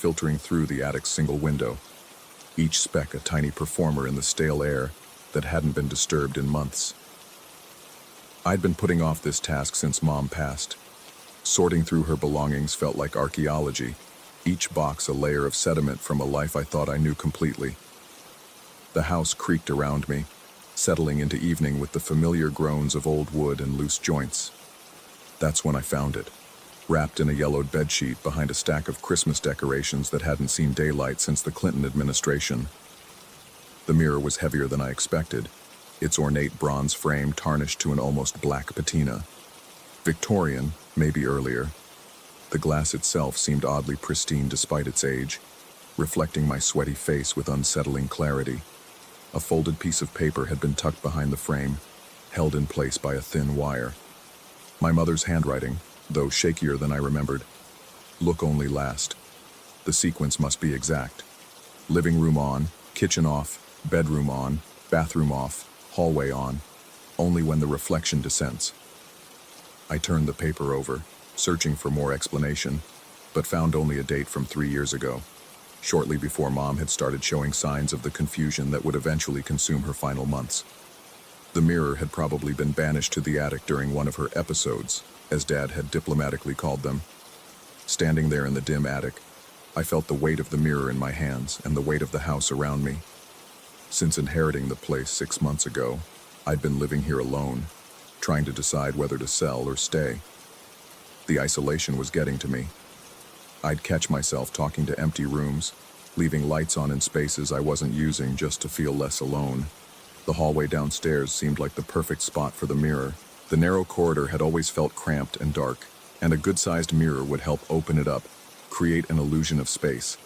filtering through the attic's single window, each speck a tiny performer in the stale air that hadn't been disturbed in months. I'd been putting off this task since Mom passed. Sorting through her belongings felt like archaeology, each box a layer of sediment from a life I thought I knew completely. The house creaked around me, settling into evening with the familiar groans of old wood and loose joints. That's when I found it, wrapped in a yellowed bedsheet behind a stack of Christmas decorations that hadn't seen daylight since the Clinton administration. The mirror was heavier than I expected, its ornate bronze frame tarnished to an almost black patina. Victorian, maybe earlier. The glass itself seemed oddly pristine despite its age, reflecting my sweaty face with unsettling clarity. A folded piece of paper had been tucked behind the frame, held in place by a thin wire. My mother's handwriting, though shakier than I remembered. Look only last. The sequence must be exact. Living room on, kitchen off, bedroom on, bathroom off, hallway on, only when the reflection descends. I turned the paper over, searching for more explanation, but found only a date from 3 years ago, shortly before Mom had started showing signs of the confusion that would eventually consume her final months. The mirror had probably been banished to the attic during one of her episodes, as Dad had diplomatically called them. Standing there in the dim attic, I felt the weight of the mirror in my hands and the weight of the house around me. Since inheriting the place 6 months ago, I'd been living here alone, trying to decide whether to sell or stay. The isolation was getting to me. I'd catch myself talking to empty rooms, leaving lights on in spaces I wasn't using just to feel less alone. The hallway downstairs seemed like the perfect spot for the mirror. The narrow corridor had always felt cramped and dark, and a good-sized mirror would help open it up, create an illusion of space.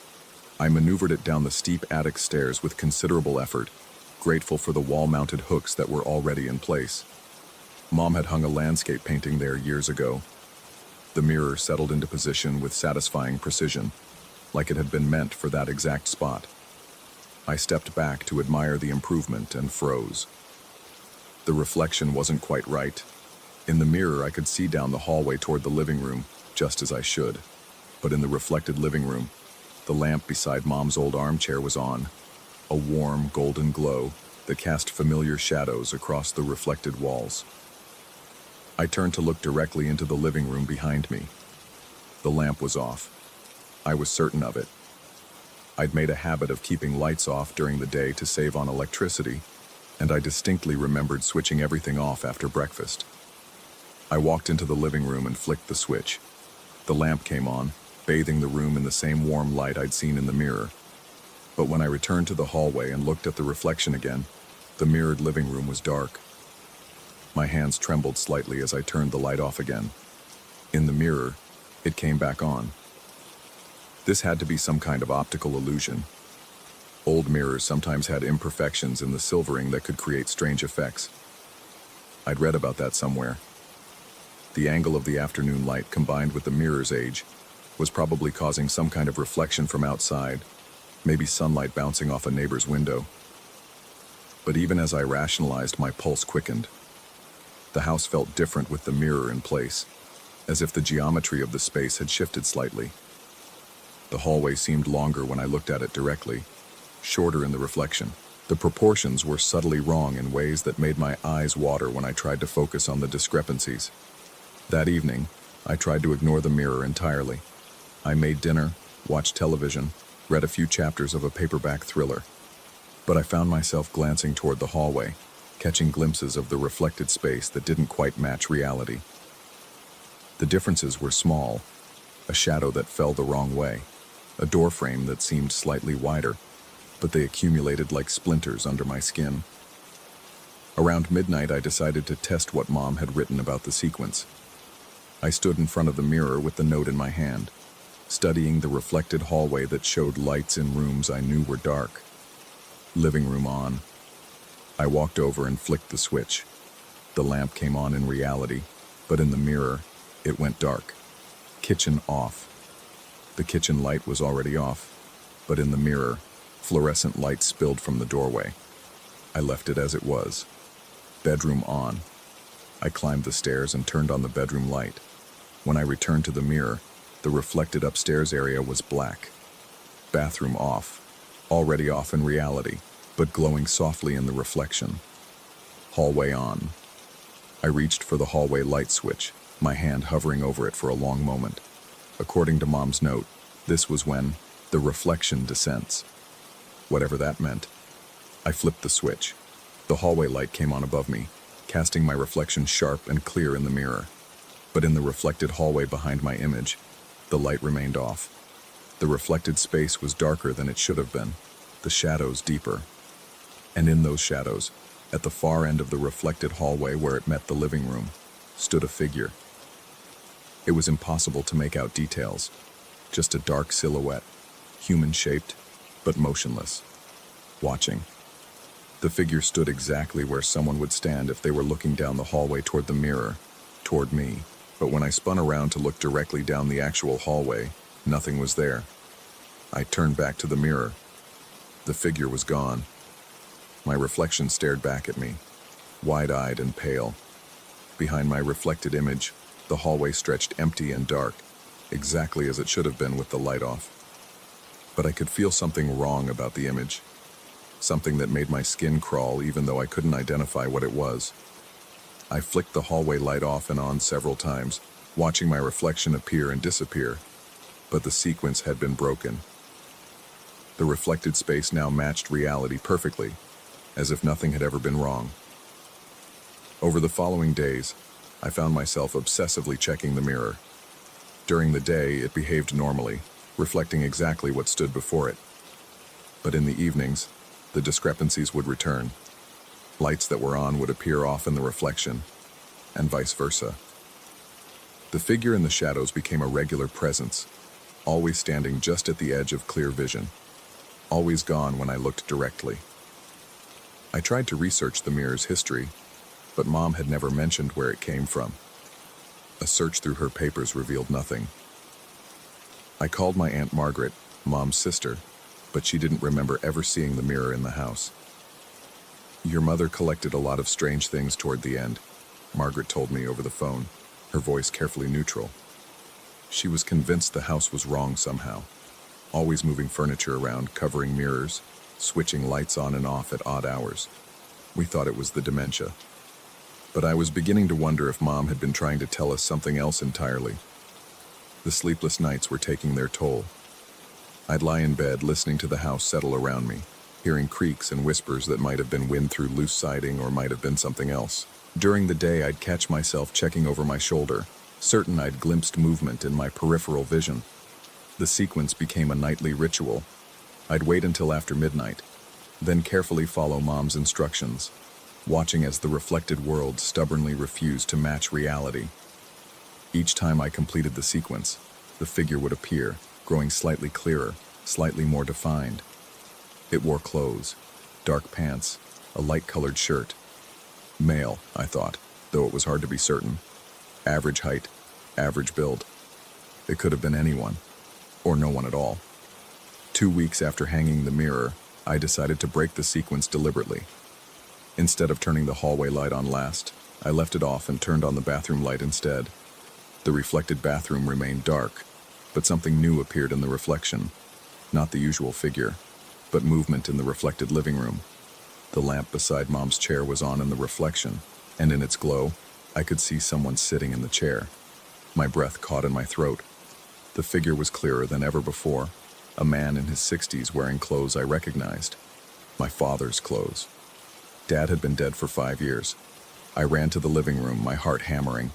I maneuvered it down the steep attic stairs with considerable effort, grateful for the wall-mounted hooks that were already in place. Mom had hung a landscape painting there years ago. The mirror settled into position with satisfying precision, like it had been meant for that exact spot. I stepped back to admire the improvement and froze. The reflection wasn't quite right. In the mirror, I could see down the hallway toward the living room, just as I should. But in the reflected living room, the lamp beside Mom's old armchair was on, a warm golden glow that cast familiar shadows across the reflected walls. I turned to look directly into the living room behind me. The lamp was off. I was certain of it. I'd made a habit of keeping lights off during the day to save on electricity, and I distinctly remembered switching everything off after breakfast. I walked into the living room and flicked the switch. The lamp came on, bathing the room in the same warm light I'd seen in the mirror. But when I returned to the hallway and looked at the reflection again, the mirrored living room was dark. My hands trembled slightly as I turned the light off again. In the mirror, it came back on. This had to be some kind of optical illusion. Old mirrors sometimes had imperfections in the silvering that could create strange effects. I'd read about that somewhere. The angle of the afternoon light combined with the mirror's age was probably causing some kind of reflection from outside, maybe sunlight bouncing off a neighbor's window. But even as I rationalized, my pulse quickened. The house felt different with the mirror in place, as if the geometry of the space had shifted slightly. The hallway seemed longer when I looked at it directly, shorter in the reflection. The proportions were subtly wrong in ways that made my eyes water when I tried to focus on the discrepancies. That evening, I tried to ignore the mirror entirely. I made dinner, watched television, read a few chapters of a paperback thriller. But I found myself glancing toward the hallway, catching glimpses of the reflected space that didn't quite match reality. The differences were small: a shadow that fell the wrong way, a door frame that seemed slightly wider, but they accumulated like splinters under my skin. Around midnight, I decided to test what Mom had written about the sequence. I stood in front of the mirror with the note in my hand, studying the reflected hallway that showed lights in rooms I knew were dark. Living room on. I walked over and flicked the switch. The lamp came on in reality, but in the mirror, it went dark. Kitchen off. The kitchen light was already off, but in the mirror, fluorescent light spilled from the doorway. I left it as it was. Bedroom on. I climbed the stairs and turned on the bedroom light. When I returned to the mirror, the reflected upstairs area was black. Bathroom off. Already off in reality, but glowing softly in the reflection. Hallway on. I reached for the hallway light switch, my hand hovering over it for a long moment. According to Mom's note, this was when the reflection descends. Whatever that meant. I flipped the switch. The hallway light came on above me, casting my reflection sharp and clear in the mirror. But in the reflected hallway behind my image, the light remained off. The reflected space was darker than it should have been, the shadows deeper. And in those shadows, at the far end of the reflected hallway where it met the living room, stood a figure. It was impossible to make out details, just a dark silhouette, human-shaped, but motionless, watching. The figure stood exactly where someone would stand if they were looking down the hallway toward the mirror, toward me. But when I spun around to look directly down the actual hallway, nothing was there. I turned back to the mirror. The figure was gone. My reflection stared back at me, wide-eyed and pale. Behind my reflected image, the hallway stretched empty and dark, exactly as it should have been with the light off. But I could feel something wrong about the image, something that made my skin crawl even though I couldn't identify what it was. I flicked the hallway light off and on several times, watching my reflection appear and disappear, but the sequence had been broken. The reflected space now matched reality perfectly, as if nothing had ever been wrong. Over the following days, I found myself obsessively checking the mirror. During the day, it behaved normally, reflecting exactly what stood before it. But in the evenings, the discrepancies would return. Lights that were on would appear off in the reflection, and vice versa. The figure in the shadows became a regular presence, always standing just at the edge of clear vision, always gone when I looked directly. I tried to research the mirror's history, but Mom had never mentioned where it came from. A search through her papers revealed nothing. I called my Aunt Margaret, Mom's sister, but she didn't remember ever seeing the mirror in the house. Your mother collected a lot of strange things toward the end, Margaret told me over the phone, her voice carefully neutral. She was convinced the house was wrong somehow, always moving furniture around, covering mirrors, switching lights on and off at odd hours. We thought it was the dementia. But I was beginning to wonder if Mom had been trying to tell us something else entirely. The sleepless nights were taking their toll. I'd lie in bed listening to the house settle around me, hearing creaks and whispers that might have been wind through loose siding or might have been something else. During the day, I'd catch myself checking over my shoulder, certain I'd glimpsed movement in my peripheral vision. The sequence became a nightly ritual. I'd wait until after midnight, then carefully follow Mom's instructions, watching as the reflected world stubbornly refused to match reality. Each time I completed the sequence, the figure would appear, growing slightly clearer, slightly more defined. It wore clothes, dark pants, a light-colored shirt. Male, I thought, though it was hard to be certain. Average height, average build. It could have been anyone, or no one at all. 2 weeks after hanging the mirror, I decided to break the sequence deliberately. Instead of turning the hallway light on last, I left it off and turned on the bathroom light instead. The reflected bathroom remained dark, but something new appeared in the reflection. Not the usual figure, but movement in the reflected living room. The lamp beside Mom's chair was on in the reflection, and in its glow, I could see someone sitting in the chair. My breath caught in my throat. The figure was clearer than ever before, a man in his 60s wearing clothes I recognized. My father's clothes. Dad had been dead for 5 years. I ran to the living room, my heart hammering.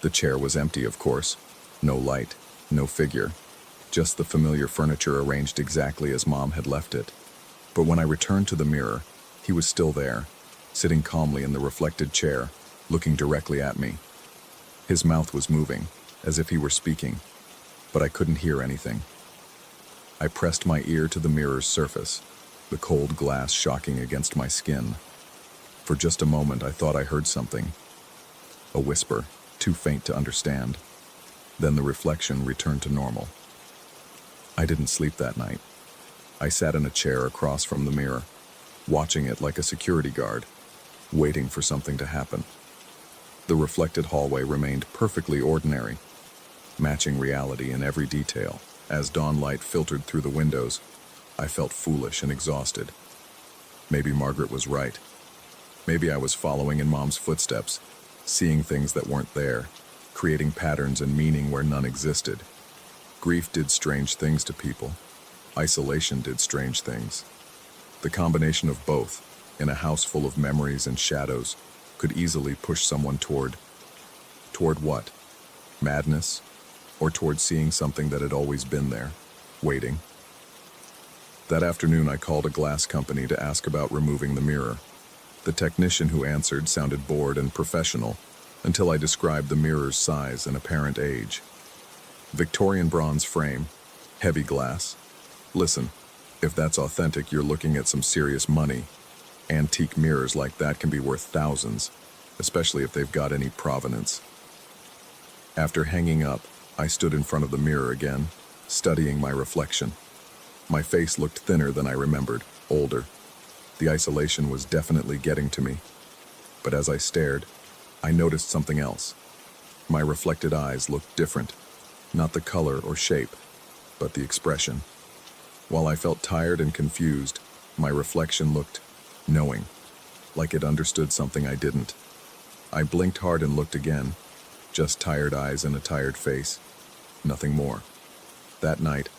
The chair was empty, of course. No light, no figure. Just the familiar furniture arranged exactly as Mom had left it. But when I returned to the mirror, he was still there, sitting calmly in the reflected chair, looking directly at me. His mouth was moving, as if he were speaking, but I couldn't hear anything. I pressed my ear to the mirror's surface, the cold glass shocking against my skin. For just a moment, I thought I heard something. A whisper, too faint to understand. Then the reflection returned to normal. I didn't sleep that night. I sat in a chair across from the mirror, watching it like a security guard, waiting for something to happen. The reflected hallway remained perfectly ordinary, matching reality in every detail. As dawn light filtered through the windows, I felt foolish and exhausted. Maybe Margaret was right. Maybe I was following in Mom's footsteps, seeing things that weren't there, creating patterns and meaning where none existed. Grief did strange things to people. Isolation did strange things. The combination of both, in a house full of memories and shadows, could easily push someone toward what? Madness? Or toward seeing something that had always been there, waiting? That afternoon, I called a glass company to ask about removing the mirror. The technician who answered sounded bored and professional, until I described the mirror's size and apparent age. Victorian bronze frame, heavy glass. Listen, if that's authentic, you're looking at some serious money. Antique mirrors like that can be worth thousands, especially if they've got any provenance. After hanging up, I stood in front of the mirror again, studying my reflection. My face looked thinner than I remembered, older. The isolation was definitely getting to me. But as I stared, I noticed something else. My reflected eyes looked different. Not the color or shape, but the expression. While I felt tired and confused, my reflection looked knowing, like it understood something I didn't. I blinked hard and looked again, just tired eyes and a tired face, nothing more. That night,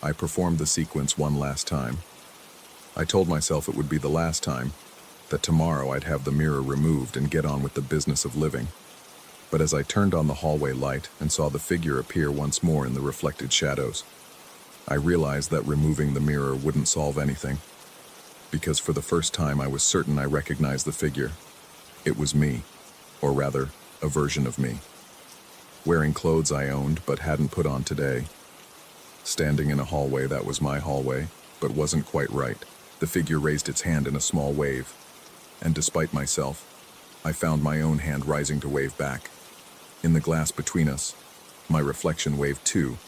I performed the sequence one last time. I told myself it would be the last time, that tomorrow I'd have the mirror removed and get on with the business of living. But as I turned on the hallway light and saw the figure appear once more in the reflected shadows, I realized that removing the mirror wouldn't solve anything. Because for the first time I was certain I recognized the figure. It was me, or rather, a version of me. Wearing clothes I owned but hadn't put on today. Standing in a hallway that was my hallway, but wasn't quite right. The figure raised its hand in a small wave, and despite myself, I found my own hand rising to wave back. In the glass between us, my reflection waved too,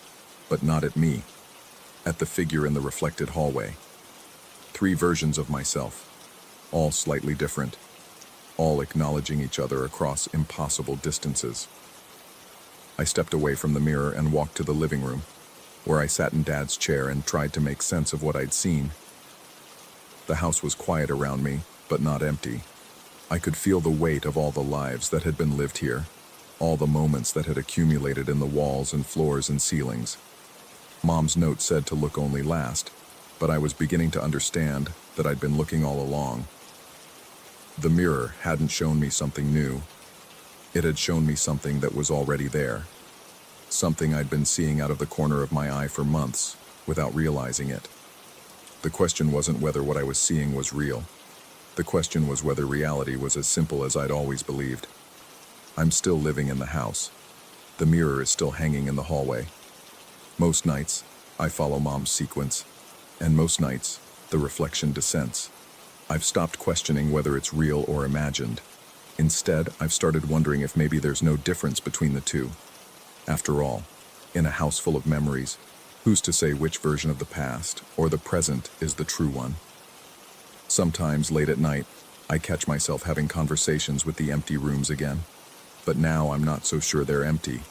but not at me, at the figure in the reflected hallway. 3 versions of myself, all slightly different, all acknowledging each other across impossible distances. I stepped away from the mirror and walked to the living room, where I sat in Dad's chair and tried to make sense of what I'd seen. The house was quiet around me, but not empty. I could feel the weight of all the lives that had been lived here, all the moments that had accumulated in the walls and floors and ceilings. Mom's note said to look only last, but I was beginning to understand that I'd been looking all along. The mirror hadn't shown me something new. It had shown me something that was already there. Something I'd been seeing out of the corner of my eye for months, without realizing it. The question wasn't whether what I was seeing was real. The question was whether reality was as simple as I'd always believed. I'm still living in the house. The mirror is still hanging in the hallway. Most nights, I follow Mom's sequence, and most nights, the reflection dissents. I've stopped questioning whether it's real or imagined. Instead, I've started wondering if maybe there's no difference between the two. After all, in a house full of memories, who's to say which version of the past or the present is the true one? Sometimes, late at night, I catch myself having conversations with the empty rooms again. But now I'm not so sure they're empty,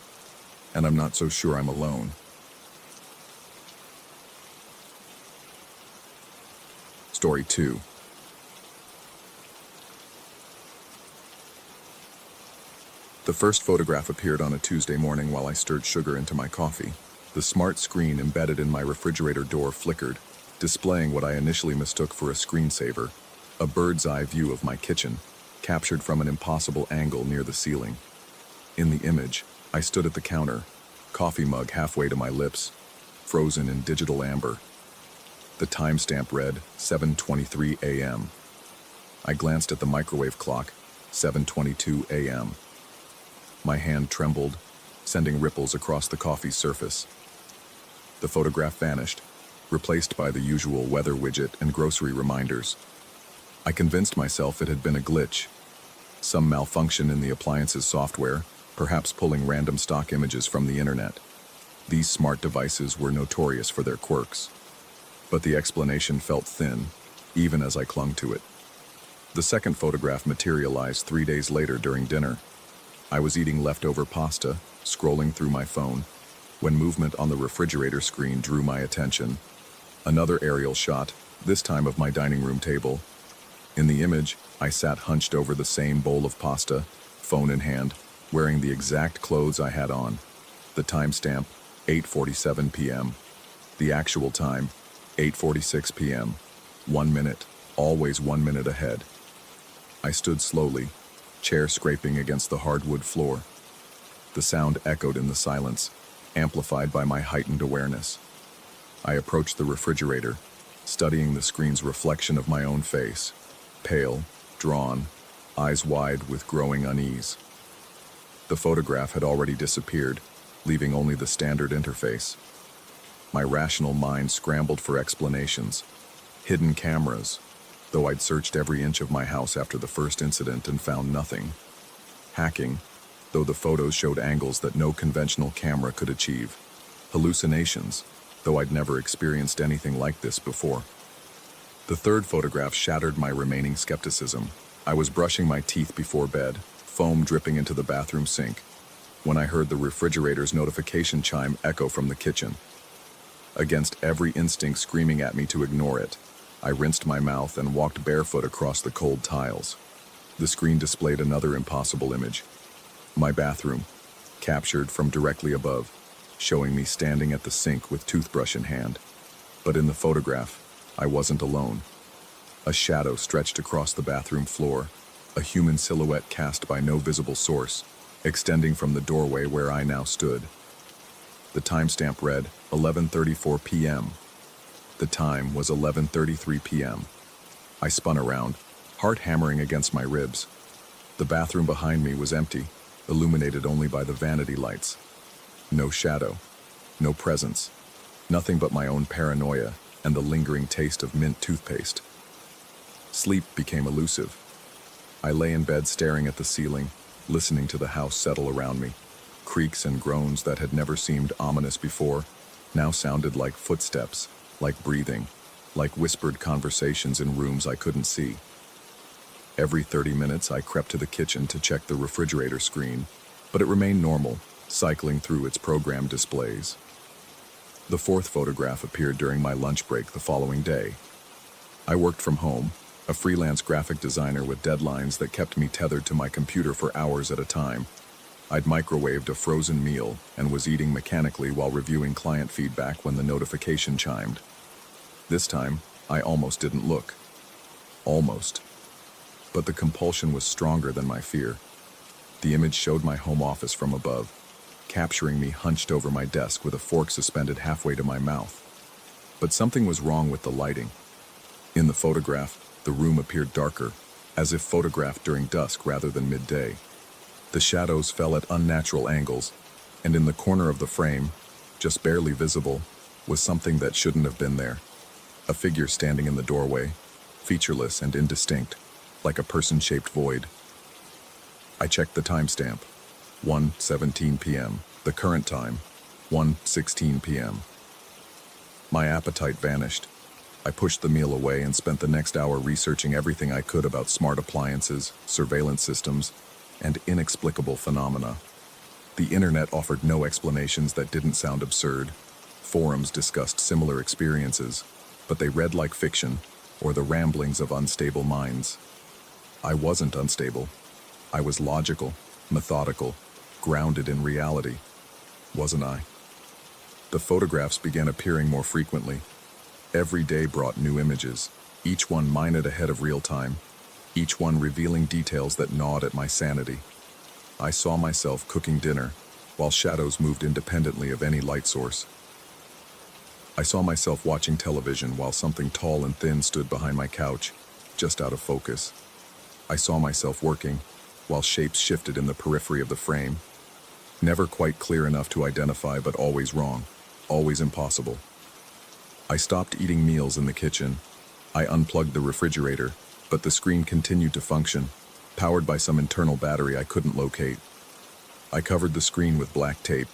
and I'm not so sure I'm alone. Story 2. The first photograph appeared on a Tuesday morning while I stirred sugar into my coffee. The smart screen embedded in my refrigerator door flickered, displaying what I initially mistook for a screensaver, a bird's eye view of my kitchen, captured from an impossible angle near the ceiling. In the image, I stood at the counter, coffee mug halfway to my lips, frozen in digital amber. The timestamp read 7:23 a.m. I glanced at the microwave clock, 7:22 a.m. My hand trembled, sending ripples across the coffee's surface. The photograph vanished, replaced by the usual weather widget and grocery reminders. I convinced myself it had been a glitch, some malfunction in the appliance's software, perhaps pulling random stock images from the internet. These smart devices were notorious for their quirks. But the explanation felt thin, even as I clung to it. The second photograph materialized 3 days later during dinner. I was eating leftover pasta, scrolling through my phone, when movement on the refrigerator screen drew my attention. Another aerial shot, this time of my dining room table. In the image, I sat hunched over the same bowl of pasta, phone in hand, wearing the exact clothes I had on. The timestamp, 8:47 p.m. The actual time, 8:46 p.m. 1 minute, always 1 minute ahead. I stood slowly, chair scraping against the hardwood floor. The sound echoed in the silence, amplified by my heightened awareness. I approached the refrigerator, studying the screen's reflection of my own face, pale, drawn, eyes wide with growing unease. The photograph had already disappeared, leaving only the standard interface. My rational mind scrambled for explanations. Hidden cameras, though I'd searched every inch of my house after the first incident and found nothing. Hacking, though the photos showed angles that no conventional camera could achieve. Hallucinations, though I'd never experienced anything like this before. The third photograph shattered my remaining skepticism. I was brushing my teeth before bed, foam dripping into the bathroom sink, when I heard the refrigerator's notification chime echo from the kitchen. Against every instinct screaming at me to ignore it, I rinsed my mouth and walked barefoot across the cold tiles. The screen displayed another impossible image. My bathroom, captured from directly above, showing me standing at the sink with toothbrush in hand. But in the photograph, I wasn't alone. A shadow stretched across the bathroom floor, a human silhouette cast by no visible source, extending from the doorway where I now stood. The timestamp read 11:34 p.m. The time was 11:33 p.m. I spun around, heart hammering against my ribs. The bathroom behind me was empty, illuminated only by the vanity lights. No shadow, no presence, nothing but my own paranoia and the lingering taste of mint toothpaste. Sleep became elusive. I lay in bed staring at the ceiling, listening to the house settle around me. Creaks and groans that had never seemed ominous before now sounded like footsteps, like breathing, like whispered conversations in rooms I couldn't see. Every 30 minutes I crept to the kitchen to check the refrigerator screen, but it remained normal, cycling through its programmed displays. The fourth photograph appeared during my lunch break the following day. I worked from home, a freelance graphic designer with deadlines that kept me tethered to my computer for hours at a time. I'd microwaved a frozen meal and was eating mechanically while reviewing client feedback when the notification chimed. This time, I almost didn't look. Almost. But the compulsion was stronger than my fear. The image showed my home office from above, capturing me hunched over my desk with a fork suspended halfway to my mouth. But something was wrong with the lighting. In the photograph, the room appeared darker, as if photographed during dusk rather than midday. The shadows fell at unnatural angles, and in the corner of the frame, just barely visible, was something that shouldn't have been there. A figure standing in the doorway, featureless and indistinct, like a person-shaped void. I checked the timestamp, 1:17 p.m. The current time, 1:16 p.m. My appetite vanished. I pushed the meal away and spent the next hour researching everything I could about smart appliances, surveillance systems, and inexplicable phenomena. The internet offered no explanations that didn't sound absurd. Forums discussed similar experiences, but they read like fiction or the ramblings of unstable minds. I wasn't unstable. I was logical, methodical, grounded in reality. Wasn't I? The photographs began appearing more frequently. Every day brought new images, each one minute ahead of real time, each one revealing details that gnawed at my sanity. I saw myself cooking dinner, while shadows moved independently of any light source. I saw myself watching television while something tall and thin stood behind my couch, just out of focus. I saw myself working, while shapes shifted in the periphery of the frame. Never quite clear enough to identify, but always wrong, always impossible. I stopped eating meals in the kitchen. I unplugged the refrigerator, but the screen continued to function, powered by some internal battery I couldn't locate. I covered the screen with black tape,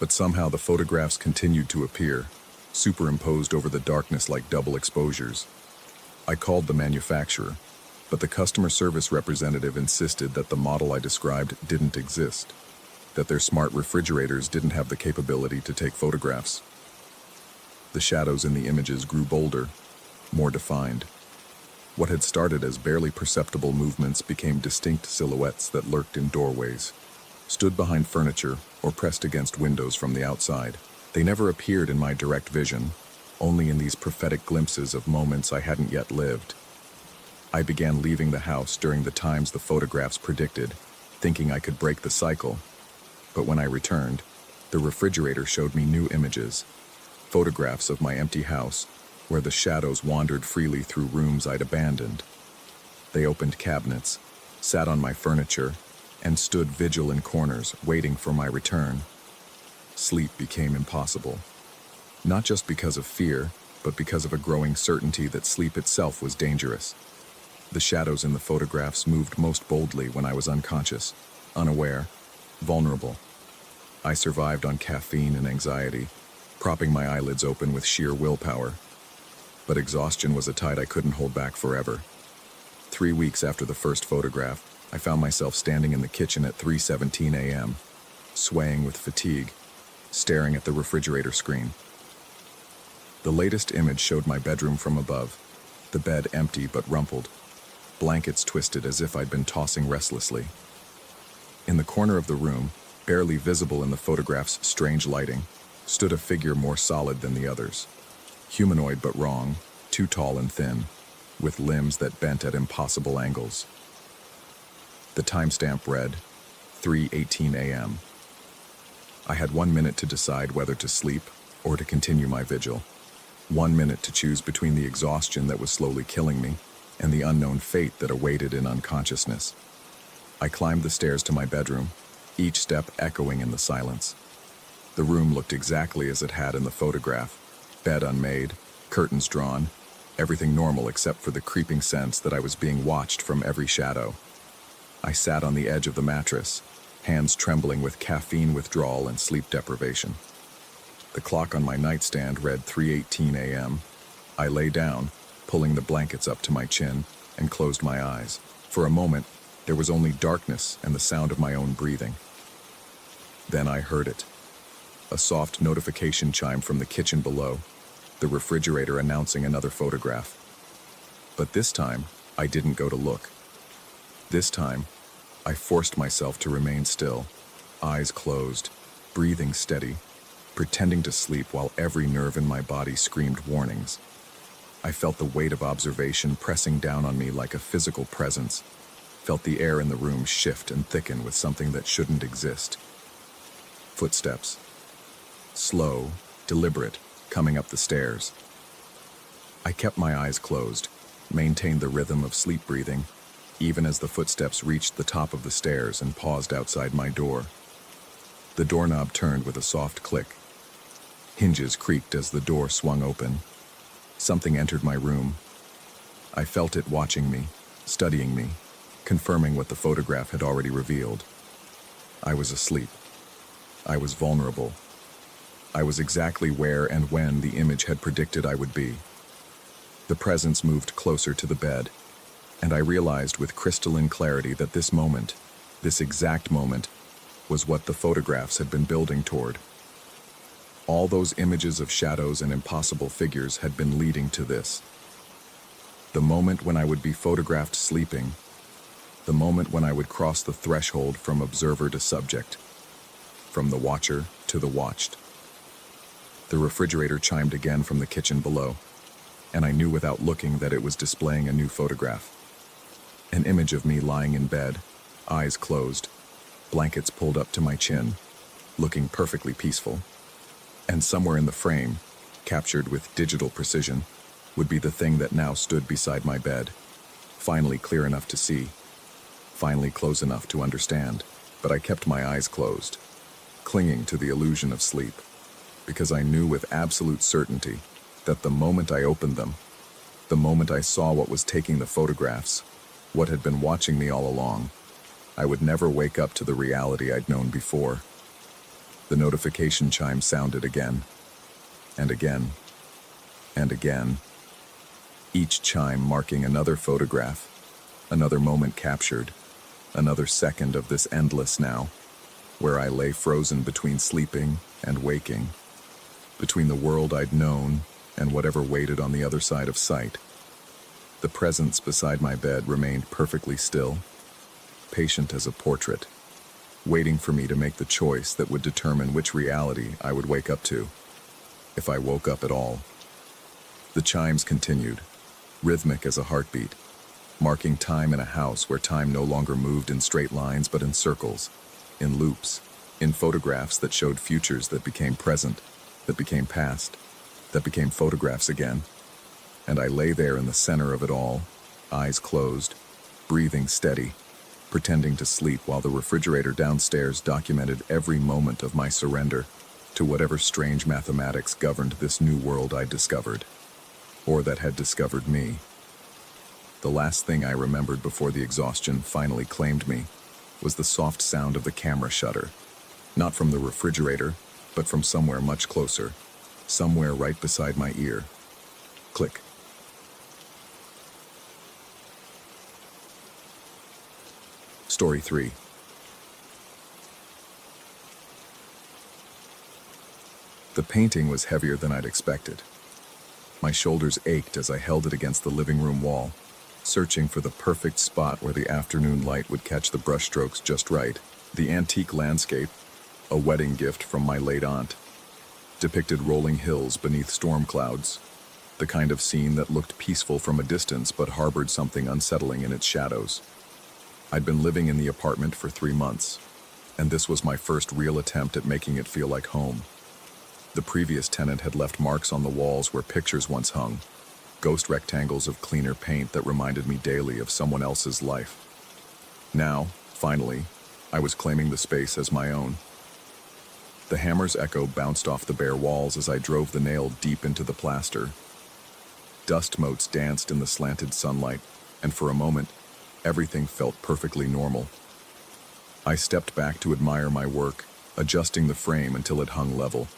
but somehow the photographs continued to appear, superimposed over the darkness like double exposures. I called the manufacturer, but the customer service representative insisted that the model I described didn't exist. that their smart refrigerators didn't have the capability to take photographs. The shadows in the images grew bolder, more defined. What had started as barely perceptible movements became distinct silhouettes that lurked in doorways, stood behind furniture, or pressed against windows from the outside. They never appeared in my direct vision, only in these prophetic glimpses of moments I hadn't yet lived. I began leaving the house during the times the photographs predicted, thinking I could break the cycle. But when I returned, the refrigerator showed me new images, photographs of my empty house, where the shadows wandered freely through rooms I'd abandoned. They opened cabinets, sat on my furniture, and stood vigil in corners, waiting for my return. Sleep became impossible. Not just because of fear, but because of a growing certainty that sleep itself was dangerous. The shadows in the photographs moved most boldly when I was unconscious, unaware, vulnerable. I survived on caffeine and anxiety, propping my eyelids open with sheer willpower. But exhaustion was a tide I couldn't hold back forever. 3 weeks after the first photograph, I found myself standing in the kitchen at 3:17 a.m., swaying with fatigue, staring at the refrigerator screen. The latest image showed my bedroom from above, the bed empty but rumpled, blankets twisted as if I'd been tossing restlessly. In the corner of the room, barely visible in the photograph's strange lighting, stood a figure more solid than the others. Humanoid but wrong, too tall and thin, with limbs that bent at impossible angles. The timestamp read, 3:18 a.m. I had 1 minute to decide whether to sleep or to continue my vigil. 1 minute to choose between the exhaustion that was slowly killing me and the unknown fate that awaited in unconsciousness. I climbed the stairs to my bedroom, each step echoing in the silence. The room looked exactly as it had in the photograph. Bed unmade, curtains drawn, everything normal except for the creeping sense that I was being watched from every shadow. I sat on the edge of the mattress, hands trembling with caffeine withdrawal and sleep deprivation. The clock on my nightstand read 3:18 a.m. I lay down, pulling the blankets up to my chin, and closed my eyes. For a moment, there was only darkness and the sound of my own breathing. Then I heard it. A soft notification chime from the kitchen below, the refrigerator announcing another photograph. But this time, I didn't go to look. This time, I forced myself to remain still, eyes closed, breathing steady, pretending to sleep while every nerve in my body screamed warnings. I felt the weight of observation pressing down on me like a physical presence, felt the air in the room shift and thicken with something that shouldn't exist. Footsteps. Slow, deliberate, coming up the stairs. I kept my eyes closed, maintained the rhythm of sleep breathing, even as the footsteps reached the top of the stairs and paused outside my door. The doorknob turned with a soft click. Hinges creaked as the door swung open. Something entered my room. I felt it watching me, studying me, confirming what the photograph had already revealed. I was asleep. I was vulnerable. I was exactly where and when the image had predicted I would be. The presence moved closer to the bed, and I realized with crystalline clarity that this moment, this exact moment, was what the photographs had been building toward. All those images of shadows and impossible figures had been leading to this. The moment when I would be photographed sleeping, the moment when I would cross the threshold from observer to subject, from the watcher to the watched. The refrigerator chimed again from the kitchen below, and I knew without looking that it was displaying a new photograph. An image of me lying in bed, eyes closed, blankets pulled up to my chin, looking perfectly peaceful. And somewhere in the frame, captured with digital precision, would be the thing that now stood beside my bed, finally clear enough to see, finally close enough to understand. But I kept my eyes closed, clinging to the illusion of sleep, because I knew with absolute certainty that the moment I opened them, the moment I saw what was taking the photographs, what had been watching me all along, I would never wake up to the reality I'd known before. The notification chime sounded again, and again, and again, each chime marking another photograph, another moment captured, another second of this endless now, where I lay frozen between sleeping and waking, between the world I'd known and whatever waited on the other side of sight. The presence beside my bed remained perfectly still, patient as a portrait, waiting for me to make the choice that would determine which reality I would wake up to, if I woke up at all. The chimes continued, rhythmic as a heartbeat, marking time in a house where time no longer moved in straight lines but in circles, in loops, in photographs that showed futures that became present, that became past, that became photographs again. And I lay there in the center of it all, eyes closed, breathing steady, pretending to sleep while the refrigerator downstairs documented every moment of my surrender to whatever strange mathematics governed this new world I'd discovered, or that had discovered me. The last thing I remembered before the exhaustion finally claimed me was the soft sound of the camera shutter, not from the refrigerator, but from somewhere much closer, somewhere right beside my ear. Click. Story 3. The painting was heavier than I'd expected. My shoulders ached as I held it against the living room wall, searching for the perfect spot where the afternoon light would catch the brushstrokes just right. The antique landscape, a wedding gift from my late aunt, depicted rolling hills beneath storm clouds, the kind of scene that looked peaceful from a distance but harbored something unsettling in its shadows. I'd been living in the apartment for 3 months, and this was my first real attempt at making it feel like home. The previous tenant had left marks on the walls where pictures once hung, ghost rectangles of cleaner paint that reminded me daily of someone else's life. Now, finally, I was claiming the space as my own. The hammer's echo bounced off the bare walls as I drove the nail deep into the plaster. Dust motes danced in the slanted sunlight, and for a moment, everything felt perfectly normal. I stepped back to admire my work, adjusting the frame until it hung level.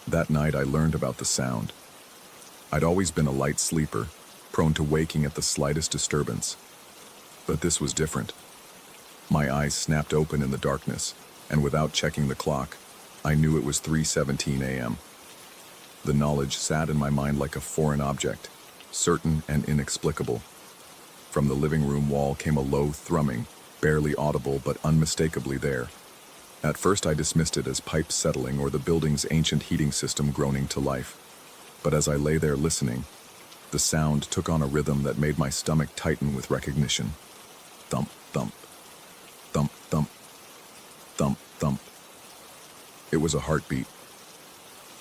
That night I learned about the sound. I'd always been a light sleeper, prone to waking at the slightest disturbance. But this was different. My eyes snapped open in the darkness, and without checking the clock, I knew it was 3:17 a.m. The knowledge sat in my mind like a foreign object, certain and inexplicable. From the living room wall came a low thrumming, barely audible but unmistakably there. At first I dismissed it as pipes settling or the building's ancient heating system groaning to life. But as I lay there listening, the sound took on a rhythm that made my stomach tighten with recognition. Thump, thump, thump, thump, thump, thump. It was a heartbeat.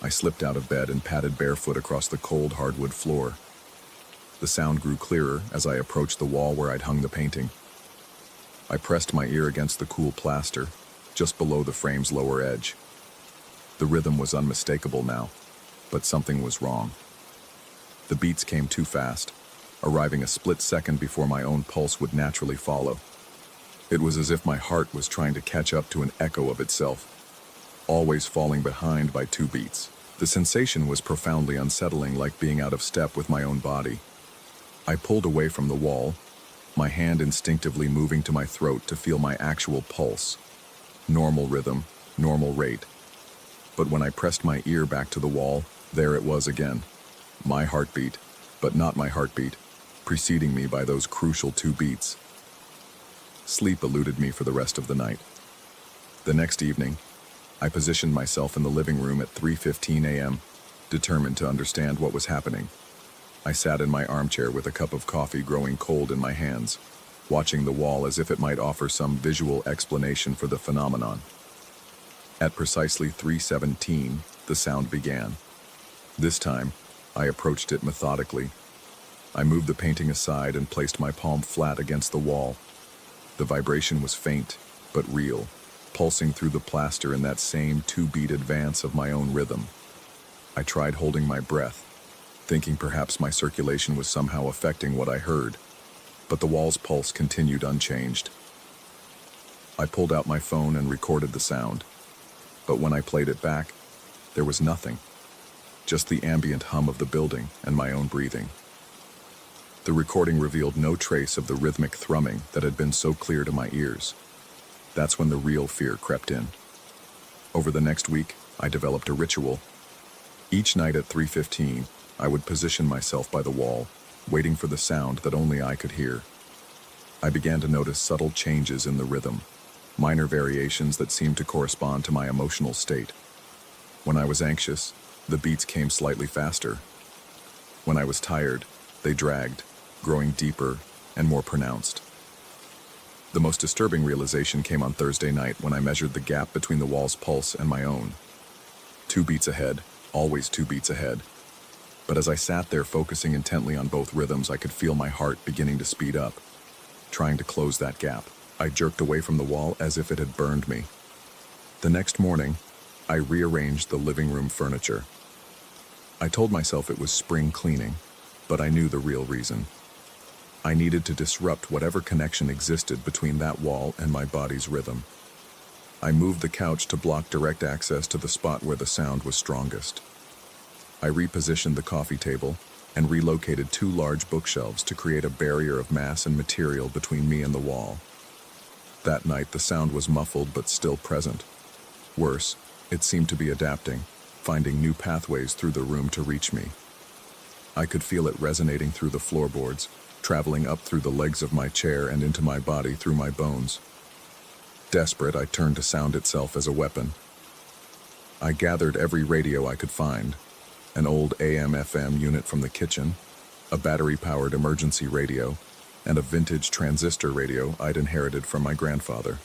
I slipped out of bed and padded barefoot across the cold hardwood floor. The sound grew clearer as I approached the wall where I'd hung the painting. I pressed my ear against the cool plaster, just below the frame's lower edge. The rhythm was unmistakable now, but something was wrong. The beats came too fast, arriving a split second before my own pulse would naturally follow. It was as if my heart was trying to catch up to an echo of itself, always falling behind by 2 beats. The sensation was profoundly unsettling, like being out of step with my own body. I pulled away from the wall, my hand instinctively moving to my throat to feel my actual pulse. Normal rhythm, normal rate. But when I pressed my ear back to the wall, there it was again. My heartbeat, but not my heartbeat, preceding me by those crucial 2 beats. Sleep eluded me for the rest of the night. The next evening, I positioned myself in the living room at 3:15 a.m., determined to understand what was happening. I sat in my armchair with a cup of coffee growing cold in my hands, watching the wall as if it might offer some visual explanation for the phenomenon. At precisely 3:17, the sound began. This time, I approached it methodically. I moved the painting aside and placed my palm flat against the wall. The vibration was faint, but real, pulsing through the plaster in that same 2-beat advance of my own rhythm. I tried holding my breath, thinking perhaps my circulation was somehow affecting what I heard, but the wall's pulse continued unchanged. I pulled out my phone and recorded the sound, but when I played it back, there was nothing, just the ambient hum of the building and my own breathing. The recording revealed no trace of the rhythmic thrumming that had been so clear to my ears. That's when the real fear crept in. Over the next week, I developed a ritual. Each night at 3:15, I would position myself by the wall, waiting for the sound that only I could hear. I began to notice subtle changes in the rhythm, minor variations that seemed to correspond to my emotional state. When I was anxious, the beats came slightly faster. When I was tired, they dragged, growing deeper and more pronounced. The most disturbing realization came on Thursday night when I measured the gap between the wall's pulse and my own. 2 beats ahead, always 2 beats ahead. But as I sat there focusing intently on both rhythms, I could feel my heart beginning to speed up. Trying to close that gap, I jerked away from the wall as if it had burned me. The next morning, I rearranged the living room furniture. I told myself it was spring cleaning, but I knew the real reason. I needed to disrupt whatever connection existed between that wall and my body's rhythm. I moved the couch to block direct access to the spot where the sound was strongest. I repositioned the coffee table and relocated 2 large bookshelves to create a barrier of mass and material between me and the wall. That night, the sound was muffled but still present. Worse, it seemed to be adapting, finding new pathways through the room to reach me. I could feel it resonating through the floorboards, traveling up through the legs of my chair and into my body through my bones. Desperate, I turned to sound itself as a weapon. I gathered every radio I could find, an old AM/FM unit from the kitchen, a battery-powered emergency radio, and a vintage transistor radio I'd inherited from my grandfather.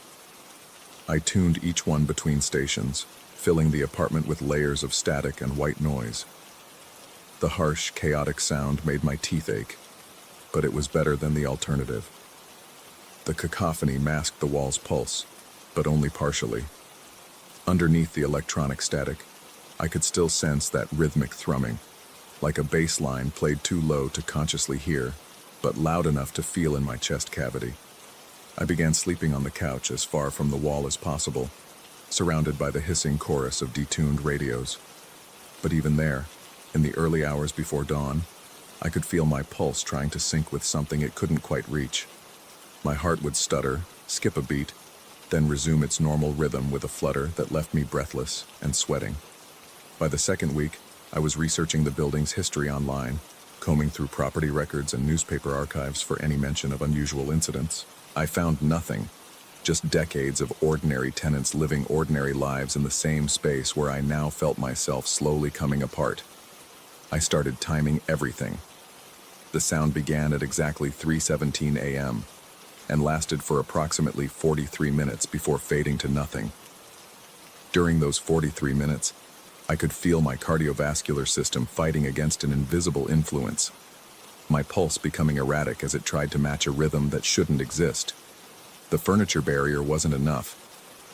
I tuned each one between stations, filling the apartment with layers of static and white noise. The harsh, chaotic sound made my teeth ache, but it was better than the alternative. The cacophony masked the wall's pulse, but only partially. Underneath the electronic static, I could still sense that rhythmic thrumming, like a bass line played too low to consciously hear, but loud enough to feel in my chest cavity. I began sleeping on the couch as far from the wall as possible, surrounded by the hissing chorus of detuned radios. But even there, in the early hours before dawn, I could feel my pulse trying to sync with something it couldn't quite reach. My heart would stutter, skip a beat, then resume its normal rhythm with a flutter that left me breathless and sweating. By the second week, I was researching the building's history online, combing through property records and newspaper archives for any mention of unusual incidents. I found nothing, just decades of ordinary tenants living ordinary lives in the same space where I now felt myself slowly coming apart. I started timing everything. The sound began at exactly 3:17 a.m. and lasted for approximately 43 minutes before fading to nothing. During those 43 minutes, I could feel my cardiovascular system fighting against an invisible influence, my pulse becoming erratic as it tried to match a rhythm that shouldn't exist. The furniture barrier wasn't enough.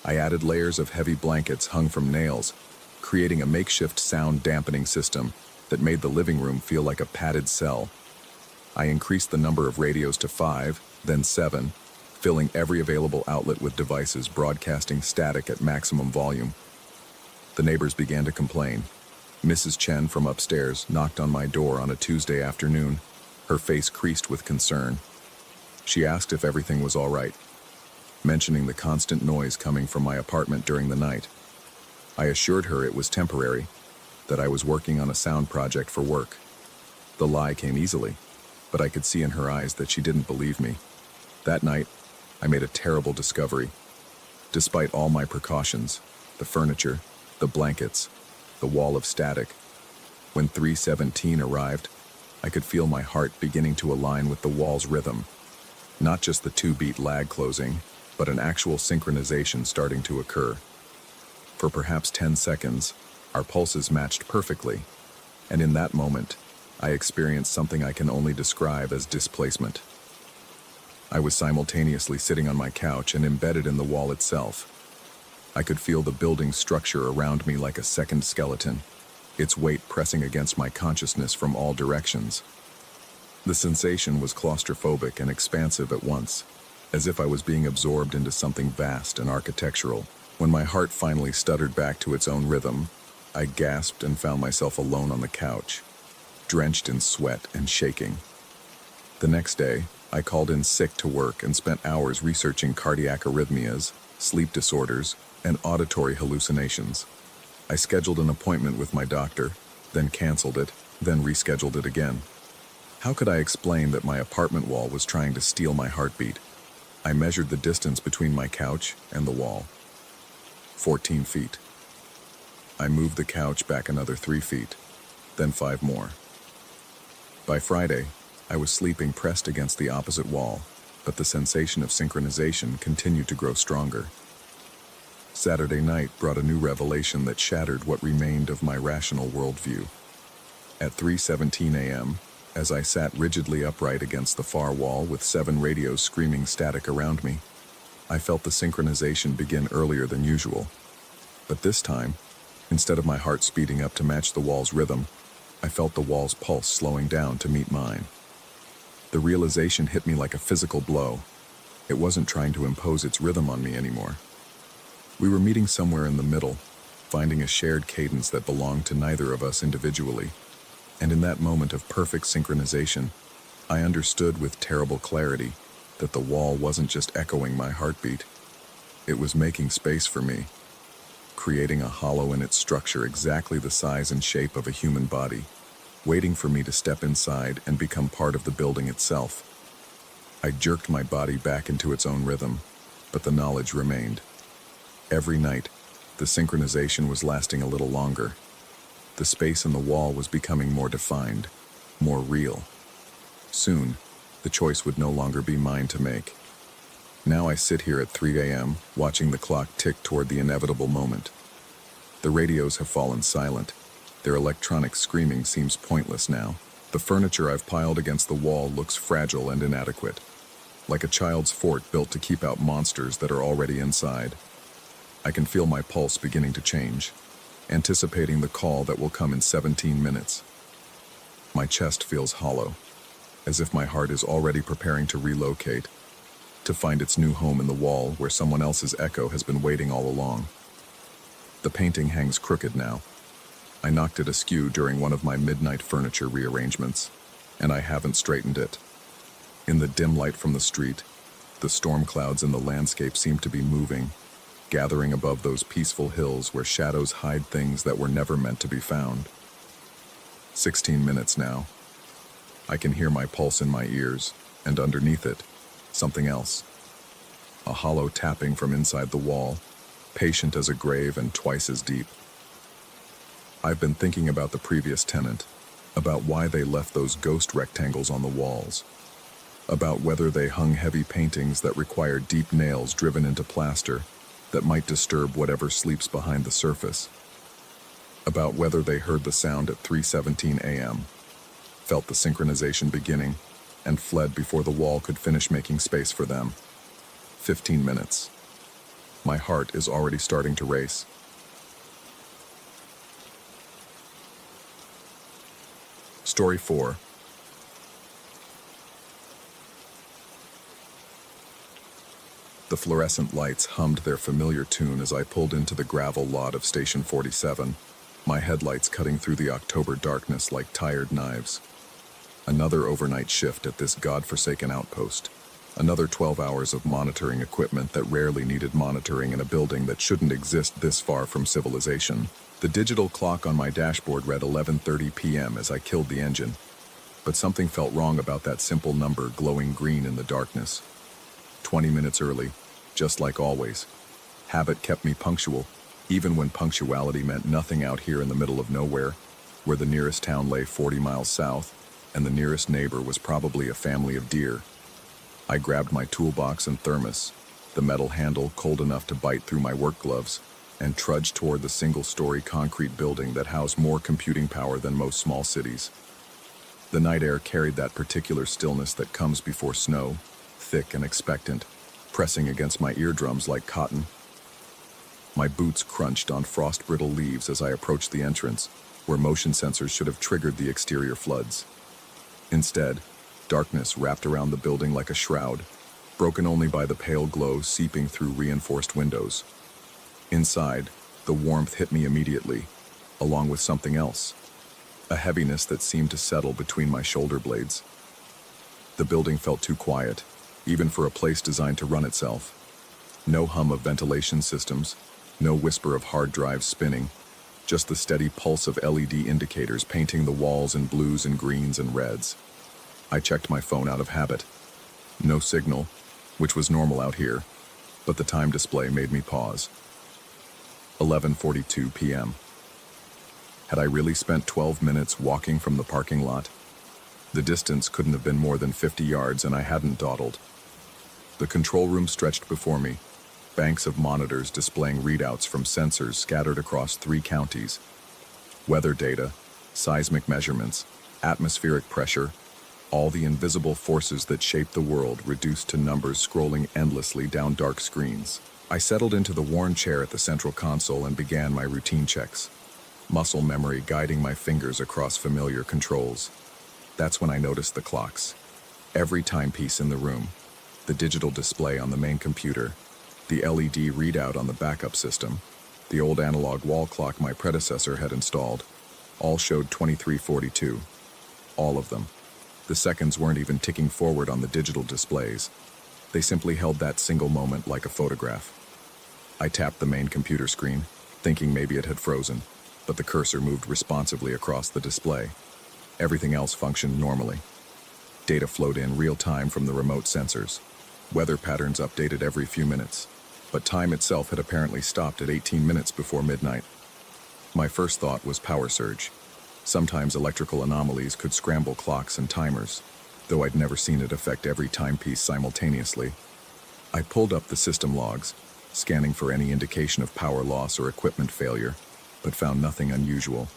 I added layers of heavy blankets hung from nails, creating a makeshift sound dampening system that made the living room feel like a padded cell. I increased the number of radios to 5, then 7, filling every available outlet with devices broadcasting static at maximum volume. The neighbors began to complain. Mrs. Chen from upstairs knocked on my door on a Tuesday afternoon, her face creased with concern. She asked if everything was all right, mentioning the constant noise coming from my apartment during the night. I assured her it was temporary, that I was working on a sound project for work. The lie came easily, but I could see in her eyes that she didn't believe me. That night, I made a terrible discovery. Despite all my precautions, the furniture, the blankets, the wall of static, when 3:17 arrived, I could feel my heart beginning to align with the wall's rhythm. Not just the 2-beat lag closing, but an actual synchronization starting to occur. For perhaps 10 seconds, our pulses matched perfectly, and in that moment, I experienced something I can only describe as displacement. I was simultaneously sitting on my couch and embedded in the wall itself. I could feel the building's structure around me like a second skeleton, its weight pressing against my consciousness from all directions. The sensation was claustrophobic and expansive at once, as if I was being absorbed into something vast and architectural. When my heart finally stuttered back to its own rhythm, I gasped and found myself alone on the couch, drenched in sweat and shaking. The next day, I called in sick to work and spent hours researching cardiac arrhythmias, sleep disorders, and auditory hallucinations. I scheduled an appointment with my doctor, then canceled it, then rescheduled it again. How could I explain that my apartment wall was trying to steal my heartbeat? I measured the distance between my couch and the wall. 14 feet. I moved the couch back another 3 feet, then 5 more. By Friday, I was sleeping pressed against the opposite wall, but the sensation of synchronization continued to grow stronger. Saturday night brought a new revelation that shattered what remained of my rational worldview. At 3:17 a.m., as I sat rigidly upright against the far wall with 7 radios screaming static around me, I felt the synchronization begin earlier than usual. But this time, instead of my heart speeding up to match the wall's rhythm, I felt the wall's pulse slowing down to meet mine. The realization hit me like a physical blow. It wasn't trying to impose its rhythm on me anymore. We were meeting somewhere in the middle, finding a shared cadence that belonged to neither of us individually. And in that moment of perfect synchronization, I understood with terrible clarity that the wall wasn't just echoing my heartbeat. It was making space for me, creating a hollow in its structure exactly the size and shape of a human body, waiting for me to step inside and become part of the building itself. I jerked my body back into its own rhythm, but the knowledge remained. Every night, the synchronization was lasting a little longer. The space in the wall was becoming more defined, more real. Soon, the choice would no longer be mine to make. Now I sit here at 3 a.m., watching the clock tick toward the inevitable moment. The radios have fallen silent. Their electronic screaming seems pointless now. The furniture I've piled against the wall looks fragile and inadequate, like a child's fort built to keep out monsters that are already inside. I can feel my pulse beginning to change, anticipating the call that will come in 17 minutes. My chest feels hollow, as if my heart is already preparing to relocate, to find its new home in the wall where someone else's echo has been waiting all along. The painting hangs crooked now. I knocked it askew during one of my midnight furniture rearrangements, and I haven't straightened it. In the dim light from the street, the storm clouds in the landscape seem to be moving, gathering above those peaceful hills where shadows hide things that were never meant to be found. 16 minutes now. I can hear my pulse in my ears, and underneath it, something else. A hollow tapping from inside the wall, patient as a grave and twice as deep. I've been thinking about the previous tenant, about why they left those ghost rectangles on the walls, about whether they hung heavy paintings that require deep nails driven into plaster that might disturb whatever sleeps behind the surface, about whether they heard the sound at 3:17 a.m., felt the synchronization beginning, and fled before the wall could finish making space for them. 15 minutes. My heart is already starting to race. Story 4. The fluorescent lights hummed their familiar tune as I pulled into the gravel lot of Station 47, my headlights cutting through the October darkness like tired knives. Another overnight shift at this godforsaken outpost. Another 12 hours of monitoring equipment that rarely needed monitoring in a building that shouldn't exist this far from civilization. The digital clock on my dashboard read 11:30 p.m. as I killed the engine, but something felt wrong about that simple number glowing green in the darkness. 20 minutes early, just like always. Habit kept me punctual, even when punctuality meant nothing out here in the middle of nowhere, where the nearest town lay 40 miles south, and the nearest neighbor was probably a family of deer. I grabbed my toolbox and thermos, the metal handle cold enough to bite through my work gloves, and trudged toward the single-story concrete building that housed more computing power than most small cities. The night air carried that particular stillness that comes before snow, thick and expectant, pressing against my eardrums like cotton. My boots crunched on frost-brittle leaves as I approached the entrance, where motion sensors should have triggered the exterior floods. Instead, darkness wrapped around the building like a shroud, broken only by the pale glow seeping through reinforced windows. Inside, the warmth hit me immediately, along with something else, a heaviness that seemed to settle between my shoulder blades. The building felt too quiet, even for a place designed to run itself. No hum of ventilation systems, no whisper of hard drives spinning, just the steady pulse of LED indicators painting the walls in blues and greens and reds. I checked my phone out of habit. No signal, which was normal out here, but the time display made me pause. 11:42 p.m. Had I really spent 12 minutes walking from the parking lot? The distance couldn't have been more than 50 yards, and I hadn't dawdled. The control room stretched before me, banks of monitors displaying readouts from sensors scattered across 3 counties. Weather data, seismic measurements, atmospheric pressure, all the invisible forces that shape the world reduced to numbers scrolling endlessly down dark screens. I settled into the worn chair at the central console and began my routine checks, muscle memory guiding my fingers across familiar controls. That's when I noticed the clocks. Every timepiece in the room, the digital display on the main computer, the LED readout on the backup system, the old analog wall clock my predecessor had installed, all showed 23:42. All of them. The seconds weren't even ticking forward on the digital displays. They simply held that single moment like a photograph. I tapped the main computer screen, thinking maybe it had frozen, but the cursor moved responsively across the display. Everything else functioned normally. Data flowed in real time from the remote sensors. Weather patterns updated every few minutes, but time itself had apparently stopped at 18 minutes before midnight. My first thought was power surge. Sometimes electrical anomalies could scramble clocks and timers, though I'd never seen it affect every timepiece simultaneously. I pulled up the system logs, scanning for any indication of power loss or equipment failure, but found nothing unusual.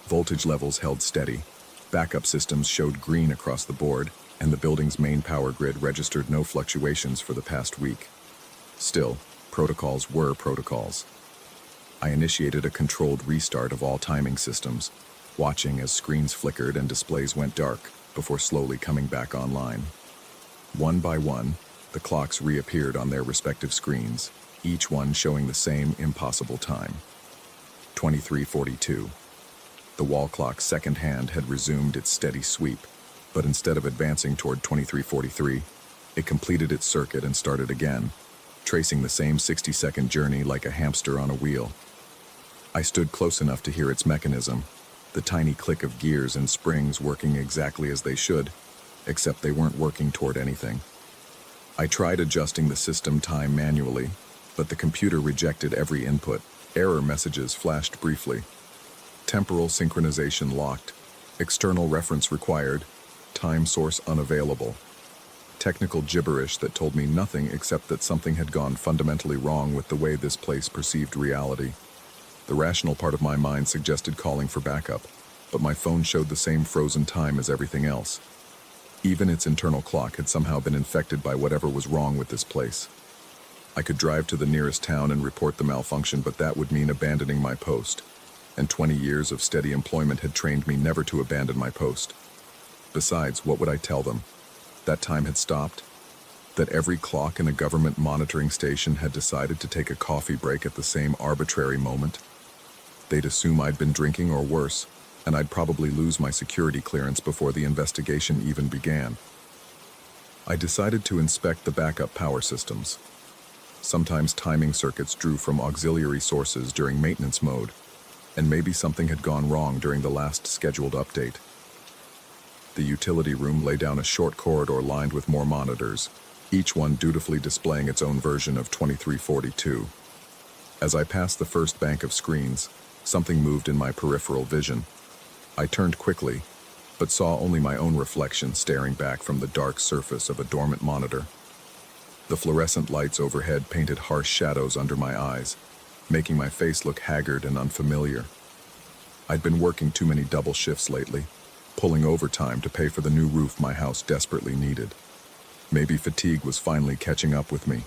Voltage levels held steady. Backup systems showed green across the board, and the building's main power grid registered no fluctuations for the past week. Still, protocols were protocols. I initiated a controlled restart of all timing systems, watching as screens flickered and displays went dark before slowly coming back online. One by one, the clocks reappeared on their respective screens, each one showing the same impossible time. 23:42. The wall clock's second hand had resumed its steady sweep, but instead of advancing toward 23:43, it completed its circuit and started again, tracing the same 60-second journey like a hamster on a wheel. I stood close enough to hear its mechanism, the tiny click of gears and springs working exactly as they should, except they weren't working toward anything. I tried adjusting the system time manually, but the computer rejected every input. Error messages flashed briefly. Temporal synchronization locked. External reference required. Time source unavailable. Technical gibberish that told me nothing except that something had gone fundamentally wrong with the way this place perceived reality. The rational part of my mind suggested calling for backup, but my phone showed the same frozen time as everything else. Even its internal clock had somehow been infected by whatever was wrong with this place. I could drive to the nearest town and report the malfunction, but that would mean abandoning my post, and 20 years of steady employment had trained me never to abandon my post. Besides, what would I tell them? That time had stopped? That every clock in a government monitoring station had decided to take a coffee break at the same arbitrary moment? They'd assume I'd been drinking or worse, and I'd probably lose my security clearance before the investigation even began. I decided to inspect the backup power systems. Sometimes timing circuits drew from auxiliary sources during maintenance mode, and maybe something had gone wrong during the last scheduled update. The utility room lay down a short corridor lined with more monitors, each one dutifully displaying its own version of 23:42. As I passed the first bank of screens, something moved in my peripheral vision. I turned quickly, but saw only my own reflection staring back from the dark surface of a dormant monitor. The fluorescent lights overhead painted harsh shadows under my eyes, making my face look haggard and unfamiliar. I'd been working too many double shifts lately, pulling overtime to pay for the new roof my house desperately needed. Maybe fatigue was finally catching up with me.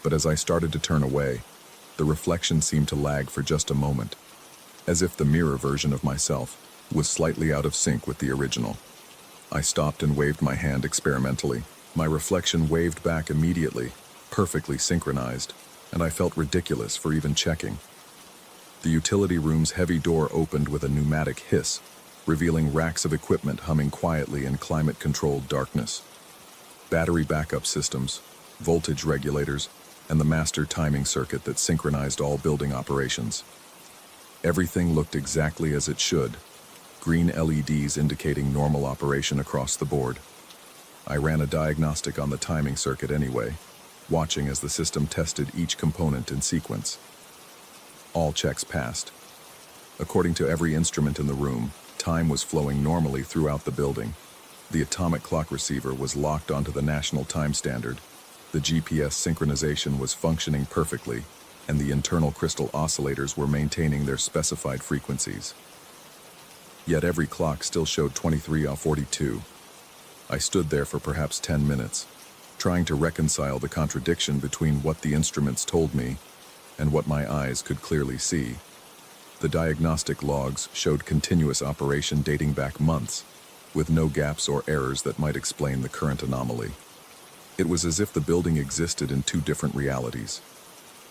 But as I started to turn away, the reflection seemed to lag for just a moment, as if the mirror version of myself was slightly out of sync with the original. I stopped and waved my hand experimentally. My reflection waved back immediately, perfectly synchronized, and I felt ridiculous for even checking. The utility room's heavy door opened with a pneumatic hiss, revealing racks of equipment humming quietly in climate-controlled darkness. Battery backup systems, voltage regulators, and the master timing circuit that synchronized all building operations. Everything looked exactly as it should, green LEDs indicating normal operation across the board. I ran a diagnostic on the timing circuit anyway, watching as the system tested each component in sequence. All checks passed. According to every instrument in the room, time was flowing normally throughout the building. The atomic clock receiver was locked onto the national time standard, the GPS synchronization was functioning perfectly, and the internal crystal oscillators were maintaining their specified frequencies. Yet every clock still showed 23:42. I stood there for perhaps 10 minutes, trying to reconcile the contradiction between what the instruments told me and what my eyes could clearly see. The diagnostic logs showed continuous operation dating back months, with no gaps or errors that might explain the current anomaly. It was as if the building existed in two different realities,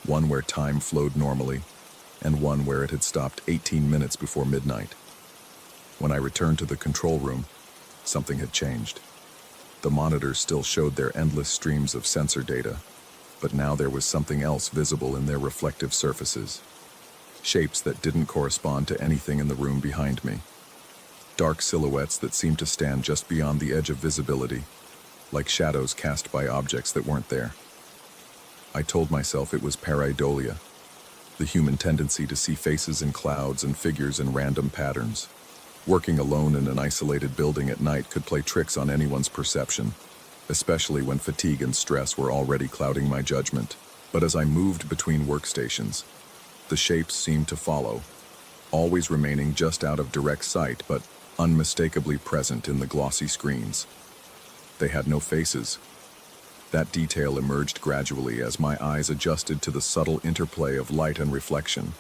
one where time flowed normally, and one where it had stopped 18 minutes before midnight. When I returned to the control room, something had changed. The monitors still showed their endless streams of sensor data, but now there was something else visible in their reflective surfaces. Shapes that didn't correspond to anything in the room behind me. Dark silhouettes that seemed to stand just beyond the edge of visibility, like shadows cast by objects that weren't there. I told myself it was pareidolia, the human tendency to see faces in clouds and figures in random patterns. Working alone in an isolated building at night could play tricks on anyone's perception, especially when fatigue and stress were already clouding my judgment. But as I moved between workstations, the shapes seemed to follow, always remaining just out of direct sight but unmistakably present in the glossy screens. They had no faces. That detail emerged gradually as my eyes adjusted to the subtle interplay of light and reflection.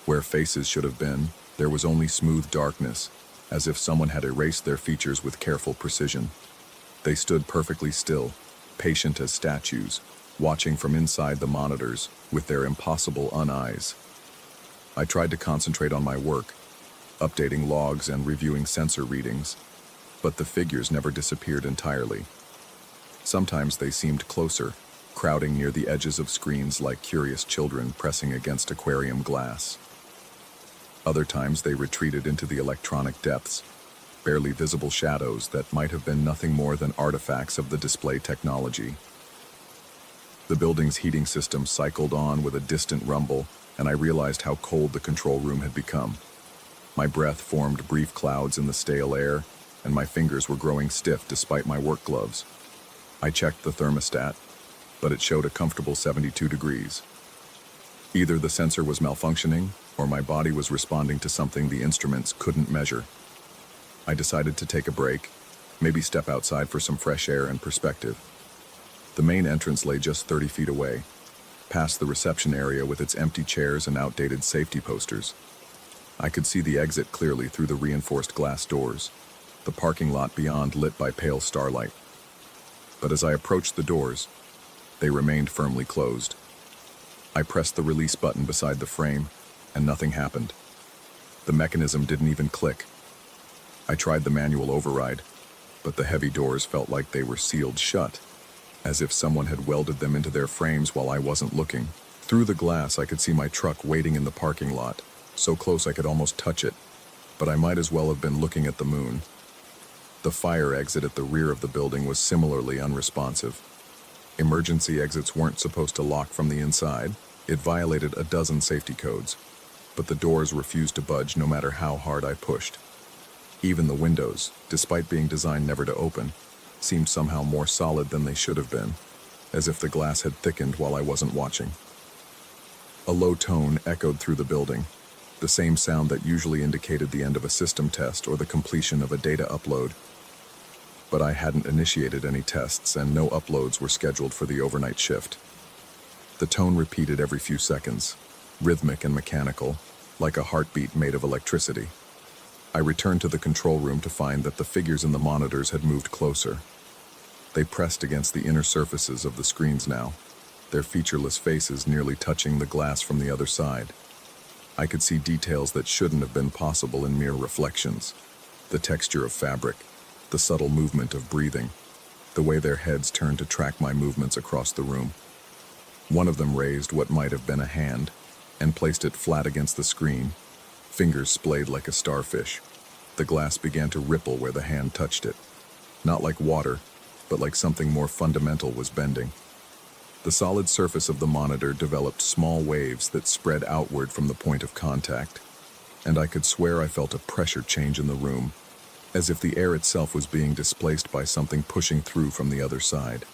Where faces should have been, there was only smooth darkness, as if someone had erased their features with careful precision. They stood perfectly still, patient as statues, watching from inside the monitors with their impossible uneyes. I tried to concentrate on my work, updating logs and reviewing sensor readings, but the figures never disappeared entirely. Sometimes they seemed closer, crowding near the edges of screens like curious children pressing against aquarium glass. Other times they retreated into the electronic depths, barely visible shadows that might have been nothing more than artifacts of the display technology. The building's heating system cycled on with a distant rumble, and I realized how cold the control room had become. My breath formed brief clouds in the stale air, and my fingers were growing stiff despite my work gloves. I checked the thermostat, but it showed a comfortable 72 degrees. Either the sensor was malfunctioning, or my body was responding to something the instruments couldn't measure. I decided to take a break, maybe step outside for some fresh air and perspective. The main entrance lay just 30 feet away, past the reception area with its empty chairs and outdated safety posters. I could see the exit clearly through the reinforced glass doors, the parking lot beyond lit by pale starlight. But as I approached the doors, they remained firmly closed. I pressed the release button beside the frame, and nothing happened. The mechanism didn't even click. I tried the manual override, but the heavy doors felt like they were sealed shut, as if someone had welded them into their frames while I wasn't looking. Through the glass, I could see my truck waiting in the parking lot, so close I could almost touch it, but I might as well have been looking at the moon. The fire exit at the rear of the building was similarly unresponsive. Emergency exits weren't supposed to lock from the inside. It violated a dozen safety codes, but the doors refused to budge no matter how hard I pushed. Even the windows, despite being designed never to open, seemed somehow more solid than they should have been, as if the glass had thickened while I wasn't watching. A low tone echoed through the building, the same sound that usually indicated the end of a system test or the completion of a data upload. But I hadn't initiated any tests, and no uploads were scheduled for the overnight shift. The tone repeated every few seconds, rhythmic and mechanical, like a heartbeat made of electricity. I returned to the control room to find that the figures in the monitors had moved closer. They pressed against the inner surfaces of the screens now, their featureless faces nearly touching the glass from the other side. I could see details that shouldn't have been possible in mere reflections. The texture of fabric, the subtle movement of breathing, the way their heads turned to track my movements across the room. One of them raised what might have been a hand and placed it flat against the screen, fingers splayed like a starfish. The glass began to ripple where the hand touched it. Not like water, but like something more fundamental was bending. The solid surface of the monitor developed small waves that spread outward from the point of contact, and I could swear I felt a pressure change in the room, as if the air itself was being displaced by something pushing through from the other side.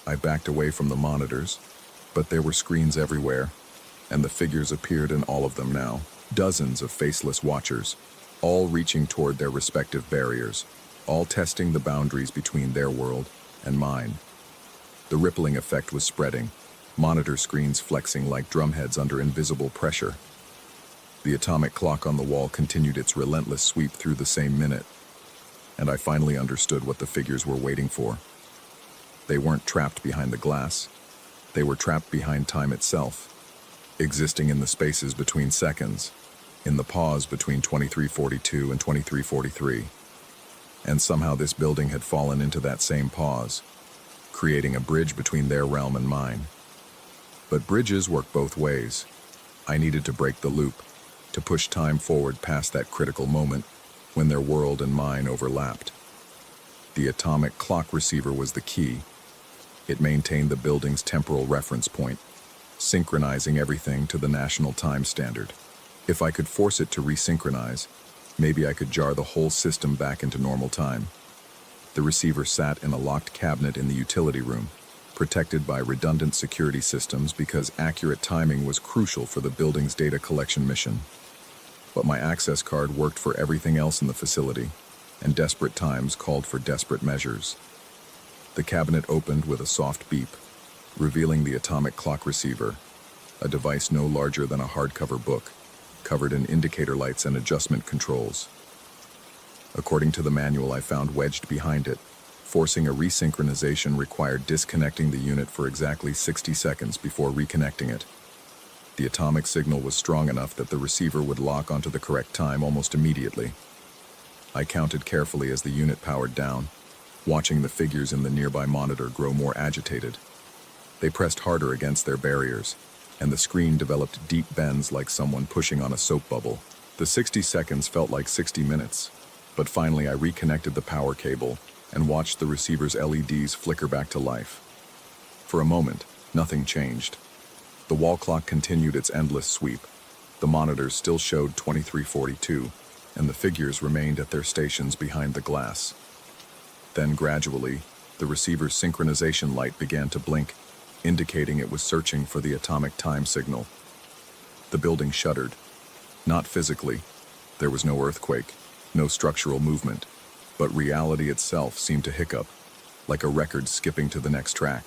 I backed away from the monitors, but there were screens everywhere, and the figures appeared in all of them now. Dozens of faceless watchers, all reaching toward their respective barriers, all testing the boundaries between their world and mine. The rippling effect was spreading, monitor screens flexing like drumheads under invisible pressure. The atomic clock on the wall continued its relentless sweep through the same minute, and I finally understood what the figures were waiting for. They weren't trapped behind the glass. They were trapped behind time itself, existing in the spaces between seconds, in the pause between 2342 and 2343. And somehow this building had fallen into that same pause, creating a bridge between their realm and mine. But bridges work both ways. I needed to break the loop, to push time forward past that critical moment when their world and mine overlapped. The atomic clock receiver was the key. It maintained the building's temporal reference point, synchronizing everything to the national time standard. If I could force it to resynchronize, maybe I could jar the whole system back into normal time. The receiver sat in a locked cabinet in the utility room, protected by redundant security systems because accurate timing was crucial for the building's data collection mission. But my access card worked for everything else in the facility, and desperate times called for desperate measures. The cabinet opened with a soft beep, revealing the atomic clock receiver, a device no larger than a hardcover book, covered in indicator lights and adjustment controls. According to the manual I found wedged behind it, forcing a resynchronization required disconnecting the unit for exactly 60 seconds before reconnecting it. The atomic signal was strong enough that the receiver would lock onto the correct time almost immediately. I counted carefully as the unit powered down, watching the figures in the nearby monitor grow more agitated. They pressed harder against their barriers, and the screen developed deep bends like someone pushing on a soap bubble. The 60 seconds felt like 60 minutes, but finally I reconnected the power cable and watched the receiver's LEDs flicker back to life. For a moment, nothing changed. The wall clock continued its endless sweep. The monitors still showed 2342, and the figures remained at their stations behind the glass. Then gradually, the receiver's synchronization light began to blink, indicating it was searching for the atomic time signal. The building shuddered. Not physically. There was no earthquake, no structural movement, but reality itself seemed to hiccup, like a record skipping to the next track.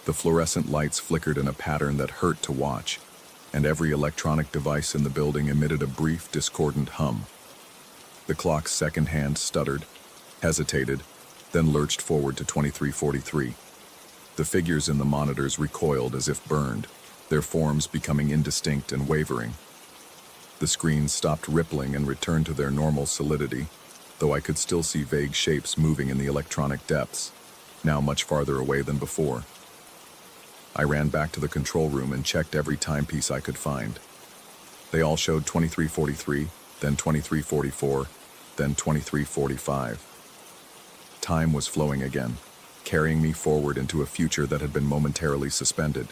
The fluorescent lights flickered in a pattern that hurt to watch, and every electronic device in the building emitted a brief, discordant hum. The clock's second hand stuttered, hesitated, then lurched forward to 2343. The figures in the monitors recoiled as if burned, their forms becoming indistinct and wavering. The screens stopped rippling and returned to their normal solidity, though I could still see vague shapes moving in the electronic depths, now much farther away than before. I ran back to the control room and checked every timepiece I could find. They all showed 2343, then 2344, then 2345. Time was flowing again, carrying me forward into a future that had been momentarily suspended.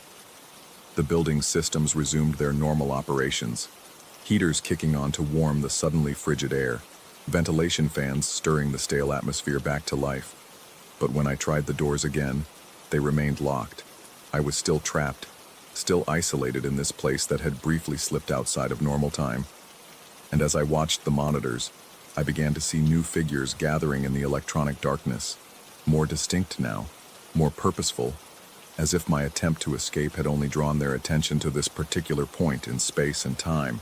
The building's systems resumed their normal operations, heaters kicking on to warm the suddenly frigid air, ventilation fans stirring the stale atmosphere back to life. But when I tried the doors again, they remained locked. I was still trapped, still isolated in this place that had briefly slipped outside of normal time. And as I watched the monitors, I began to see new figures gathering in the electronic darkness, more distinct now, more purposeful, as if my attempt to escape had only drawn their attention to this particular point in space and time.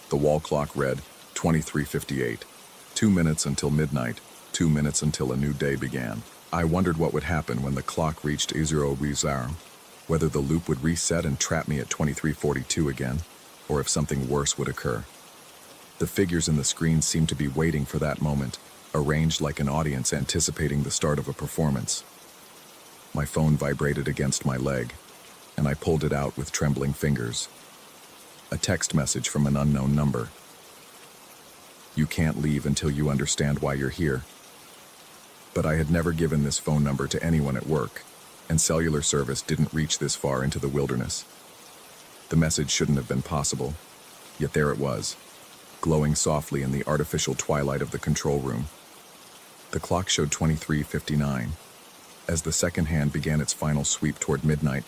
The wall clock read 2358, 2 minutes until midnight, 2 minutes until a new day began. I wondered what would happen when the clock reached 00:00, whether the loop would reset and trap me at 2342 again, or if something worse would occur. The figures in the screen seemed to be waiting for that moment, arranged like an audience anticipating the start of a performance. My phone vibrated against my leg, and I pulled it out with trembling fingers. A text message from an unknown number. "You can't leave until you understand why you're here." But I had never given this phone number to anyone at work, and cellular service didn't reach this far into the wilderness. The message shouldn't have been possible, yet there it was, glowing softly in the artificial twilight of the control room. The clock showed 23:59. As the second hand began its final sweep toward midnight,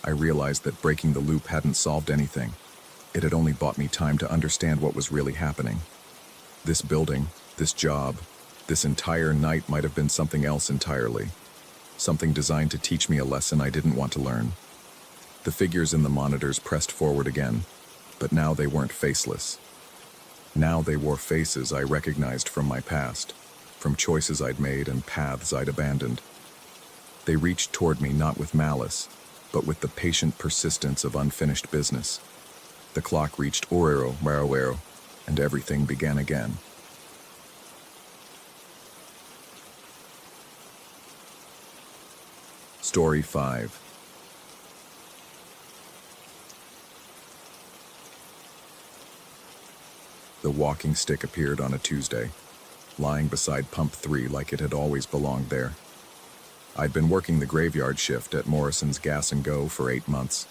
I realized that breaking the loop hadn't solved anything. It had only bought me time to understand what was really happening. This building, this job, this entire night might have been something else entirely. Something designed to teach me a lesson I didn't want to learn. The figures in the monitors pressed forward again, but now they weren't faceless. Now they wore faces I recognized from my past, from choices I'd made and paths I'd abandoned. They reached toward me not with malice, but with the patient persistence of unfinished business. The clock reached orero, and everything began again. Story 5. The walking stick appeared on a Tuesday, lying beside pump 3 like it had always belonged there. I'd been working the graveyard shift at Morrison's Gas and Go for 8 months,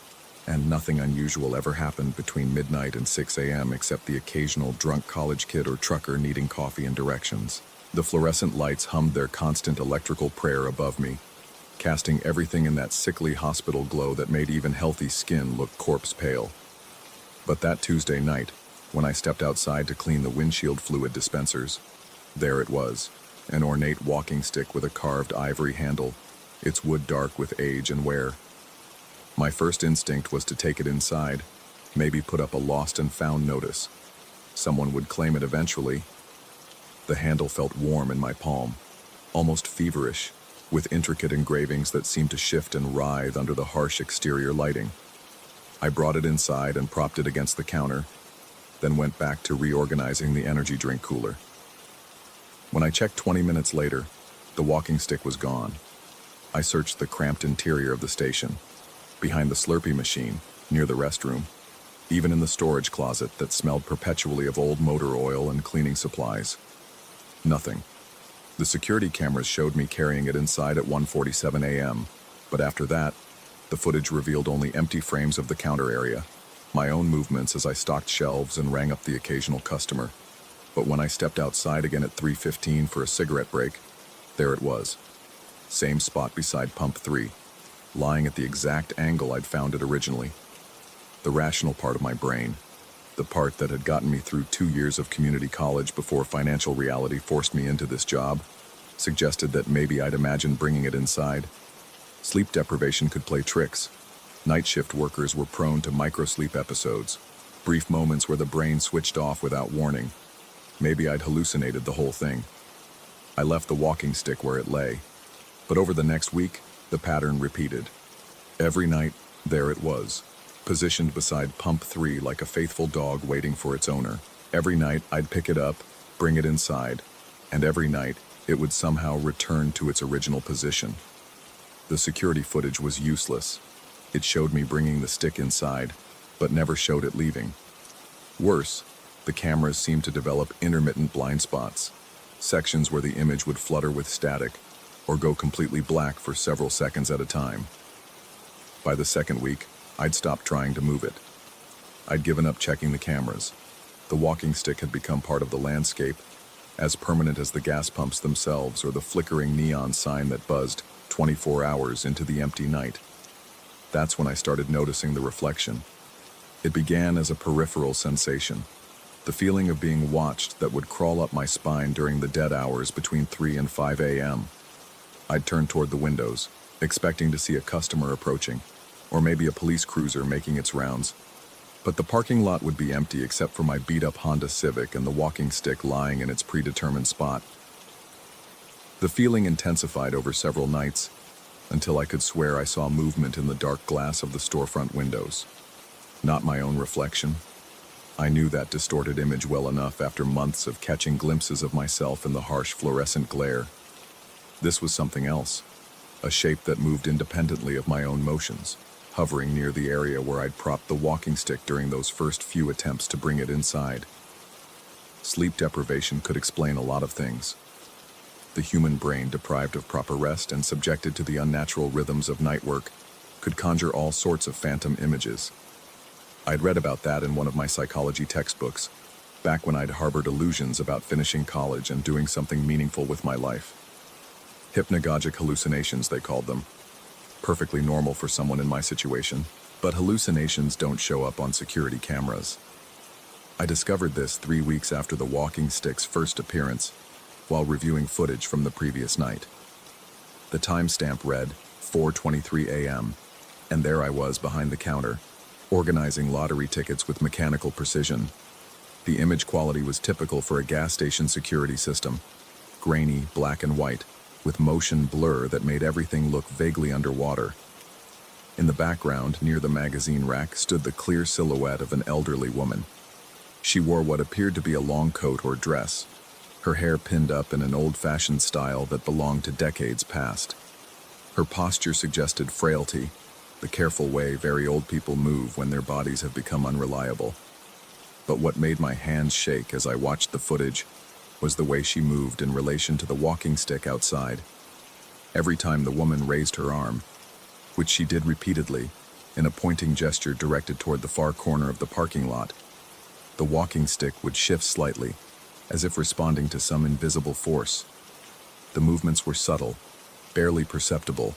and nothing unusual ever happened between midnight and 6 a.m. except the occasional drunk college kid or trucker needing coffee and directions. The fluorescent lights hummed their constant electrical prayer above me, casting everything in that sickly hospital glow that made even healthy skin look corpse pale. But that Tuesday night, when I stepped outside to clean the windshield fluid dispensers, there it was, an ornate walking stick with a carved ivory handle, its wood dark with age and wear. My first instinct was to take it inside, maybe put up a lost and found notice. Someone would claim it eventually. The handle felt warm in my palm, almost feverish, with intricate engravings that seemed to shift and writhe under the harsh exterior lighting. I brought it inside and propped it against the counter, then went back to reorganizing the energy drink cooler. When I checked 20 minutes later, the walking stick was gone. I searched the cramped interior of the station, behind the Slurpee machine, near the restroom, even in the storage closet that smelled perpetually of old motor oil and cleaning supplies. Nothing. The security cameras showed me carrying it inside at 1:47 a.m., but after that, the footage revealed only empty frames of the counter area, my own movements as I stocked shelves and rang up the occasional customer. But when I stepped outside again at 3:15 for a cigarette break, there it was. Same spot beside pump 3, lying at the exact angle I'd found it originally. The rational part of my brain, the part that had gotten me through 2 years of community college before financial reality forced me into this job, suggested that maybe I'd imagined bringing it inside. Sleep deprivation could play tricks. Night shift workers were prone to microsleep episodes, brief moments where the brain switched off without warning. Maybe I'd hallucinated the whole thing. I left the walking stick where it lay, but over the next week, the pattern repeated. Every night, there it was, positioned beside pump 3 like a faithful dog waiting for its owner. Every night, I'd pick it up, bring it inside, and every night, it would somehow return to its original position. The security footage was useless. It showed me bringing the stick inside, but never showed it leaving. Worse, the cameras seemed to develop intermittent blind spots, sections where the image would flutter with static, or go completely black for several seconds at a time. By the second week, I'd stopped trying to move it. I'd given up checking the cameras. The walking stick had become part of the landscape, as permanent as the gas pumps themselves or the flickering neon sign that buzzed 24 hours into the empty night. That's when I started noticing the reflection. It began as a peripheral sensation, the feeling of being watched that would crawl up my spine during the dead hours between 3 and 5 a.m. I'd turn toward the windows, expecting to see a customer approaching, or maybe a police cruiser making its rounds. But the parking lot would be empty except for my beat-up Honda Civic and the walking stick lying in its predetermined spot. The feeling intensified over several nights, until I could swear I saw movement in the dark glass of the storefront windows. Not my own reflection. I knew that distorted image well enough after months of catching glimpses of myself in the harsh fluorescent glare. This was something else. a shape that moved independently of my own motions, hovering near the area where I'd propped the walking stick during those first few attempts to bring it inside. Sleep deprivation could explain a lot of things. The human brain, deprived of proper rest and subjected to the unnatural rhythms of night work, could conjure all sorts of phantom images. I'd read about that in one of my psychology textbooks, back when I'd harbored illusions about finishing college and doing something meaningful with my life. Hypnagogic hallucinations, they called them. Perfectly normal for someone in my situation, but hallucinations don't show up on security cameras. I discovered this 3 weeks after the walking stick's first appearance, while reviewing footage from the previous night. The timestamp read 4:23 a.m., and there I was behind the counter, organizing lottery tickets with mechanical precision. The image quality was typical for a gas station security system, grainy, black and white, with motion blur that made everything look vaguely underwater. In the background, near the magazine rack, stood the clear silhouette of an elderly woman. She wore what appeared to be a long coat or dress, her hair pinned up in an old-fashioned style that belonged to decades past. Her posture suggested frailty, the careful way very old people move when their bodies have become unreliable. But what made my hands shake as I watched the footage was the way she moved in relation to the walking stick outside. Every time the woman raised her arm, which she did repeatedly, in a pointing gesture directed toward the far corner of the parking lot, the walking stick would shift slightly, as if responding to some invisible force. The movements were subtle, barely perceptible,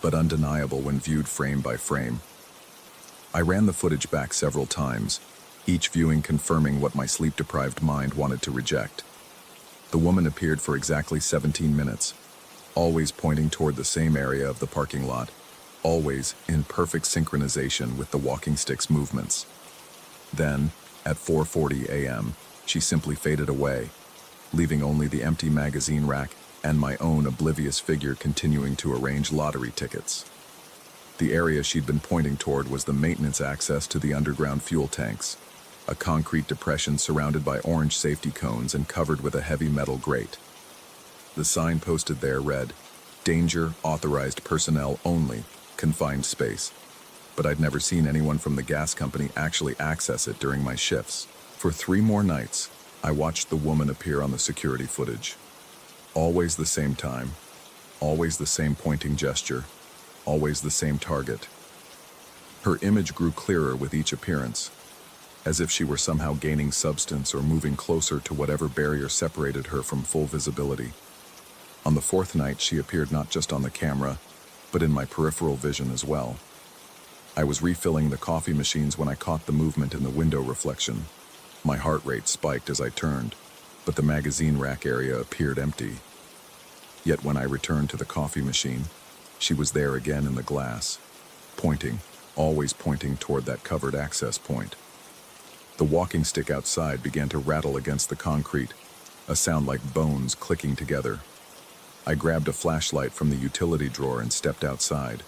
but undeniable when viewed frame by frame. I ran the footage back several times, each viewing confirming what my sleep-deprived mind wanted to reject. The woman appeared for exactly 17 minutes, always pointing toward the same area of the parking lot, always in perfect synchronization with the walking stick's movements. Then, at 4:40 a.m., she simply faded away, leaving only the empty magazine rack and my own oblivious figure continuing to arrange lottery tickets. The area she'd been pointing toward was the maintenance access to the underground fuel tanks, a concrete depression surrounded by orange safety cones and covered with a heavy metal grate. The sign posted there read, "Danger, authorized personnel only, confined space." But I'd never seen anyone from the gas company actually access it during my shifts. For 3 more nights, I watched the woman appear on the security footage. Always the same time, always the same pointing gesture, always the same target. Her image grew clearer with each appearance, as if she were somehow gaining substance or moving closer to whatever barrier separated her from full visibility. On the 4th night, she appeared not just on the camera, but in my peripheral vision as well. I was refilling the coffee machines when I caught the movement in the window reflection. My heart rate spiked as I turned, but the magazine rack area appeared empty. Yet when I returned to the coffee machine, she was there again in the glass, pointing, always pointing toward that covered access point. The walking stick outside began to rattle against the concrete, a sound like bones clicking together. I grabbed a flashlight from the utility drawer and stepped outside,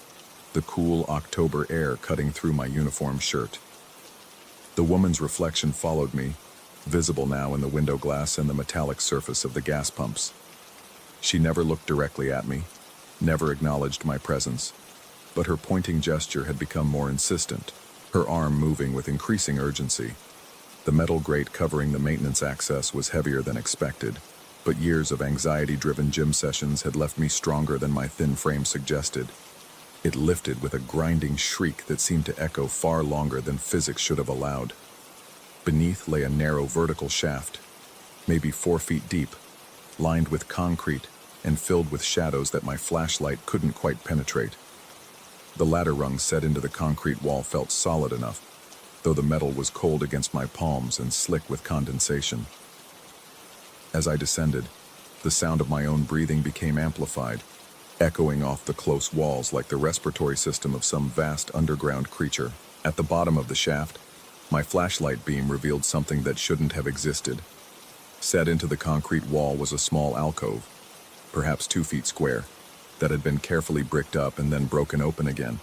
the cool October air cutting through my uniform shirt. The woman's reflection followed me, visible now in the window glass and the metallic surface of the gas pumps. She never looked directly at me, never acknowledged my presence, but her pointing gesture had become more insistent, her arm moving with increasing urgency. The metal grate covering the maintenance access was heavier than expected, but years of anxiety-driven gym sessions had left me stronger than my thin frame suggested. It lifted with a grinding shriek that seemed to echo far longer than physics should have allowed. Beneath lay a narrow vertical shaft, maybe 4 feet deep, lined with concrete and filled with shadows that my flashlight couldn't quite penetrate. The ladder rung set into the concrete wall felt solid enough, though the metal was cold against my palms and slick with condensation. As I descended, the sound of my own breathing became amplified, echoing off the close walls like the respiratory system of some vast underground creature. At the bottom of the shaft, my flashlight beam revealed something that shouldn't have existed. Set into the concrete wall was a small alcove, perhaps 2 feet square, that had been carefully bricked up and then broken open again.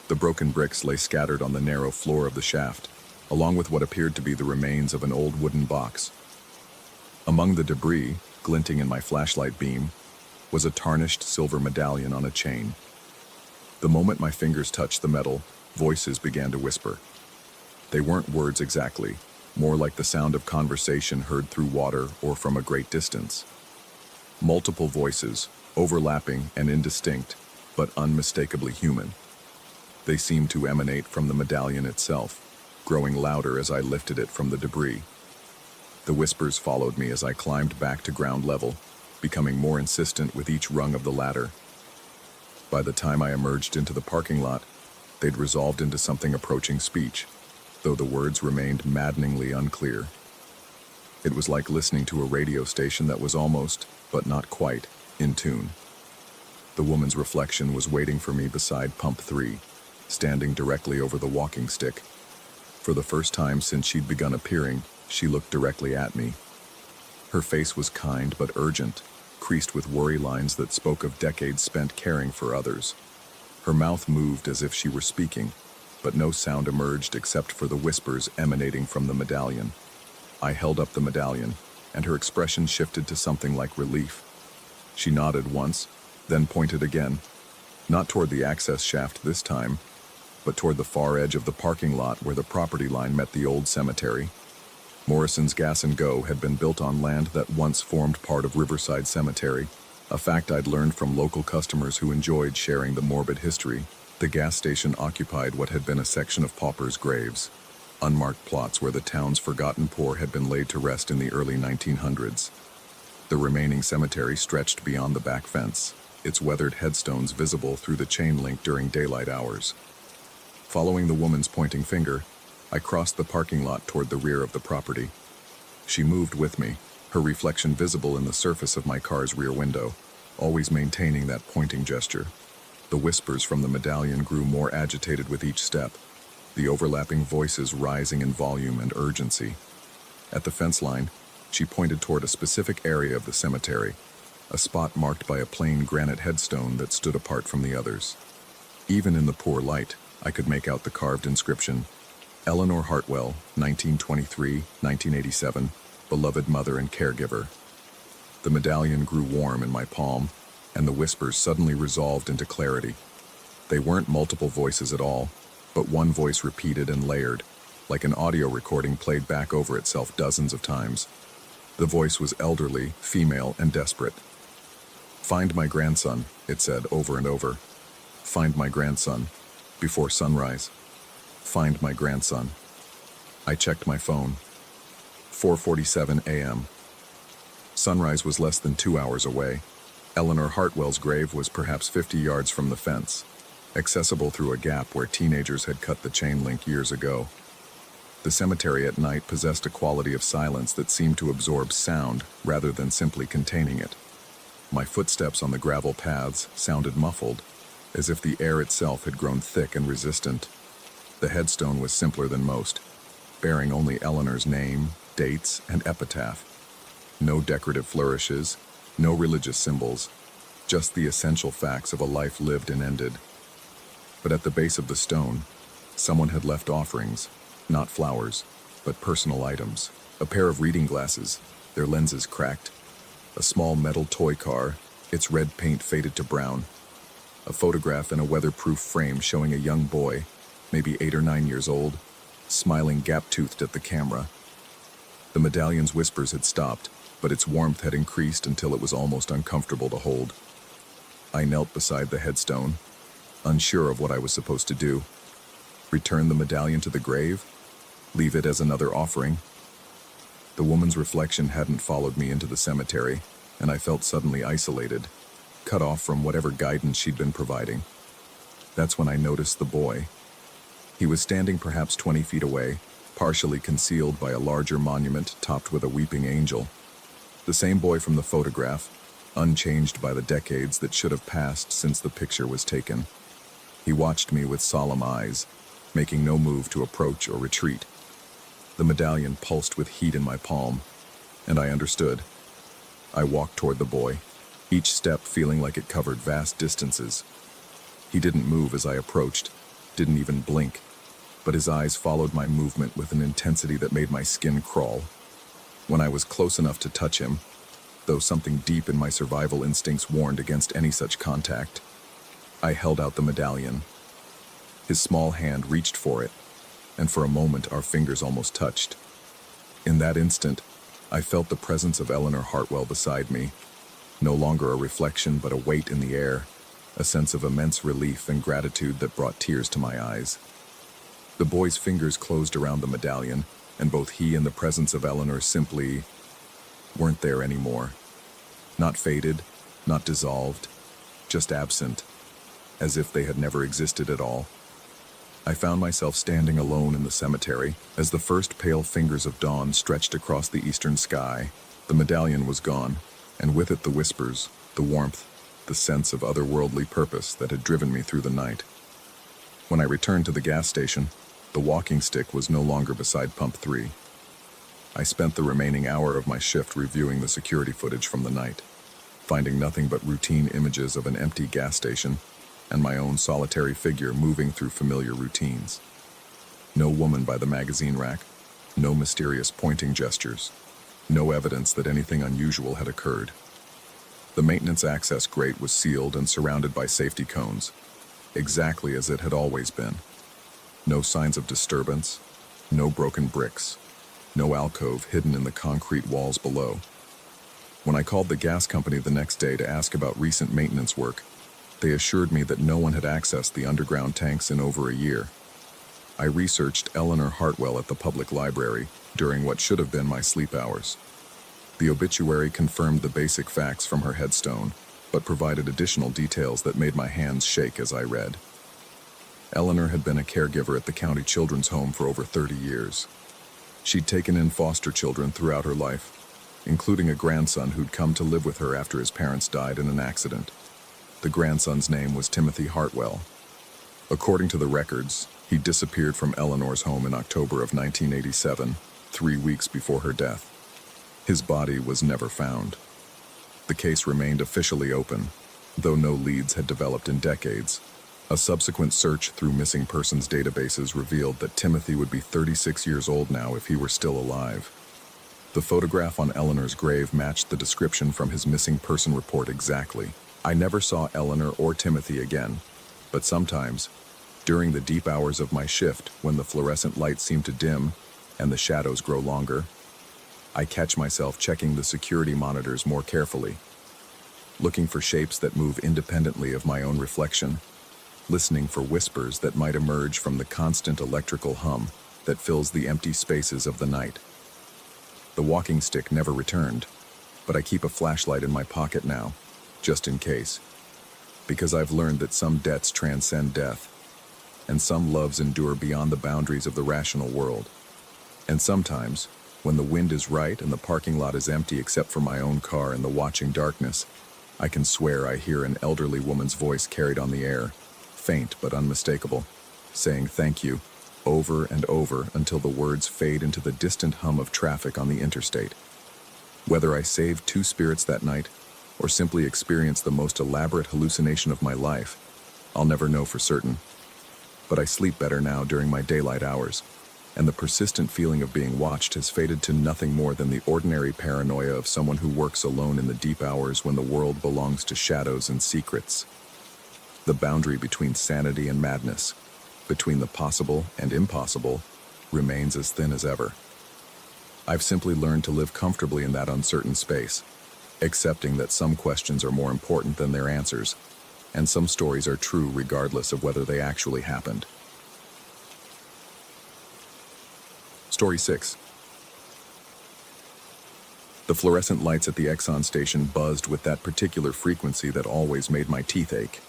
The broken bricks lay scattered on the narrow floor of the shaft, along with what appeared to be the remains of an old wooden box. Among the debris, glinting in my flashlight beam, was a tarnished silver medallion on a chain. The moment my fingers touched the metal, voices began to whisper. They weren't words exactly, more like the sound of conversation heard through water or from a great distance. Multiple voices, overlapping and indistinct, but unmistakably human. They seemed to emanate from the medallion itself, growing louder as I lifted it from the debris. The whispers followed me as I climbed back to ground level, becoming more insistent with each rung of the ladder. By the time I emerged into the parking lot, they'd resolved into something approaching speech, though the words remained maddeningly unclear. It was like listening to a radio station that was almost, but not quite, in tune. The woman's reflection was waiting for me beside pump 3, standing directly over the walking stick. For the first time since she'd begun appearing, she looked directly at me. Her face was kind but urgent, creased with worry lines that spoke of decades spent caring for others. Her mouth moved as if she were speaking, but no sound emerged except for the whispers emanating from the medallion. I held up the medallion, and her expression shifted to something like relief. She nodded once, then pointed again, not toward the access shaft this time, but toward the far edge of the parking lot where the property line met the old cemetery. Morrison's Gas and Go had been built on land that once formed part of Riverside Cemetery, a fact I'd learned from local customers who enjoyed sharing the morbid history. The gas station occupied what had been a section of paupers' graves, unmarked plots where the town's forgotten poor had been laid to rest in the early 1900s. The remaining cemetery stretched beyond the back fence, its weathered headstones visible through the chain link during daylight hours. Following the woman's pointing finger, I crossed the parking lot toward the rear of the property. She moved with me, her reflection visible in the surface of my car's rear window, always maintaining that pointing gesture. The whispers from the medallion grew more agitated with each step, the overlapping voices rising in volume and urgency. At the fence line, she pointed toward a specific area of the cemetery, a spot marked by a plain granite headstone that stood apart from the others. Even in the poor light, I could make out the carved inscription, Eleanor Hartwell, 1923-1987, beloved mother and caregiver. The medallion grew warm in my palm, and the whispers suddenly resolved into clarity. They weren't multiple voices at all, but one voice repeated and layered, like an audio recording played back over itself dozens of times. The voice was elderly, female, and desperate. "Find my grandson," it said over and over. "Find my grandson. Before sunrise. Find my grandson." I checked my phone. 4:47 a.m. Sunrise was less than 2 hours away. Eleanor Hartwell's grave was perhaps 50 yards from the fence, accessible through a gap where teenagers had cut the chain link years ago. The cemetery at night possessed a quality of silence that seemed to absorb sound rather than simply containing it. My footsteps on the gravel paths sounded muffled, as if the air itself had grown thick and resistant. The headstone was simpler than most, bearing only Eleanor's name, dates, and epitaph. No decorative flourishes, no religious symbols, just the essential facts of a life lived and ended. But at the base of the stone, someone had left offerings, not flowers, but personal items. A pair of reading glasses, their lenses cracked, a small metal toy car, its red paint faded to brown, a photograph in a weatherproof frame showing a young boy, maybe 8 or 9 years old, smiling gap-toothed at the camera. The medallion's whispers had stopped, but its warmth had increased until it was almost uncomfortable to hold. I knelt beside the headstone, unsure of what I was supposed to do. Return the medallion to the grave? Leave it as another offering? The woman's reflection hadn't followed me into the cemetery, and I felt suddenly isolated, cut off from whatever guidance she'd been providing. That's when I noticed the boy. He was standing perhaps 20 feet away, partially concealed by a larger monument topped with a weeping angel. The same boy from the photograph, unchanged by the decades that should have passed since the picture was taken. He watched me with solemn eyes, making no move to approach or retreat. The medallion pulsed with heat in my palm, and I understood. I walked toward the boy, each step feeling like it covered vast distances. He didn't move as I approached, didn't even blink, but his eyes followed my movement with an intensity that made my skin crawl. When I was close enough to touch him, though something deep in my survival instincts warned against any such contact. I held out the medallion. His small hand reached for it, and for a moment our fingers almost touched. In that instant, I felt the presence of Eleanor Hartwell beside me, no longer a reflection but a weight in the air, a sense of immense relief and gratitude that brought tears to my eyes. The boy's fingers closed around the medallion, and both he and the presence of Eleanor simply weren't there anymore. Not faded, not dissolved, just absent, as if they had never existed at all. I found myself standing alone in the cemetery as the first pale fingers of dawn stretched across the eastern sky. The medallion was gone, and with it the whispers, the warmth, the sense of otherworldly purpose that had driven me through the night. When I returned to the gas station, the walking stick was no longer beside pump 3. I spent the remaining hour of my shift reviewing the security footage from the night, finding nothing but routine images of an empty gas station and my own solitary figure moving through familiar routines. No woman by the magazine rack, no mysterious pointing gestures, no evidence that anything unusual had occurred. The maintenance access grate was sealed and surrounded by safety cones, exactly as it had always been. No signs of disturbance, no broken bricks, no alcove hidden in the concrete walls below. When I called the gas company the next day to ask about recent maintenance work, they assured me that no one had accessed the underground tanks in over a year. I researched Eleanor Hartwell at the public library during what should have been my sleep hours. The obituary confirmed the basic facts from her headstone, but provided additional details that made my hands shake as I read. Eleanor had been a caregiver at the county children's home for over 30 years. She'd taken in foster children throughout her life, including a grandson who'd come to live with her after his parents died in an accident. The grandson's name was Timothy Hartwell. According to the records, he disappeared from Eleanor's home in October of 1987, 3 weeks before her death. His body was never found. The case remained officially open, though no leads had developed in decades. A subsequent search through missing persons databases revealed that Timothy would be 36 years old now if he were still alive. The photograph on Eleanor's grave matched the description from his missing person report exactly. I never saw Eleanor or Timothy again, but sometimes, during the deep hours of my shift when the fluorescent lights seem to dim and the shadows grow longer, I catch myself checking the security monitors more carefully, looking for shapes that move independently of my own reflection, listening for whispers that might emerge from the constant electrical hum that fills the empty spaces of the night. The walking stick never returned, but I keep a flashlight in my pocket now, just in case, because I've learned that some debts transcend death, and some loves endure beyond the boundaries of the rational world. And sometimes, when the wind is right and the parking lot is empty except for my own car in the watching darkness, I can swear I hear an elderly woman's voice carried on the air, faint but unmistakable, saying thank you, over and over until the words fade into the distant hum of traffic on the interstate. Whether I saved 2 spirits that night, or simply experienced the most elaborate hallucination of my life, I'll never know for certain. But I sleep better now during my daylight hours, and the persistent feeling of being watched has faded to nothing more than the ordinary paranoia of someone who works alone in the deep hours when the world belongs to shadows and secrets. The boundary between sanity and madness, between the possible and impossible, remains as thin as ever. I've simply learned to live comfortably in that uncertain space, accepting that some questions are more important than their answers, and some stories are true regardless of whether they actually happened. Story 6. The fluorescent lights at the Exxon station buzzed with that particular frequency that always made my teeth ache.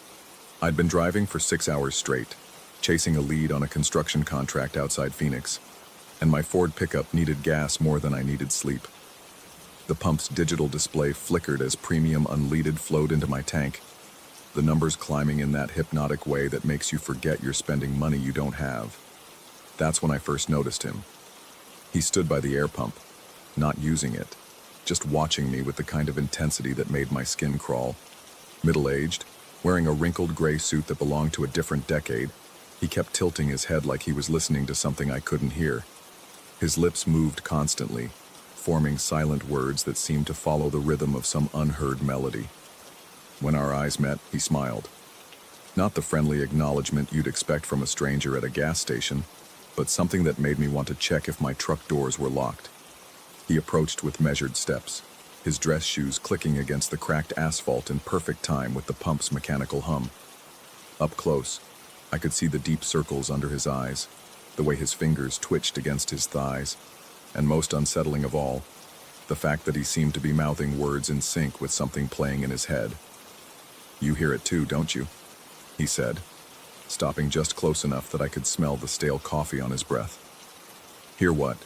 I'd been driving for 6 hours straight, chasing a lead on a construction contract outside Phoenix, and my Ford pickup needed gas more than I needed sleep. The pump's digital display flickered as premium unleaded flowed into my tank, the numbers climbing in that hypnotic way that makes you forget you're spending money you don't have. That's when I first noticed him. He stood by the air pump, not using it, just watching me with the kind of intensity that made my skin crawl. Middle-aged, wearing a wrinkled gray suit that belonged to a different decade, he kept tilting his head like he was listening to something I couldn't hear. His lips moved constantly, forming silent words that seemed to follow the rhythm of some unheard melody. When our eyes met, he smiled. Not the friendly acknowledgement you'd expect from a stranger at a gas station, but something that made me want to check if my truck doors were locked. He approached with measured steps, his dress shoes clicking against the cracked asphalt in perfect time with the pump's mechanical hum. Up close, I could see the deep circles under his eyes, the way his fingers twitched against his thighs, and most unsettling of all, the fact that he seemed to be mouthing words in sync with something playing in his head. "You hear it too, don't you?" he said, stopping just close enough that I could smell the stale coffee on his breath. "Hear what?"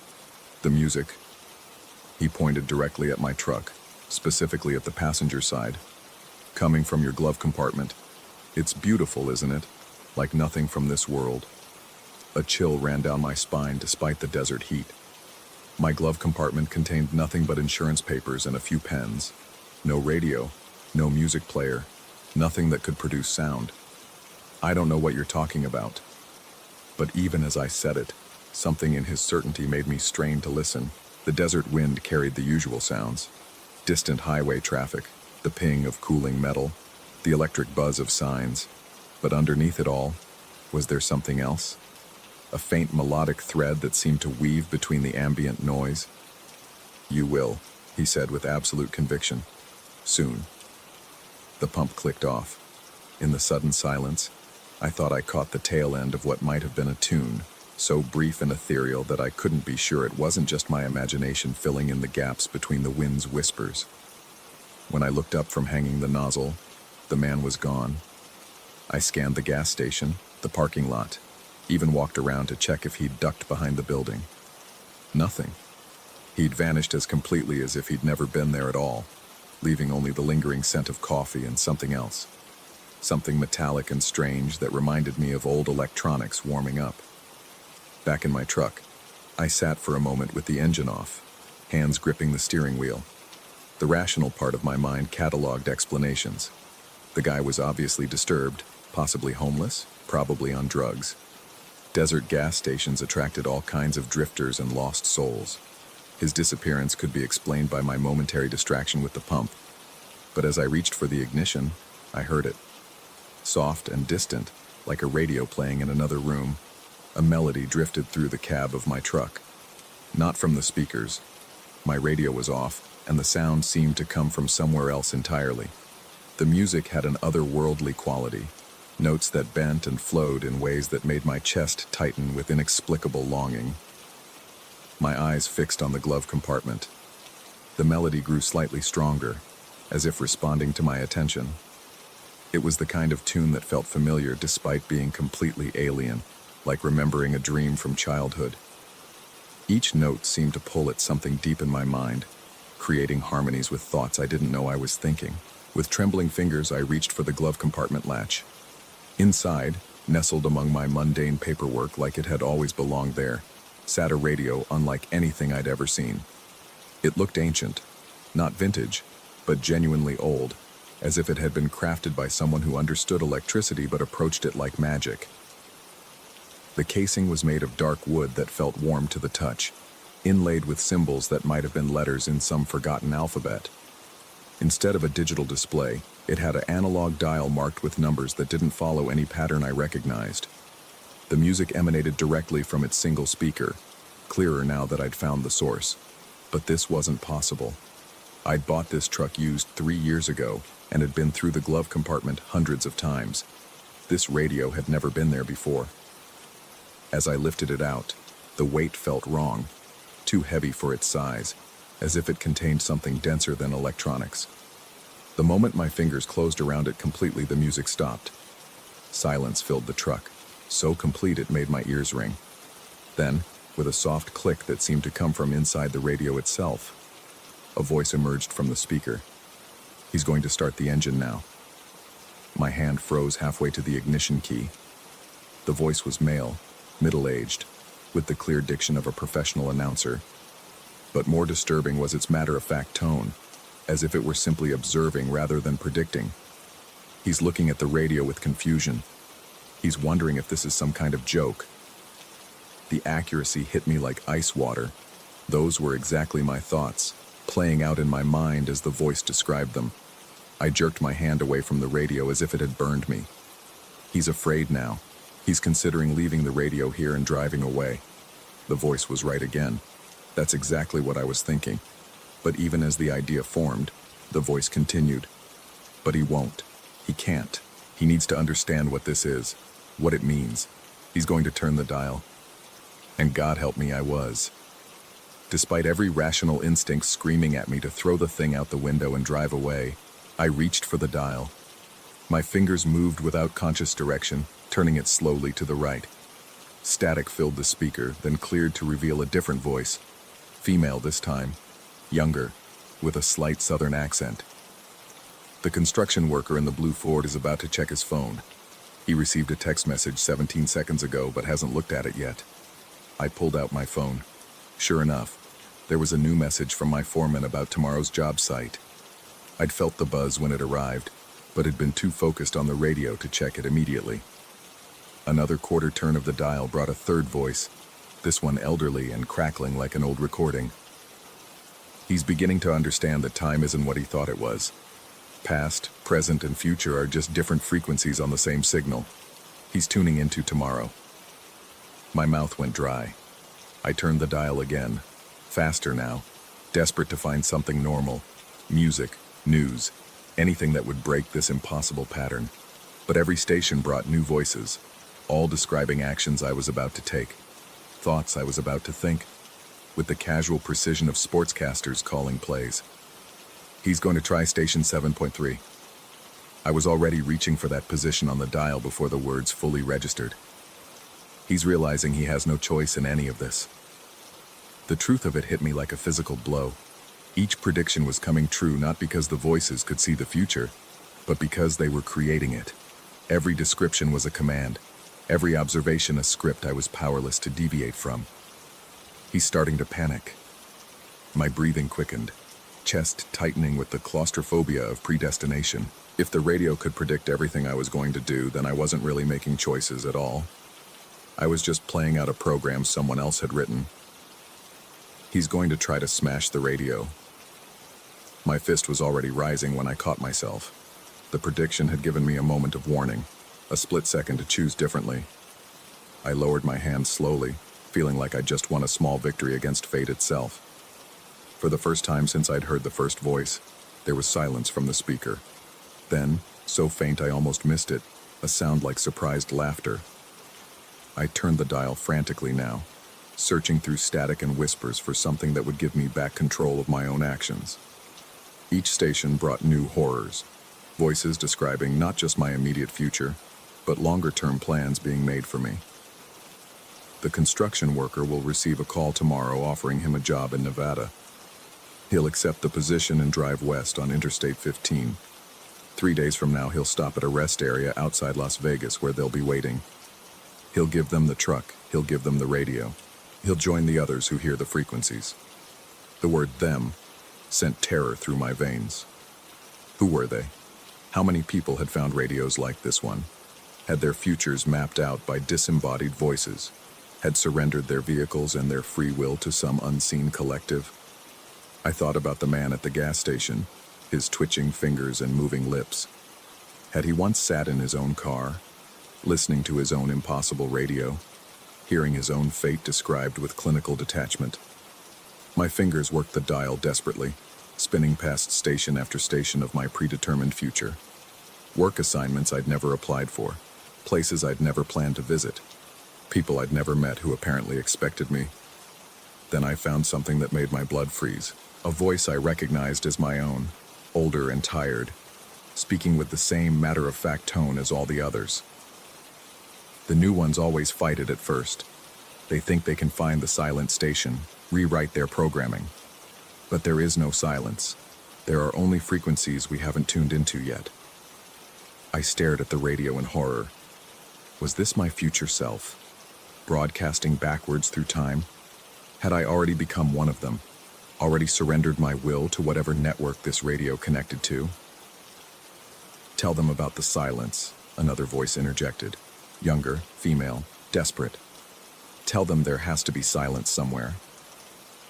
"The music." He pointed directly at my truck, specifically at the passenger side. "Coming from your glove compartment. It's beautiful, isn't it? Like nothing from this world." A chill ran down my spine despite the desert heat. My glove compartment contained nothing but insurance papers and a few pens. No radio, no music player, nothing that could produce sound. "I don't know what you're talking about." But even as I said it, something in his certainty made me strain to listen. The desert wind carried the usual sounds. Distant highway traffic, the ping of cooling metal, the electric buzz of signs. But underneath it all, was there something else? A faint melodic thread that seemed to weave between the ambient noise. "You will," he said with absolute conviction. "Soon." The pump clicked off. In the sudden silence, I thought I caught the tail end of what might have been a tune, so brief and ethereal that I couldn't be sure it wasn't just my imagination filling in the gaps between the wind's whispers. When I looked up from hanging the nozzle, the man was gone. I scanned the gas station, the parking lot, even walked around to check if he'd ducked behind the building. Nothing. He'd vanished as completely as if he'd never been there at all, leaving only the lingering scent of coffee and something else. Something metallic and strange that reminded me of old electronics warming up. Back in my truck, I sat for a moment with the engine off, hands gripping the steering wheel. The rational part of my mind cataloged explanations. The guy was obviously disturbed, possibly homeless, probably on drugs. Desert gas stations attracted all kinds of drifters and lost souls. His disappearance could be explained by my momentary distraction with the pump, but as I reached for the ignition, I heard it. Soft and distant, like a radio playing in another room, a melody drifted through the cab of my truck. Not from the speakers. My radio was off, and the sound seemed to come from somewhere else entirely. The music had an otherworldly quality, notes that bent and flowed in ways that made my chest tighten with inexplicable longing. My eyes fixed on the glove compartment. The melody grew slightly stronger, as if responding to my attention. It was the kind of tune that felt familiar despite being completely alien, like remembering a dream from childhood. Each note seemed to pull at something deep in my mind, creating harmonies with thoughts I didn't know I was thinking. With trembling fingers, I reached for the glove compartment latch. Inside, nestled among my mundane paperwork like it had always belonged there, sat a radio unlike anything I'd ever seen. It looked ancient, not vintage, but genuinely old, as if it had been crafted by someone who understood electricity but approached it like magic. The casing was made of dark wood that felt warm to the touch, inlaid with symbols that might have been letters in some forgotten alphabet. Instead of a digital display, it had an analog dial marked with numbers that didn't follow any pattern I recognized. The music emanated directly from its single speaker, clearer now that I'd found the source. But this wasn't possible. I'd bought this truck used 3 years ago and had been through the glove compartment hundreds of times. This radio had never been there before. As I lifted it out, the weight felt wrong, too heavy for its size, as if it contained something denser than electronics. The moment my fingers closed around it completely, the music stopped. Silence filled the truck, so complete it made my ears ring. Then, with a soft click that seemed to come from inside the radio itself, a voice emerged from the speaker. "He's going to start the engine now." My hand froze halfway to the ignition key. The voice was male, middle-aged, with the clear diction of a professional announcer. But more disturbing was its matter-of-fact tone, as if it were simply observing rather than predicting. He's looking at the radio with confusion. He's wondering if this is some kind of joke. The accuracy hit me like ice water. Those were exactly my thoughts, playing out in my mind as the voice described them. I jerked my hand away from the radio as if it had burned me. He's afraid now. He's considering leaving the radio here and driving away. The voice was right again. That's exactly what I was thinking. But even as the idea formed, the voice continued. But he won't. He can't. He needs to understand what this is, what it means. He's going to turn the dial. And God help me, I was. Despite every rational instinct screaming at me to throw the thing out the window and drive away, I reached for the dial. My fingers moved without conscious direction, turning it slowly to the right. Static filled the speaker, then cleared to reveal a different voice. Female this time, younger, with a slight southern accent. The construction worker in the blue Ford is about to check his phone. He received a text message 17 seconds ago but hasn't looked at it yet. I pulled out my phone. Sure enough, there was a new message from my foreman about tomorrow's job site. I'd felt the buzz when it arrived, but had been too focused on the radio to check it immediately. Another quarter turn of the dial brought a third voice, this one elderly and crackling like an old recording. He's beginning to understand that time isn't what he thought it was. Past, present, and future are just different frequencies on the same signal. He's tuning into tomorrow. My mouth went dry. I turned the dial again, faster now, desperate to find something normal. Music, news, anything that would break this impossible pattern. But every station brought new voices, all describing actions I was about to take, thoughts I was about to think, with the casual precision of sportscasters calling plays. He's going to try station 7.3. I was already reaching for that position on the dial before the words fully registered. He's realizing he has no choice in any of this. The truth of it hit me like a physical blow. Each prediction was coming true not because the voices could see the future, but because they were creating it. Every description was a command, every observation a script I was powerless to deviate from. He's starting to panic. My breathing quickened, chest tightening with the claustrophobia of predestination. If the radio could predict everything I was going to do, then I wasn't really making choices at all. I was just playing out a program someone else had written. He's going to try to smash the radio. My fist was already rising when I caught myself. The prediction had given me a moment of warning, a split second to choose differently. I lowered my hand slowly, feeling like I'd just won a small victory against fate itself. For the first time since I'd heard the first voice, there was silence from the speaker. Then, so faint I almost missed it, a sound like surprised laughter. I turned the dial frantically now, searching through static and whispers for something that would give me back control of my own actions. Each station brought new horrors, voices describing not just my immediate future, but longer-term plans being made for me. The construction worker will receive a call tomorrow offering him a job in Nevada. He'll accept the position and drive west on Interstate 15. 3 days from now, he'll stop at a rest area outside Las Vegas where they'll be waiting. He'll give them the truck, he'll give them the radio. He'll join the others who hear the frequencies. The word them sent terror through my veins. Who were they? How many people had found radios like this one? Had their futures mapped out by disembodied voices? Had surrendered their vehicles and their free will to some unseen collective? I thought about the man at the gas station, his twitching fingers and moving lips. Had he once sat in his own car, listening to his own impossible radio, hearing his own fate described with clinical detachment? My fingers worked the dial desperately, spinning past station after station of my predetermined future. Work assignments I'd never applied for, places I'd never planned to visit, people I'd never met who apparently expected me. Then I found something that made my blood freeze, a voice I recognized as my own, older and tired, speaking with the same matter-of-fact tone as all the others. The new ones always fight it at first. They think they can find the silent station, rewrite their programming. But there is no silence. There are only frequencies we haven't tuned into yet. I stared at the radio in horror. Was this my future self, broadcasting backwards through time? Had I already become one of them, already surrendered my will to whatever network this radio connected to? Tell them about the silence, another voice interjected. Younger, female, desperate. Tell them there has to be silence somewhere.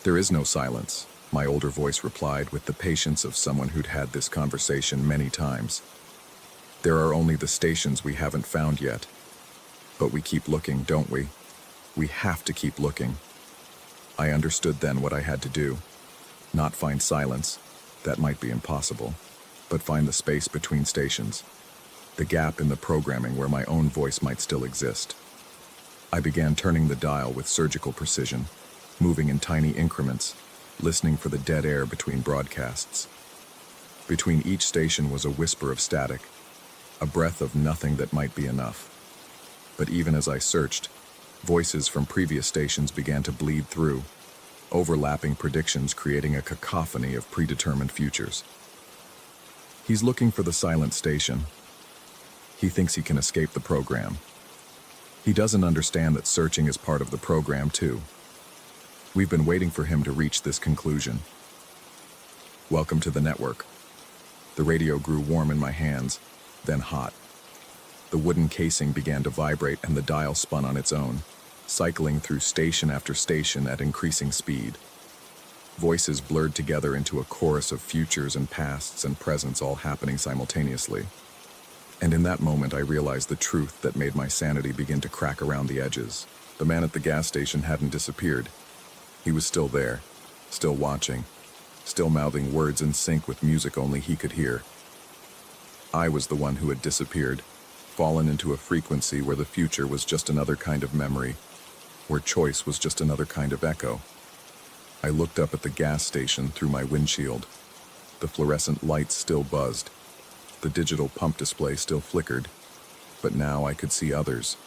"There is no silence," my older voice replied with the patience of someone who'd had this conversation many times. "There are only the stations we haven't found yet. But we keep looking, don't we? We have to keep looking." I understood then what I had to do. Not find silence, that might be impossible, but find the space between stations, the gap in the programming where my own voice might still exist. I began turning the dial with surgical precision, moving in tiny increments, listening for the dead air between broadcasts. Between each station was a whisper of static, a breath of nothing that might be enough. But even as I searched, voices from previous stations began to bleed through, overlapping predictions creating a cacophony of predetermined futures. He's looking for the silent station. He thinks he can escape the program. He doesn't understand that searching is part of the program too. We've been waiting for him to reach this conclusion. Welcome to the network. The radio grew warm in my hands, then hot. The wooden casing began to vibrate and the dial spun on its own, cycling through station after station at increasing speed. Voices blurred together into a chorus of futures and pasts and presents all happening simultaneously. And in that moment I realized the truth that made my sanity begin to crack around the edges. The man at the gas station hadn't disappeared. He was still there, still watching, still mouthing words in sync with music only he could hear. I was the one who had disappeared, fallen into a frequency where the future was just another kind of memory, where choice was just another kind of echo. I looked up at the gas station through my windshield. The fluorescent lights still buzzed. The digital pump display still flickered, but now I could see others.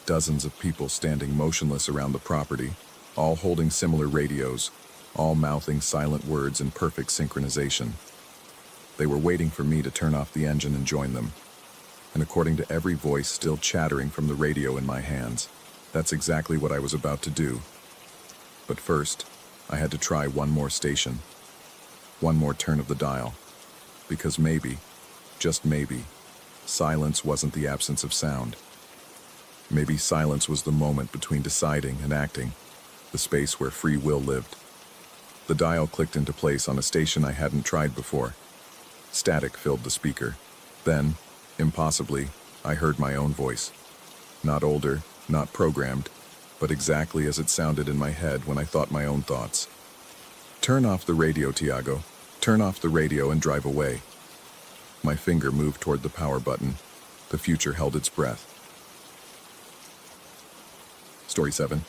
Dozens of people standing motionless around the property, all holding similar radios, all mouthing silent words in perfect synchronization. They were waiting for me to turn off the engine and join them. And according to every voice still chattering from the radio in my hands, that's exactly what I was about to do. But first, I had to try one more station, one more turn of the dial, because maybe, just maybe, silence wasn't the absence of sound. Maybe silence was the moment between deciding and acting, the space where free will lived. The dial clicked into place on a station I hadn't tried before. Static filled the speaker. Then, impossibly, I heard my own voice. Not older, not programmed, but exactly as it sounded in my head when I thought my own thoughts. "Turn off the radio, Tiago. Turn off the radio and drive away." My finger moved toward the power button. The future held its breath. Story 7.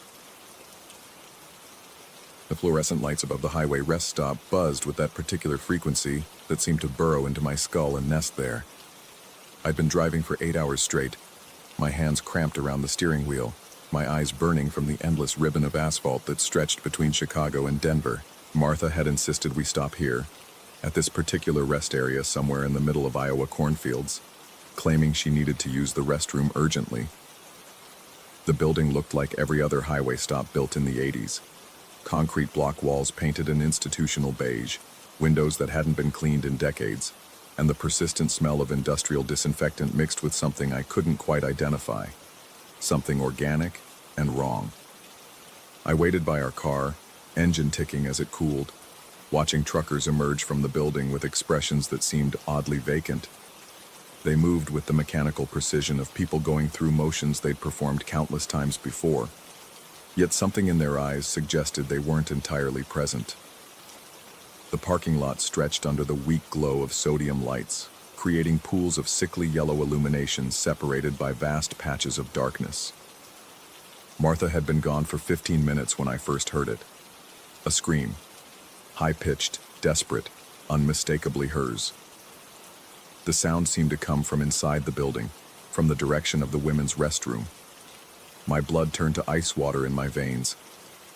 The fluorescent lights above the highway rest stop buzzed with that particular frequency that seemed to burrow into my skull and nest there. I'd been driving for 8 hours straight, my hands cramped around the steering wheel, my eyes burning from the endless ribbon of asphalt that stretched between Chicago and Denver. Martha had insisted we stop here, at this particular rest area somewhere in the middle of Iowa cornfields, claiming she needed to use the restroom urgently. The building looked like every other highway stop built in the 80s. Concrete block walls painted an institutional beige, windows that hadn't been cleaned in decades, and the persistent smell of industrial disinfectant mixed with something I couldn't quite identify, something organic and wrong. I waited by our car, engine ticking as it cooled, watching truckers emerge from the building with expressions that seemed oddly vacant. They moved with the mechanical precision of people going through motions they'd performed countless times before, yet something in their eyes suggested they weren't entirely present. The parking lot stretched under the weak glow of sodium lights, creating pools of sickly yellow illumination separated by vast patches of darkness. Martha had been gone for 15 minutes when I first heard it. A scream. High-pitched, desperate, unmistakably hers. The sound seemed to come from inside the building, from the direction of the women's restroom. My blood turned to ice water in my veins,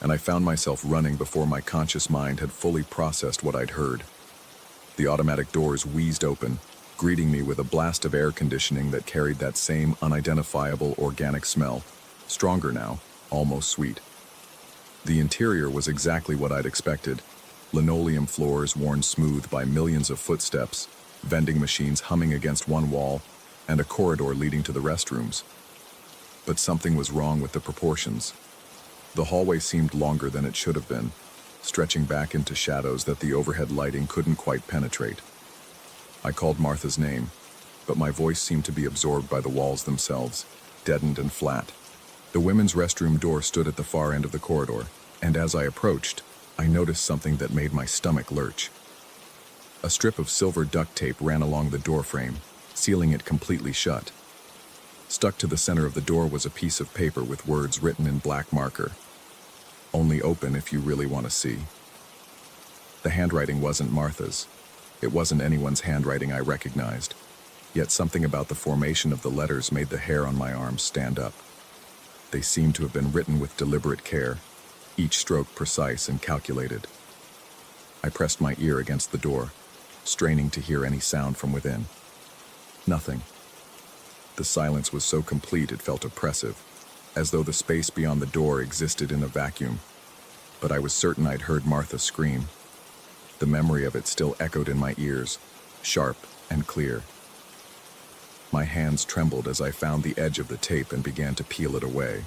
and I found myself running before my conscious mind had fully processed what I'd heard. The automatic doors wheezed open, greeting me with a blast of air conditioning that carried that same unidentifiable organic smell, stronger now, almost sweet. The interior was exactly what I'd expected. Linoleum floors worn smooth by millions of footsteps, vending machines humming against one wall, and a corridor leading to the restrooms. But something was wrong with the proportions. The hallway seemed longer than it should have been. stretching back into shadows that the overhead lighting couldn't quite penetrate. I called Martha's name, but my voice seemed to be absorbed by the walls themselves, deadened and flat. The women's restroom door stood at the far end of the corridor, and as I approached, I noticed something that made my stomach lurch. A strip of silver duct tape ran along the door frame, sealing it completely shut. Stuck to the center of the door was a piece of paper with words written in black marker. "Only open if you really want to see." The handwriting wasn't Martha's. It wasn't anyone's handwriting I recognized, yet something about the formation of the letters made the hair on my arms stand up. They seemed to have been written with deliberate care, each stroke precise and calculated. I pressed my ear against the door, straining to hear any sound from within. Nothing. The silence was so complete it felt oppressive, as though the space beyond the door existed in a vacuum. But I was certain I'd heard Martha scream. The memory of it still echoed in my ears, sharp and clear. My hands trembled as I found the edge of the tape and began to peel it away.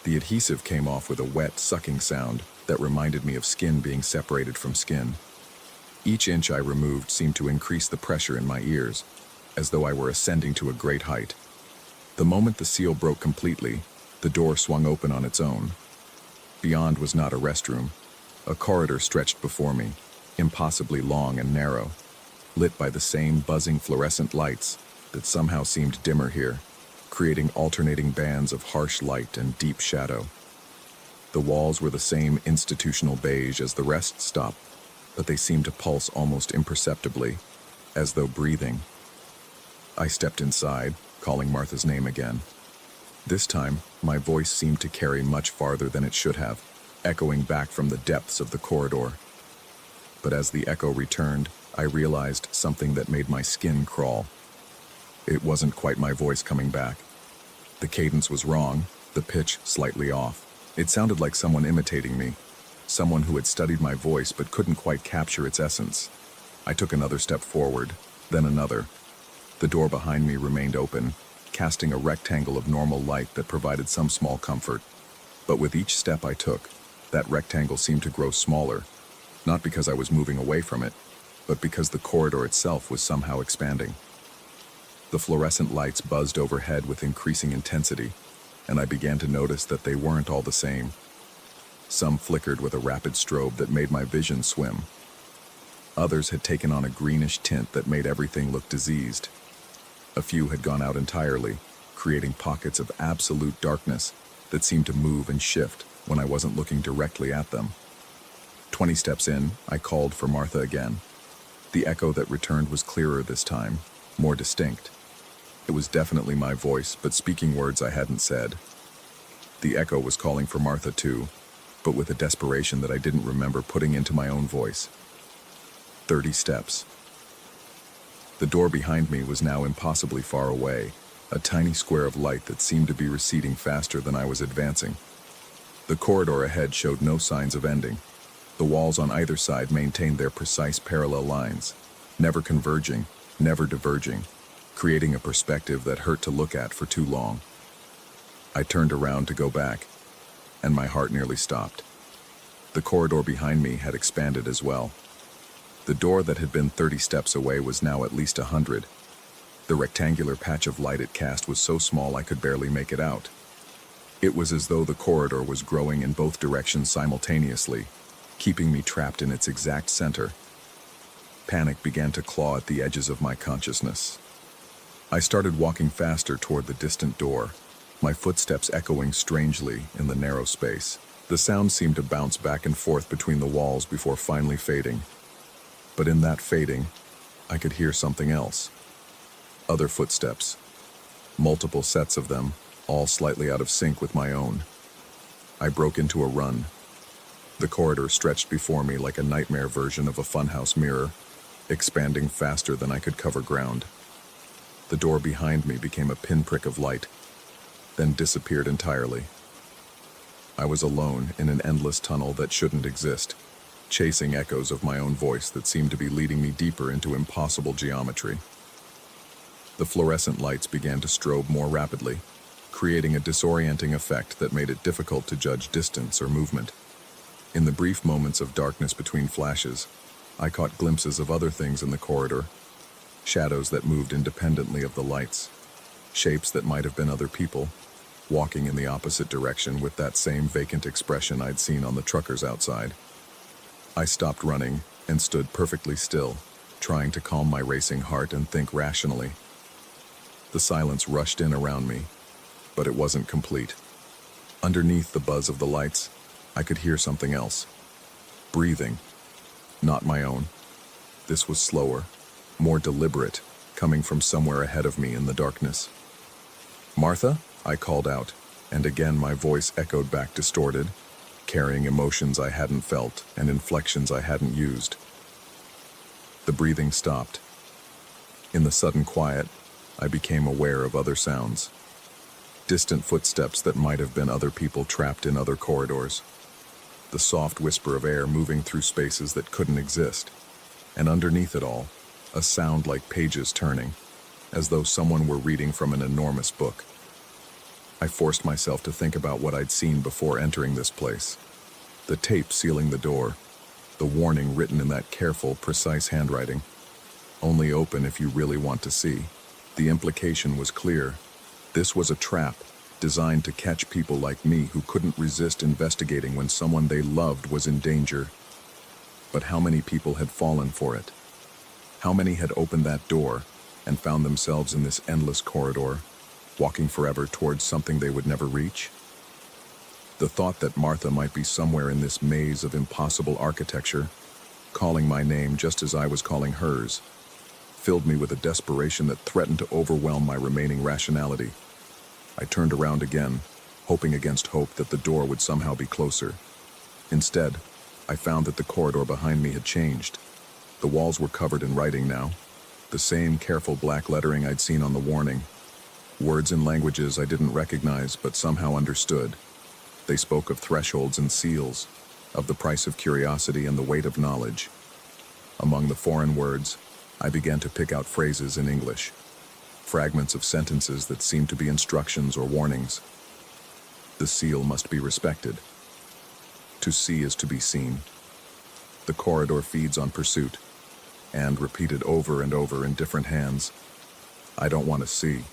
The adhesive came off with a wet, sucking sound that reminded me of skin being separated from skin. Each inch I removed seemed to increase the pressure in my ears, as though I were ascending to a great height. The moment the seal broke completely, the door swung open on its own. Beyond was not a restroom. A corridor stretched before me, impossibly long and narrow, lit by the same buzzing fluorescent lights that somehow seemed dimmer here, creating alternating bands of harsh light and deep shadow. The walls were the same institutional beige as the rest stop, but they seemed to pulse almost imperceptibly, as though breathing. I stepped inside, calling Martha's name again. This time, my voice seemed to carry much farther than it should have, echoing back from the depths of the corridor. But as the echo returned, I realized something that made my skin crawl. It wasn't quite my voice coming back. The cadence was wrong, the pitch slightly off. It sounded like someone imitating me, someone who had studied my voice but couldn't quite capture its essence. I took another step forward, then another. The door behind me remained open, casting a rectangle of normal light that provided some small comfort. But with each step I took, that rectangle seemed to grow smaller, not because I was moving away from it, but because the corridor itself was somehow expanding. The fluorescent lights buzzed overhead with increasing intensity, and I began to notice that they weren't all the same. Some flickered with a rapid strobe that made my vision swim. Others had taken on a greenish tint that made everything look diseased. A few had gone out entirely, creating pockets of absolute darkness that seemed to move and shift when I wasn't looking directly at them. 20 steps in, I called for Martha again. The echo that returned was clearer this time, more distinct. It was definitely my voice, but speaking words I hadn't said. The echo was calling for Martha too, but with a desperation that I didn't remember putting into my own voice. 30 steps. The door behind me was now impossibly far away, a tiny square of light that seemed to be receding faster than I was advancing. The corridor ahead showed no signs of ending. The walls on either side maintained their precise parallel lines, never converging, never diverging, creating a perspective that hurt to look at for too long. I turned around to go back, and my heart nearly stopped. The corridor behind me had expanded as well. The door that had been 30 steps away was now at least 100. The rectangular patch of light it cast was so small I could barely make it out. It was as though the corridor was growing in both directions simultaneously, keeping me trapped in its exact center. Panic began to claw at the edges of my consciousness. I started walking faster toward the distant door, my footsteps echoing strangely in the narrow space. The sound seemed to bounce back and forth between the walls before finally fading. But in that fading, I could hear something else. Other footsteps. Multiple sets of them, all slightly out of sync with my own. I broke into a run. The corridor stretched before me like a nightmare version of a funhouse mirror, expanding faster than I could cover ground. The door behind me became a pinprick of light, then disappeared entirely. I was alone in an endless tunnel that shouldn't exist, chasing echoes of my own voice that seemed to be leading me deeper into impossible geometry. The fluorescent lights began to strobe more rapidly, creating a disorienting effect that made it difficult to judge distance or movement. In the brief moments of darkness between flashes, I caught glimpses of other things in the corridor, shadows that moved independently of the lights, shapes that might have been other people, walking in the opposite direction with that same vacant expression I'd seen on the truckers outside. I stopped running and stood perfectly still, trying to calm my racing heart and think rationally. The silence rushed in around me, but it wasn't complete. Underneath the buzz of the lights, I could hear something else. Breathing. Not my own. This was slower, more deliberate, coming from somewhere ahead of me in the darkness. "Martha?" I called out, and again my voice echoed back distorted, carrying emotions I hadn't felt and inflections I hadn't used. The breathing stopped. In the sudden quiet, I became aware of other sounds. Distant footsteps that might have been other people trapped in other corridors. The soft whisper of air moving through spaces that couldn't exist. And underneath it all, a sound like pages turning, as though someone were reading from an enormous book. I forced myself to think about what I'd seen before entering this place. The tape sealing the door, the warning written in that careful, precise handwriting. Only open if you really want to see. The implication was clear. This was a trap, designed to catch people like me who couldn't resist investigating when someone they loved was in danger. But how many people had fallen for it? How many had opened that door and found themselves in this endless corridor, walking forever towards something they would never reach? The thought that Martha might be somewhere in this maze of impossible architecture, calling my name just as I was calling hers, filled me with a desperation that threatened to overwhelm my remaining rationality. I turned around again, hoping against hope that the door would somehow be closer. Instead, I found that the corridor behind me had changed. The walls were covered in writing now, the same careful black lettering I'd seen on the warning. Words in languages I didn't recognize but somehow understood. They spoke of thresholds and seals, of the price of curiosity and the weight of knowledge. Among the foreign words, I began to pick out phrases in English, fragments of sentences that seemed to be instructions or warnings. The seal must be respected. To see is to be seen. The corridor feeds on pursuit, and repeated over and over in different hands. I don't want to see.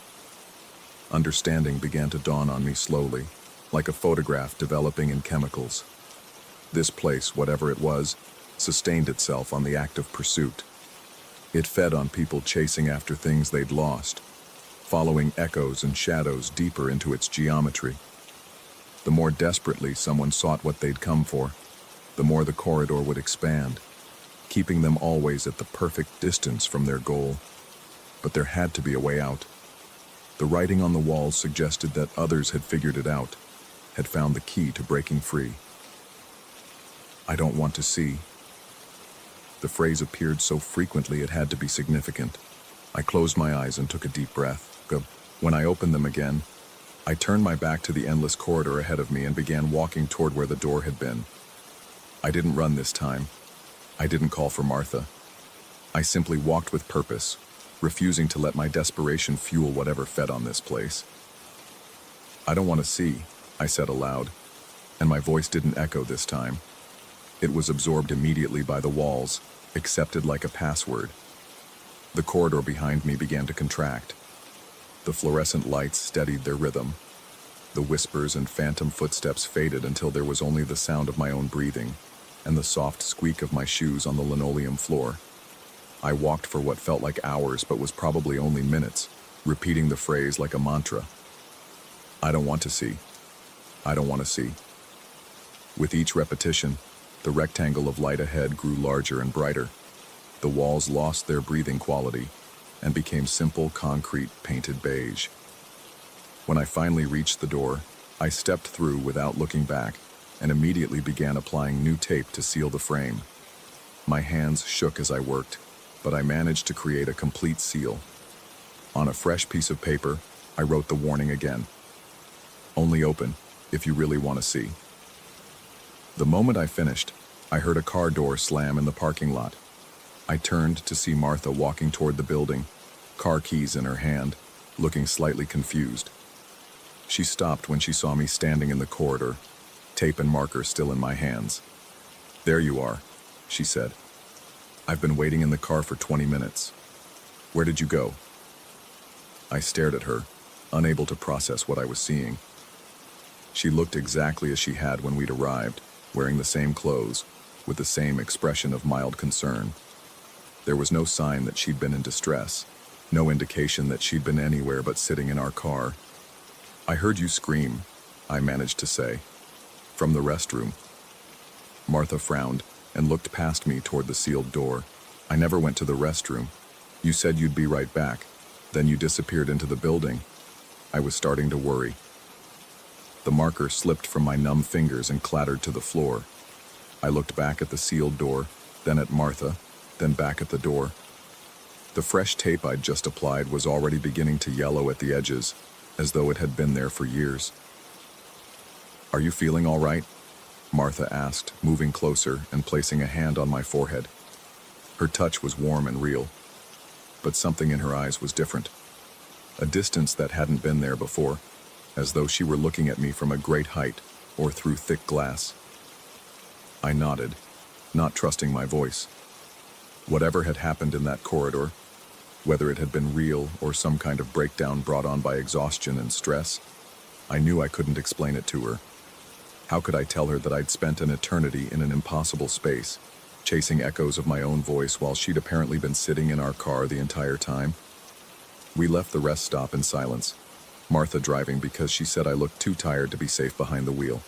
Understanding began to dawn on me slowly, like a photograph developing in chemicals. This place, whatever it was, sustained itself on the act of pursuit. It fed on people chasing after things they'd lost, following echoes and shadows deeper into its geometry. The more desperately someone sought what they'd come for, the more the corridor would expand, keeping them always at the perfect distance from their goal. But there had to be a way out. The writing on the walls suggested that others had figured it out, had found the key to breaking free. I don't want to see. The phrase appeared so frequently it had to be significant. I closed my eyes and took a deep breath. When I opened them again, I turned my back to the endless corridor ahead of me and began walking toward where the door had been. I didn't run this time. I didn't call for Martha. I simply walked with purpose, refusing to let my desperation fuel whatever fed on this place. "I don't want to see," I said aloud, and my voice didn't echo this time. It was absorbed immediately by the walls, accepted like a password. The corridor behind me began to contract. The fluorescent lights steadied their rhythm. The whispers and phantom footsteps faded until there was only the sound of my own breathing and the soft squeak of my shoes on the linoleum floor. I walked for what felt like hours but was probably only minutes, repeating the phrase like a mantra. "I don't want to see. I don't want to see." With each repetition, the rectangle of light ahead grew larger and brighter. The walls lost their breathing quality and became simple concrete painted beige. When I finally reached the door, I stepped through without looking back and immediately began applying new tape to seal the frame. My hands shook as I worked, but I managed to create a complete seal. On a fresh piece of paper, I wrote the warning again. "Only open if you really want to see." The moment I finished, I heard a car door slam in the parking lot. I turned to see Martha walking toward the building, car keys in her hand, looking slightly confused. She stopped when she saw me standing in the corridor, tape and marker still in my hands. "There you are," she said. "I've been waiting in the car for 20 minutes. Where did you go?" I stared at her, unable to process what I was seeing. She looked exactly as she had when we'd arrived, wearing the same clothes, with the same expression of mild concern. There was no sign that she'd been in distress, no indication that she'd been anywhere but sitting in our car. "I heard you scream," I managed to say. "From the restroom." Martha frowned and looked past me toward the sealed door. "I never went to the restroom. You said you'd be right back. Then you disappeared into the building." I was starting to worry. The marker slipped from my numb fingers and clattered to the floor. I looked back at the sealed door, then at Martha, then back at the door. The fresh tape I'd just applied was already beginning to yellow at the edges, as though it had been there for years. "Are you feeling all right?" Martha asked, moving closer and placing a hand on my forehead. Her touch was warm and real, but something in her eyes was different. A distance that hadn't been there before, as though she were looking at me from a great height or through thick glass. I nodded, not trusting my voice. Whatever had happened in that corridor, whether it had been real or some kind of breakdown brought on by exhaustion and stress, I knew I couldn't explain it to her. How could I tell her that I'd spent an eternity in an impossible space, chasing echoes of my own voice while she'd apparently been sitting in our car the entire time? We left the rest stop in silence, Martha driving because she said I looked too tired to be safe behind the wheel.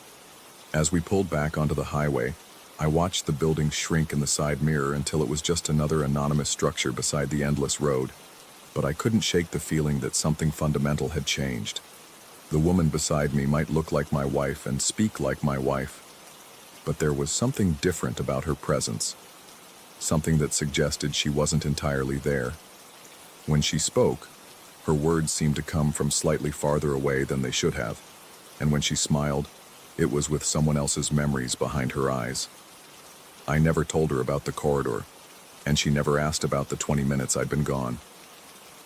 As we pulled back onto the highway, I watched the building shrink in the side mirror until it was just another anonymous structure beside the endless road, but I couldn't shake the feeling that something fundamental had changed. The woman beside me might look like my wife and speak like my wife, but there was something different about her presence, something that suggested she wasn't entirely there. When she spoke, her words seemed to come from slightly farther away than they should have, and when she smiled, it was with someone else's memories behind her eyes. I never told her about the corridor, and she never asked about the 20 minutes I'd been gone.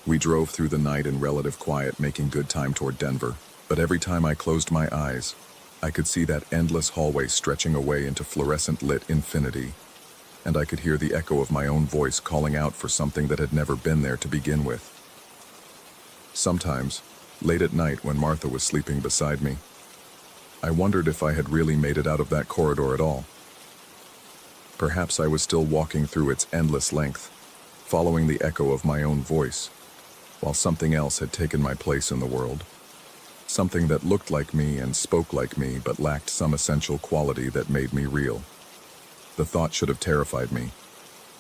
We drove through the night in relative quiet, making good time toward Denver, but every time I closed my eyes, I could see that endless hallway stretching away into fluorescent-lit infinity, and I could hear the echo of my own voice calling out for something that had never been there to begin with. Sometimes, late at night when Martha was sleeping beside me, I wondered if I had really made it out of that corridor at all. Perhaps I was still walking through its endless length, following the echo of my own voice, while something else had taken my place in the world. Something that looked like me and spoke like me but lacked some essential quality that made me real. The thought should have terrified me,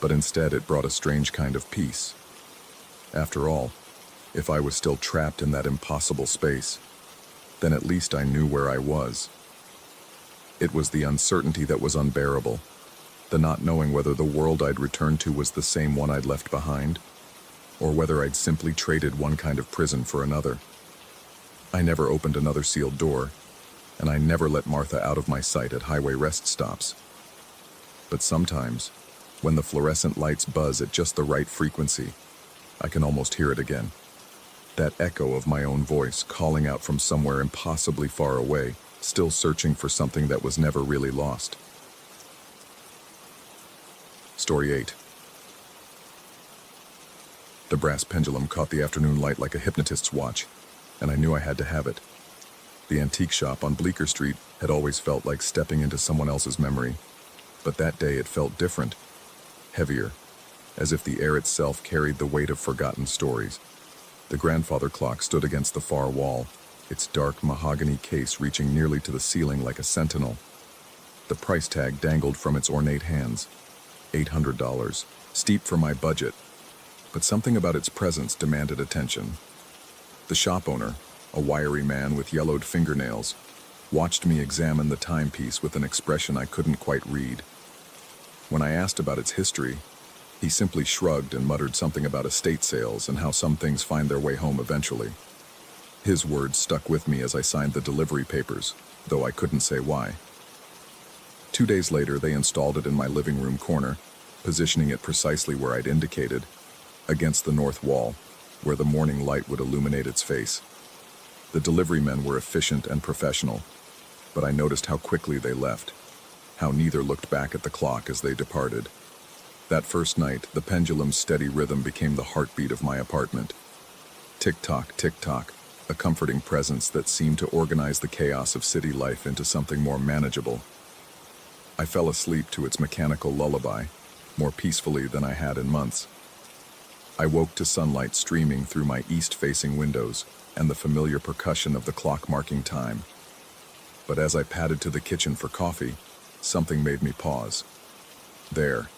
but instead it brought a strange kind of peace. After all, if I was still trapped in that impossible space, then at least I knew where I was. It was the uncertainty that was unbearable, the not knowing whether the world I'd returned to was the same one I'd left behind, or whether I'd simply traded one kind of prison for another. I never opened another sealed door, and I never let Martha out of my sight at highway rest stops. But sometimes, when the fluorescent lights buzz at just the right frequency, I can almost hear it again. That echo of my own voice calling out from somewhere impossibly far away, still searching for something that was never really lost. Story 8. The brass pendulum caught the afternoon light like a hypnotist's watch, and I knew I had to have it. The antique shop on Bleecker Street had always felt like stepping into someone else's memory, but that day it felt different, heavier, as if the air itself carried the weight of forgotten stories. The grandfather clock stood against the far wall, its dark mahogany case reaching nearly to the ceiling like a sentinel. The price tag dangled from its ornate hands. $800, steep for my budget, but something about its presence demanded attention. The shop owner, a wiry man with yellowed fingernails, watched me examine the timepiece with an expression I couldn't quite read. When I asked about its history, he simply shrugged and muttered something about estate sales and how some things find their way home eventually. His words stuck with me as I signed the delivery papers, though I couldn't say why. 2 days later, they installed it in my living room corner, positioning it precisely where I'd indicated, against the north wall, where the morning light would illuminate its face. The delivery men were efficient and professional, but I noticed how quickly they left. how neither looked back at the clock as they departed. That first night, the pendulum's steady rhythm became the heartbeat of my apartment. Tick-tock, tick-tock, a comforting presence that seemed to organize the chaos of city life into something more manageable. I fell asleep to its mechanical lullaby, more peacefully than I had in months. I woke to sunlight streaming through my east-facing windows and the familiar percussion of the clock marking time. But as I padded to the kitchen for coffee, something made me pause. There,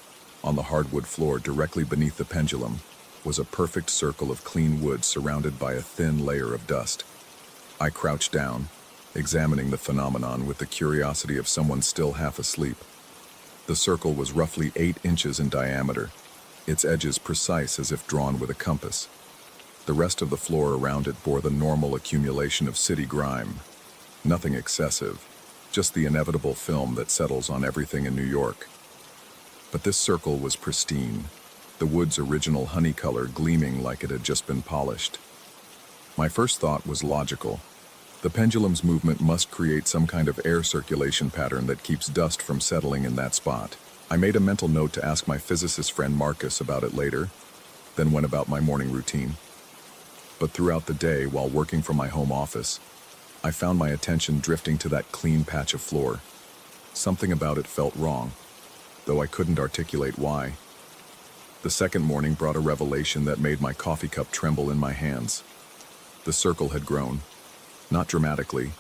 on the hardwood floor directly beneath the pendulum, was a perfect circle of clean wood surrounded by a thin layer of dust. I crouched down, examining the phenomenon with the curiosity of someone still half asleep. The circle was roughly 8 inches in diameter, its edges precise as if drawn with a compass. The rest of the floor around it bore the normal accumulation of city grime. Nothing excessive, just the inevitable film that settles on everything in New York. But this circle was pristine, the wood's original honey color gleaming like it had just been polished. My first thought was logical. The pendulum's movement must create some kind of air circulation pattern that keeps dust from settling in that spot. I made a mental note to ask my physicist friend Marcus about it later, then went about my morning routine. But throughout the day, while working from my home office, I found my attention drifting to that clean patch of floor. Something about it felt wrong, though I couldn't articulate why. The second morning brought a revelation that made my coffee cup tremble in my hands. The circle had grown. Not dramatically,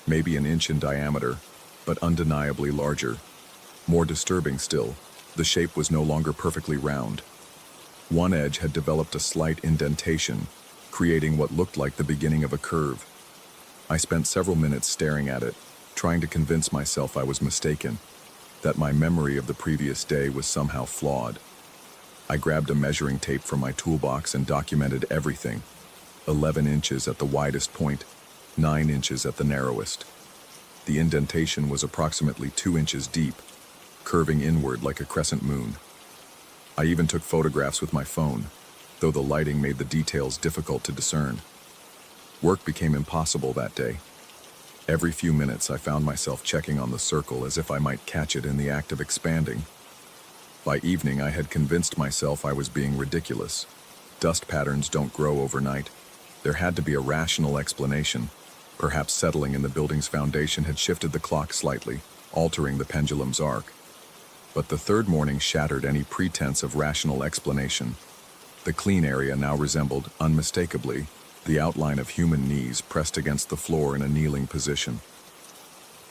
maybe an inch in diameter, but undeniably larger. More disturbing still, the shape was no longer perfectly round. One edge had developed a slight indentation, creating what looked like the beginning of a curve. I spent several minutes staring at it, trying to convince myself I was mistaken, that my memory of the previous day was somehow flawed. I grabbed a measuring tape from my toolbox and documented everything. 11 inches at the widest point, 9 inches at the narrowest. The indentation was approximately 2 inches deep, curving inward like a crescent moon. I even took photographs with my phone, though the lighting made the details difficult to discern. Work became impossible that day. Every few minutes I found myself checking on the circle as if I might catch it in the act of expanding. By evening I had convinced myself I was being ridiculous. Dust patterns don't grow overnight. There had to be a rational explanation. Perhaps settling in the building's foundation had shifted the clock slightly, altering the pendulum's arc. But the third morning shattered any pretense of rational explanation. The clean area now resembled, unmistakably, the outline of human knees pressed against the floor in a kneeling position.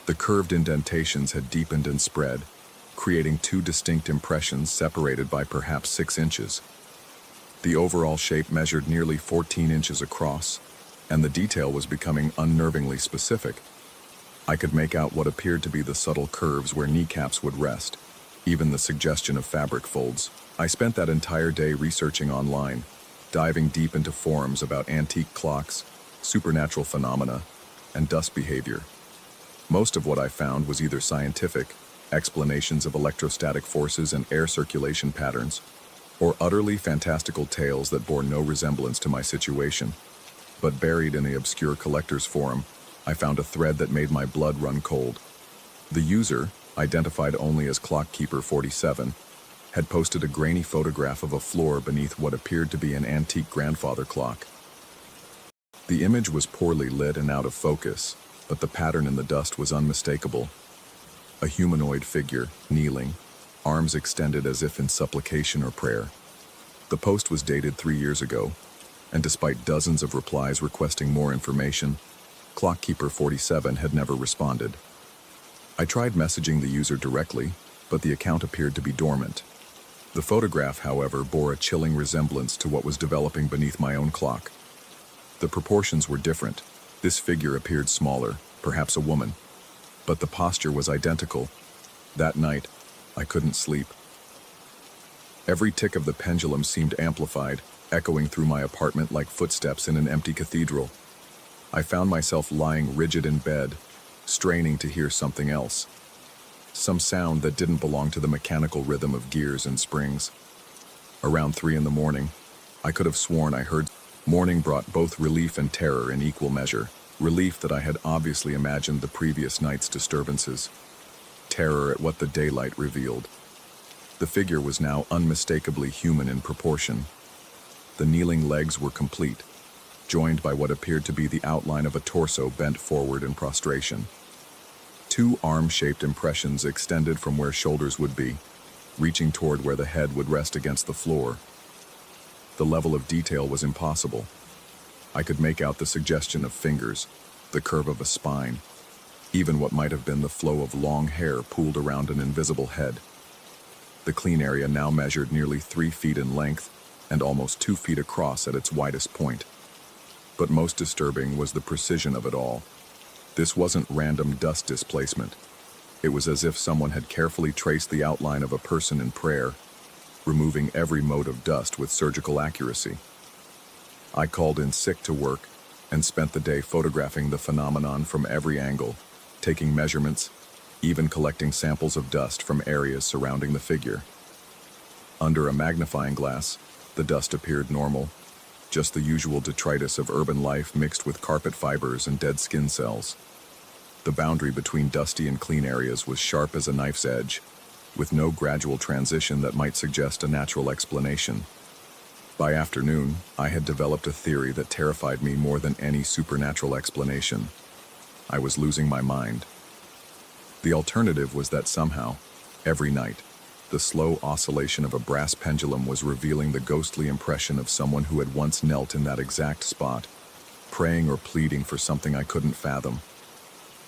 The curved indentations had deepened and spread, creating 2 distinct impressions separated by perhaps 6 inches. The overall shape measured nearly 14 inches across, and the detail was becoming unnervingly specific. I could make out what appeared to be the subtle curves where kneecaps would rest, even the suggestion of fabric folds. I spent that entire day researching online, diving deep into forums about antique clocks, supernatural phenomena, and dust behavior. Most of what I found was either scientific, explanations of electrostatic forces and air circulation patterns, or utterly fantastical tales that bore no resemblance to my situation. But buried in the obscure collectors forum, I found a thread that made my blood run cold. The user, identified only as Clockkeeper47, had posted a grainy photograph of a floor beneath what appeared to be an antique grandfather clock. The image was poorly lit and out of focus, but the pattern in the dust was unmistakable. A humanoid figure, kneeling, arms extended as if in supplication or prayer. The post was dated 3 years ago, and despite dozens of replies requesting more information, Clockkeeper47 had never responded. I tried messaging the user directly, but the account appeared to be dormant. The photograph, however, bore a chilling resemblance to what was developing beneath my own clock. The proportions were different. This figure appeared smaller, perhaps a woman, but the posture was identical. That night, I couldn't sleep. Every tick of the pendulum seemed amplified, echoing through my apartment like footsteps in an empty cathedral. I found myself lying rigid in bed, straining to hear something else. Some sound that didn't belong to the mechanical rhythm of gears and springs. Around 3 in the morning, I could have sworn I heard. Morning brought both relief and terror in equal measure. Relief that I had obviously imagined the previous night's disturbances. terror at what the daylight revealed. The figure was now unmistakably human in proportion. The kneeling legs were complete, joined by what appeared to be the outline of a torso bent forward in prostration. Two arm-shaped impressions extended from where shoulders would be, reaching toward where the head would rest against the floor. The level of detail was impossible. I could make out the suggestion of fingers, the curve of a spine, even what might have been the flow of long hair pooled around an invisible head. The clean area now measured nearly 3 feet in length and almost 2 feet across at its widest point. But most disturbing was the precision of it all. This wasn't random dust displacement. It was as if someone had carefully traced the outline of a person in prayer, removing every mote of dust with surgical accuracy. I called in sick to work and spent the day photographing the phenomenon from every angle, taking measurements, even collecting samples of dust from areas surrounding the figure. Under a magnifying glass, the dust appeared normal, just the usual detritus of urban life mixed with carpet fibers and dead skin cells. The boundary between dusty and clean areas was sharp as a knife's edge, with no gradual transition that might suggest a natural explanation. By afternoon, I had developed a theory that terrified me more than any supernatural explanation. I was losing my mind. The alternative was that somehow, every night, the slow oscillation of a brass pendulum was revealing the ghostly impression of someone who had once knelt in that exact spot, praying or pleading for something I couldn't fathom.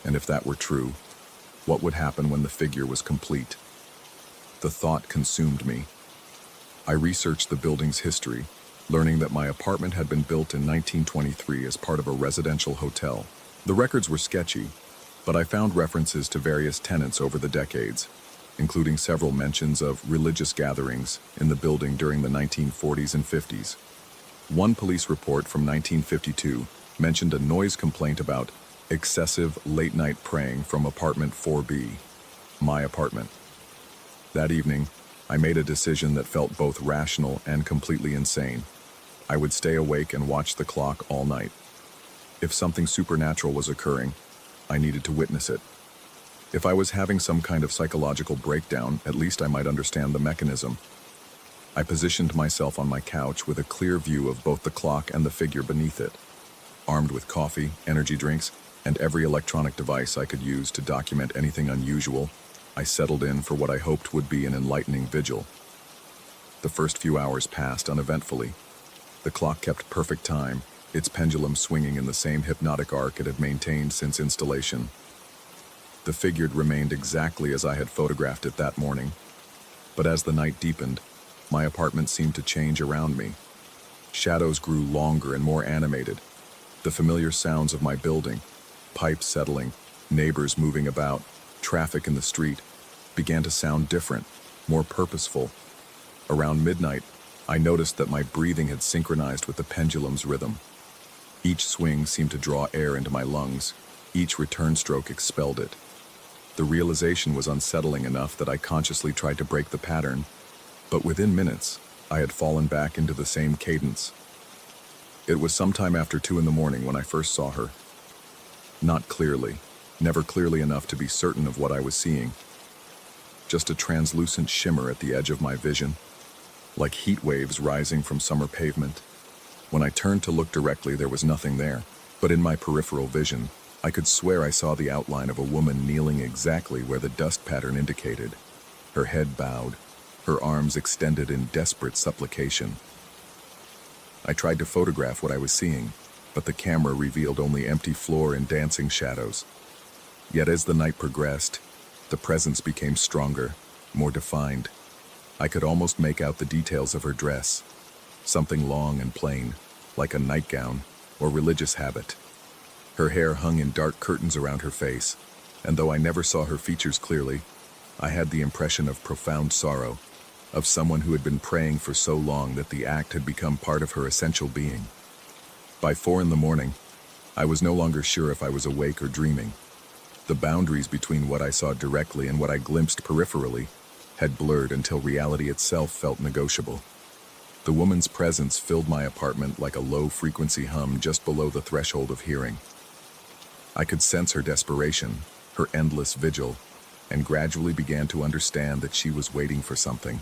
And if that were true, what would happen when the figure was complete? The thought consumed me. I researched the building's history, learning that my apartment had been built in 1923 as part of a residential hotel. The records were sketchy, but I found references to various tenants over the decades, including several mentions of religious gatherings in the building during the 1940s and 50s. One police report from 1952 mentioned a noise complaint about excessive late-night praying from apartment 4B, my apartment. That evening, I made a decision that felt both rational and completely insane. I would stay awake and watch the clock all night. If something supernatural was occurring, I needed to witness it. If I was having some kind of psychological breakdown, at least I might understand the mechanism. I positioned myself on my couch with a clear view of both the clock and the figure beneath it. Armed with coffee, energy drinks, and every electronic device I could use to document anything unusual, I settled in for what I hoped would be an enlightening vigil. The first few hours passed uneventfully. The clock kept perfect time, its pendulum swinging in the same hypnotic arc it had maintained since installation. The figure remained exactly as I had photographed it that morning. But as the night deepened, my apartment seemed to change around me. Shadows grew longer and more animated. The familiar sounds of my building, pipes settling, neighbors moving about, traffic in the street, began to sound different, more purposeful. Around midnight, I noticed that my breathing had synchronized with the pendulum's rhythm. Each swing seemed to draw air into my lungs. Each return stroke expelled it. The realization was unsettling enough that I consciously tried to break the pattern, but within minutes, I had fallen back into the same cadence. It was sometime after 2 in the morning when I first saw her. Not clearly, never clearly enough to be certain of what I was seeing. Just a translucent shimmer at the edge of my vision, like heat waves rising from summer pavement. When I turned to look directly, there was nothing there, but in my peripheral vision, I could swear I saw the outline of a woman kneeling exactly where the dust pattern indicated. Her head bowed, her arms extended in desperate supplication. I tried to photograph what I was seeing, but the camera revealed only empty floor and dancing shadows. Yet as the night progressed, the presence became stronger, more defined. I could almost make out the details of her dress, something long and plain, like a nightgown or religious habit. Her hair hung in dark curtains around her face, and though I never saw her features clearly, I had the impression of profound sorrow, of someone who had been praying for so long that the act had become part of her essential being. By 4 in the morning, I was no longer sure if I was awake or dreaming. The boundaries between what I saw directly and what I glimpsed peripherally had blurred until reality itself felt negotiable. The woman's presence filled my apartment like a low-frequency hum just below the threshold of hearing. I could sense her desperation, her endless vigil, and gradually began to understand that she was waiting for something,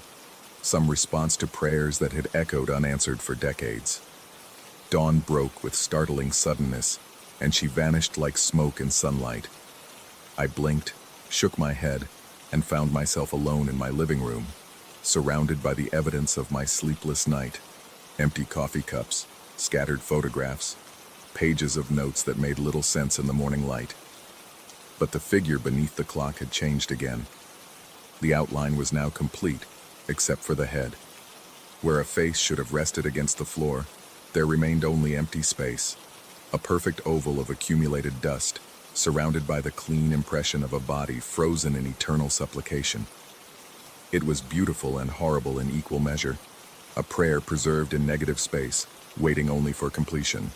some response to prayers that had echoed unanswered for decades. Dawn broke with startling suddenness, and she vanished like smoke in sunlight. I blinked, shook my head, and found myself alone in my living room, surrounded by the evidence of my sleepless night. Empty coffee cups, scattered photographs, pages of notes that made little sense in the morning light. But the figure beneath the clock had changed again. The outline was now complete, except for the head. Where a face should have rested against the floor, there remained only empty space, a perfect oval of accumulated dust, surrounded by the clean impression of a body frozen in eternal supplication. It was beautiful and horrible in equal measure, a prayer preserved in negative space, waiting only for completion.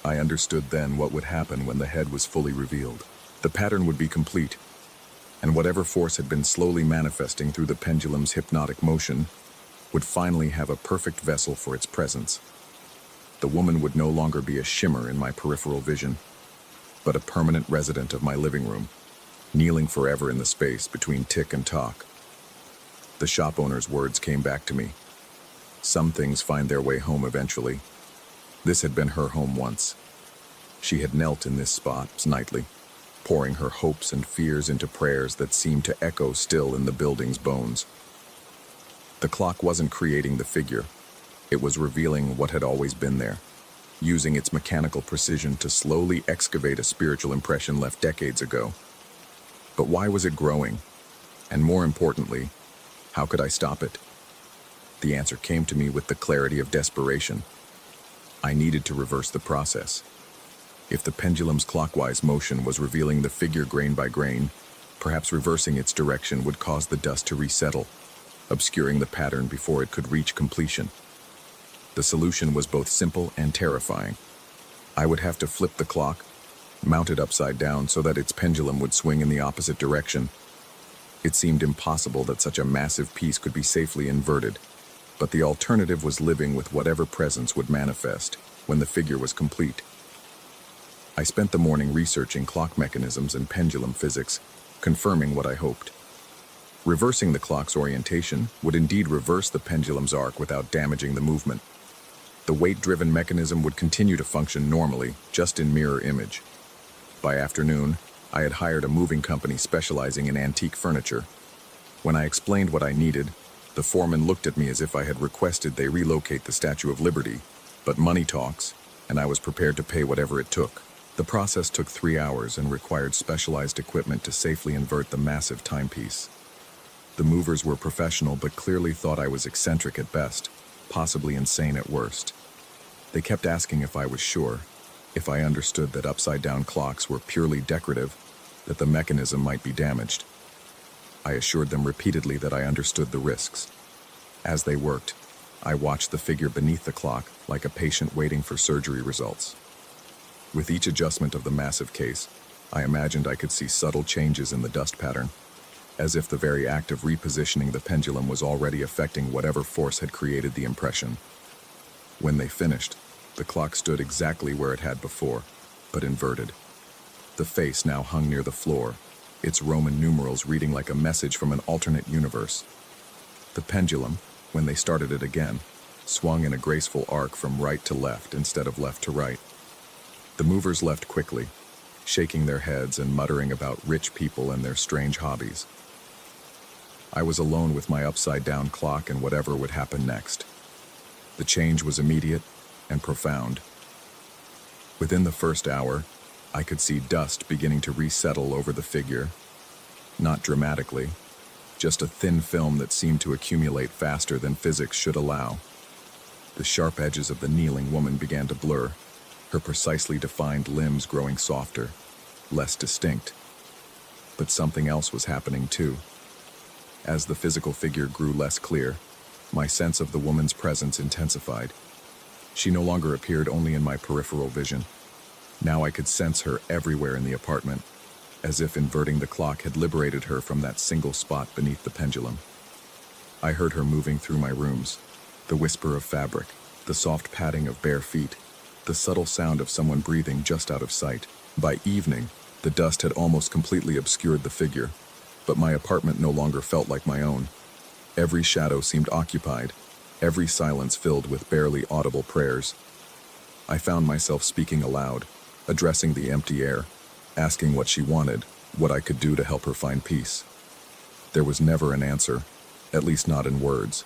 I understood then what would happen when the head was fully revealed. The pattern would be complete, and whatever force had been slowly manifesting through the pendulum's hypnotic motion would finally have a perfect vessel for its presence. The woman would no longer be a shimmer in my peripheral vision, but a permanent resident of my living room, kneeling forever in the space between tick and tock. The shop owner's words came back to me. Some things find their way home eventually. This had been her home once. She had knelt in this spot nightly, pouring her hopes and fears into prayers that seemed to echo still in the building's bones. The clock wasn't creating the figure. It was revealing what had always been there, using its mechanical precision to slowly excavate a spiritual impression left decades ago. But why was it growing? And more importantly, how could I stop it? The answer came to me with the clarity of desperation. I needed to reverse the process. If the pendulum's clockwise motion was revealing the figure grain by grain, perhaps reversing its direction would cause the dust to resettle, obscuring the pattern before it could reach completion. The solution was both simple and terrifying. I would have to flip the clock, mount it upside down so that its pendulum would swing in the opposite direction. It seemed impossible that such a massive piece could be safely inverted, but the alternative was living with whatever presence would manifest when the figure was complete. I spent the morning researching clock mechanisms and pendulum physics, confirming what I hoped. Reversing the clock's orientation would indeed reverse the pendulum's arc without damaging the movement. The weight-driven mechanism would continue to function normally, just in mirror image. By afternoon, I had hired a moving company specializing in antique furniture. When I explained what I needed, the foreman looked at me as if I had requested they relocate the Statue of Liberty, but money talks, and I was prepared to pay whatever it took. The process took 3 hours and required specialized equipment to safely invert the massive timepiece. The movers were professional but clearly thought I was eccentric at best, possibly insane at worst. They kept asking if I was sure, if I understood that upside-down clocks were purely decorative, that the mechanism might be damaged. I assured them repeatedly that I understood the risks. As they worked, I watched the figure beneath the clock like a patient waiting for surgery results. With each adjustment of the massive case, I imagined I could see subtle changes in the dust pattern, as if the very act of repositioning the pendulum was already affecting whatever force had created the impression. When they finished, the clock stood exactly where it had before, but inverted. The face now hung near the floor, its Roman numerals reading like a message from an alternate universe. The pendulum, when they started it again, swung in a graceful arc from right to left instead of left to right. The movers left quickly, shaking their heads and muttering about rich people and their strange hobbies. I was alone with my upside-down clock and whatever would happen next. The change was immediate and profound. Within the first hour, I could see dust beginning to resettle over the figure. Not dramatically, just a thin film that seemed to accumulate faster than physics should allow. The sharp edges of the kneeling woman began to blur, her precisely defined limbs growing softer, less distinct. But something else was happening too. As the physical figure grew less clear, my sense of the woman's presence intensified. She no longer appeared only in my peripheral vision. Now I could sense her everywhere in the apartment, as if inverting the clock had liberated her from that single spot beneath the pendulum. I heard her moving through my rooms, the whisper of fabric, the soft padding of bare feet, the subtle sound of someone breathing just out of sight. By evening, the dust had almost completely obscured the figure, But my apartment no longer felt like my own. Every shadow seemed occupied, every silence filled with barely audible prayers. I found myself speaking aloud, addressing the empty air, asking what she wanted, what I could do to help her find peace. There was never an answer, at least not in words.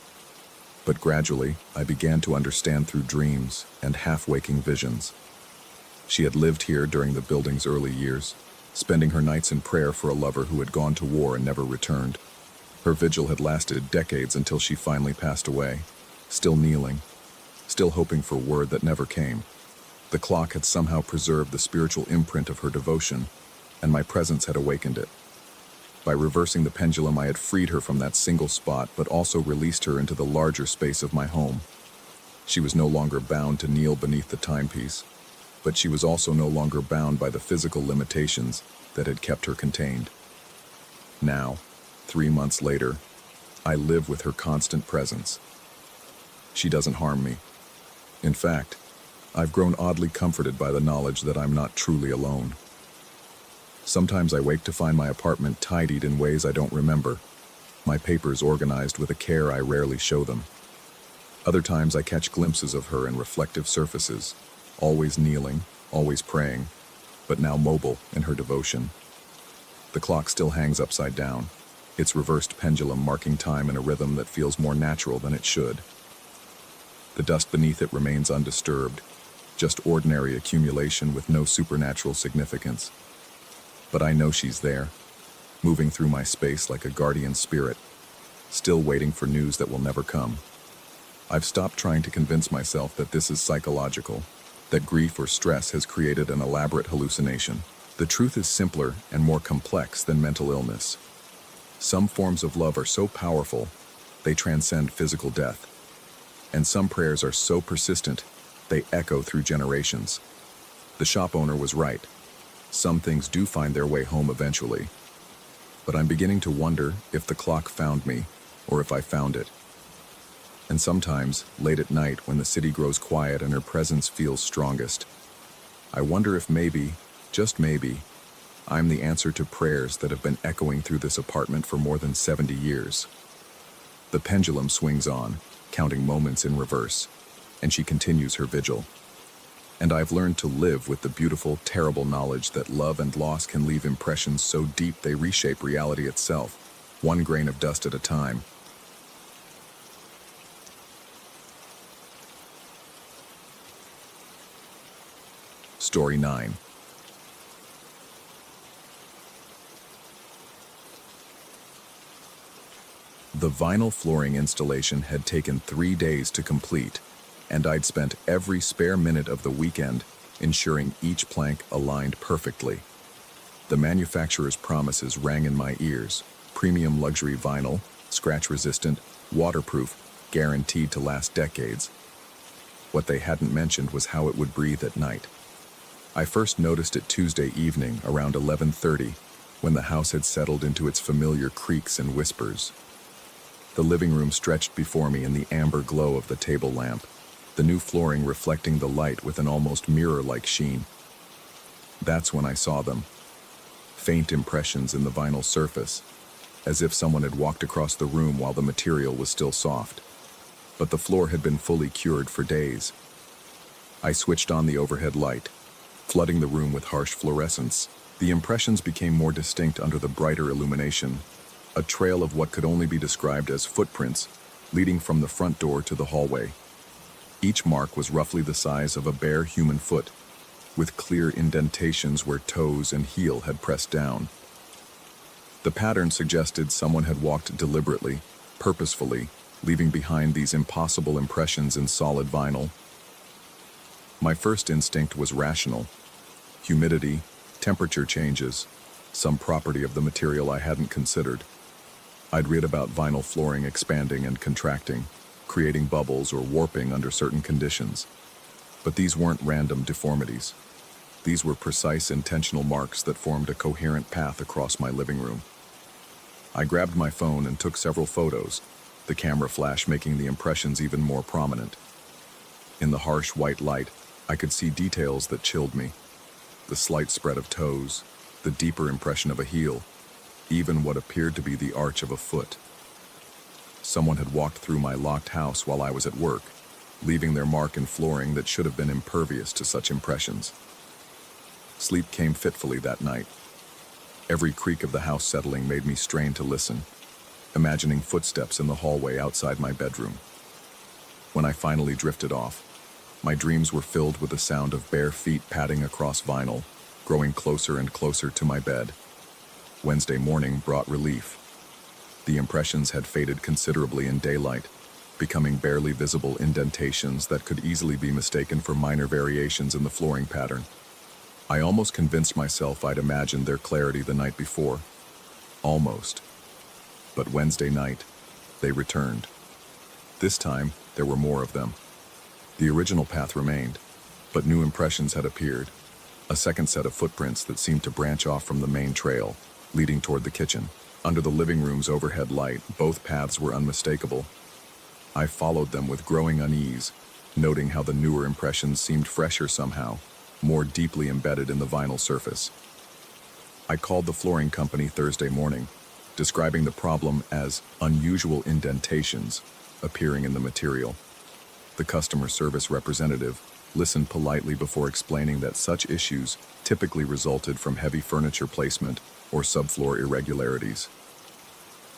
But gradually, I began to understand through dreams and half-waking visions. She had lived here during the building's early years, spending her nights in prayer for a lover who had gone to war and never returned. Her vigil had lasted decades until she finally passed away, still kneeling, still hoping for word that never came. The clock had somehow preserved the spiritual imprint of her devotion, and my presence had awakened it. By reversing the pendulum, I had freed her from that single spot, but also released her into the larger space of my home. She was no longer bound to kneel beneath the timepiece, but she was also no longer bound by the physical limitations that had kept her contained. Now, 3 months later, I live with her constant presence. She doesn't harm me. In fact, I've grown oddly comforted by the knowledge that I'm not truly alone. Sometimes I wake to find my apartment tidied in ways I don't remember, my papers organized with a care I rarely show them. Other times I catch glimpses of her in reflective surfaces, always kneeling, always praying, but now mobile in her devotion. The clock still hangs upside down, its reversed pendulum marking time in a rhythm that feels more natural than it should. The dust beneath it remains undisturbed, just ordinary accumulation with no supernatural significance. But I know she's there, moving through my space like a guardian spirit, still waiting for news that will never come. I've stopped trying to convince myself that this is psychological, that grief or stress has created an elaborate hallucination. The truth is simpler and more complex than mental illness. Some forms of love are so powerful, they transcend physical death. And some prayers are so persistent, they echo through generations. The shop owner was right. Some things do find their way home eventually. But I'm beginning to wonder if the clock found me, or if I found it. And sometimes, late at night, when the city grows quiet and her presence feels strongest, I wonder if maybe, just maybe, I'm the answer to prayers that have been echoing through this apartment for more than 70 years. The pendulum swings on, counting moments in reverse, and she continues her vigil. And I've learned to live with the beautiful, terrible knowledge that love and loss can leave impressions so deep they reshape reality itself, one grain of dust at a time. Story 9. The vinyl flooring installation had taken 3 days to complete, and I'd spent every spare minute of the weekend ensuring each plank aligned perfectly. The manufacturer's promises rang in my ears: premium luxury vinyl, scratch-resistant, waterproof, guaranteed to last decades. What they hadn't mentioned was how it would breathe at night. I first noticed it Tuesday evening around 11:30, when the house had settled into its familiar creaks and whispers. The living room stretched before me in the amber glow of the table lamp, the new flooring reflecting the light with an almost mirror-like sheen. That's when I saw them. Faint impressions in the vinyl surface, as if someone had walked across the room while the material was still soft. But the floor had been fully cured for days. I switched on the overhead light, flooding the room with harsh fluorescence. The impressions became more distinct under the brighter illumination, a trail of what could only be described as footprints leading from the front door to the hallway. Each mark was roughly the size of a bare human foot, with clear indentations where toes and heel had pressed down. The pattern suggested someone had walked deliberately, purposefully, leaving behind these impossible impressions in solid vinyl. My first instinct was rational. Humidity, temperature changes, some property of the material I hadn't considered. I'd read about vinyl flooring expanding and contracting, creating bubbles or warping under certain conditions. But these weren't random deformities. These were precise, intentional marks that formed a coherent path across my living room. I grabbed my phone and took several photos, the camera flash making the impressions even more prominent. In the harsh white light, I could see details that chilled me. The slight spread of toes, the deeper impression of a heel, even what appeared to be the arch of a foot. Someone had walked through my locked house while I was at work, leaving their mark in flooring that should have been impervious to such impressions. Sleep came fitfully that night. Every creak of the house settling made me strain to listen, imagining footsteps in the hallway outside my bedroom. When I finally drifted off, my dreams were filled with the sound of bare feet padding across vinyl, growing closer and closer to my bed. Wednesday morning brought relief. The impressions had faded considerably in daylight, becoming barely visible indentations that could easily be mistaken for minor variations in the flooring pattern. I almost convinced myself I'd imagined their clarity the night before. Almost. But Wednesday night, they returned. This time, there were more of them. The original path remained, but new impressions had appeared. A second set of footprints that seemed to branch off from the main trail, leading toward the kitchen. Under the living room's overhead light, both paths were unmistakable. I followed them with growing unease, noting how the newer impressions seemed fresher somehow, more deeply embedded in the vinyl surface. I called the flooring company Thursday morning, describing the problem as unusual indentations appearing in the material. The customer service representative listened politely before explaining that such issues typically resulted from heavy furniture placement or subfloor irregularities.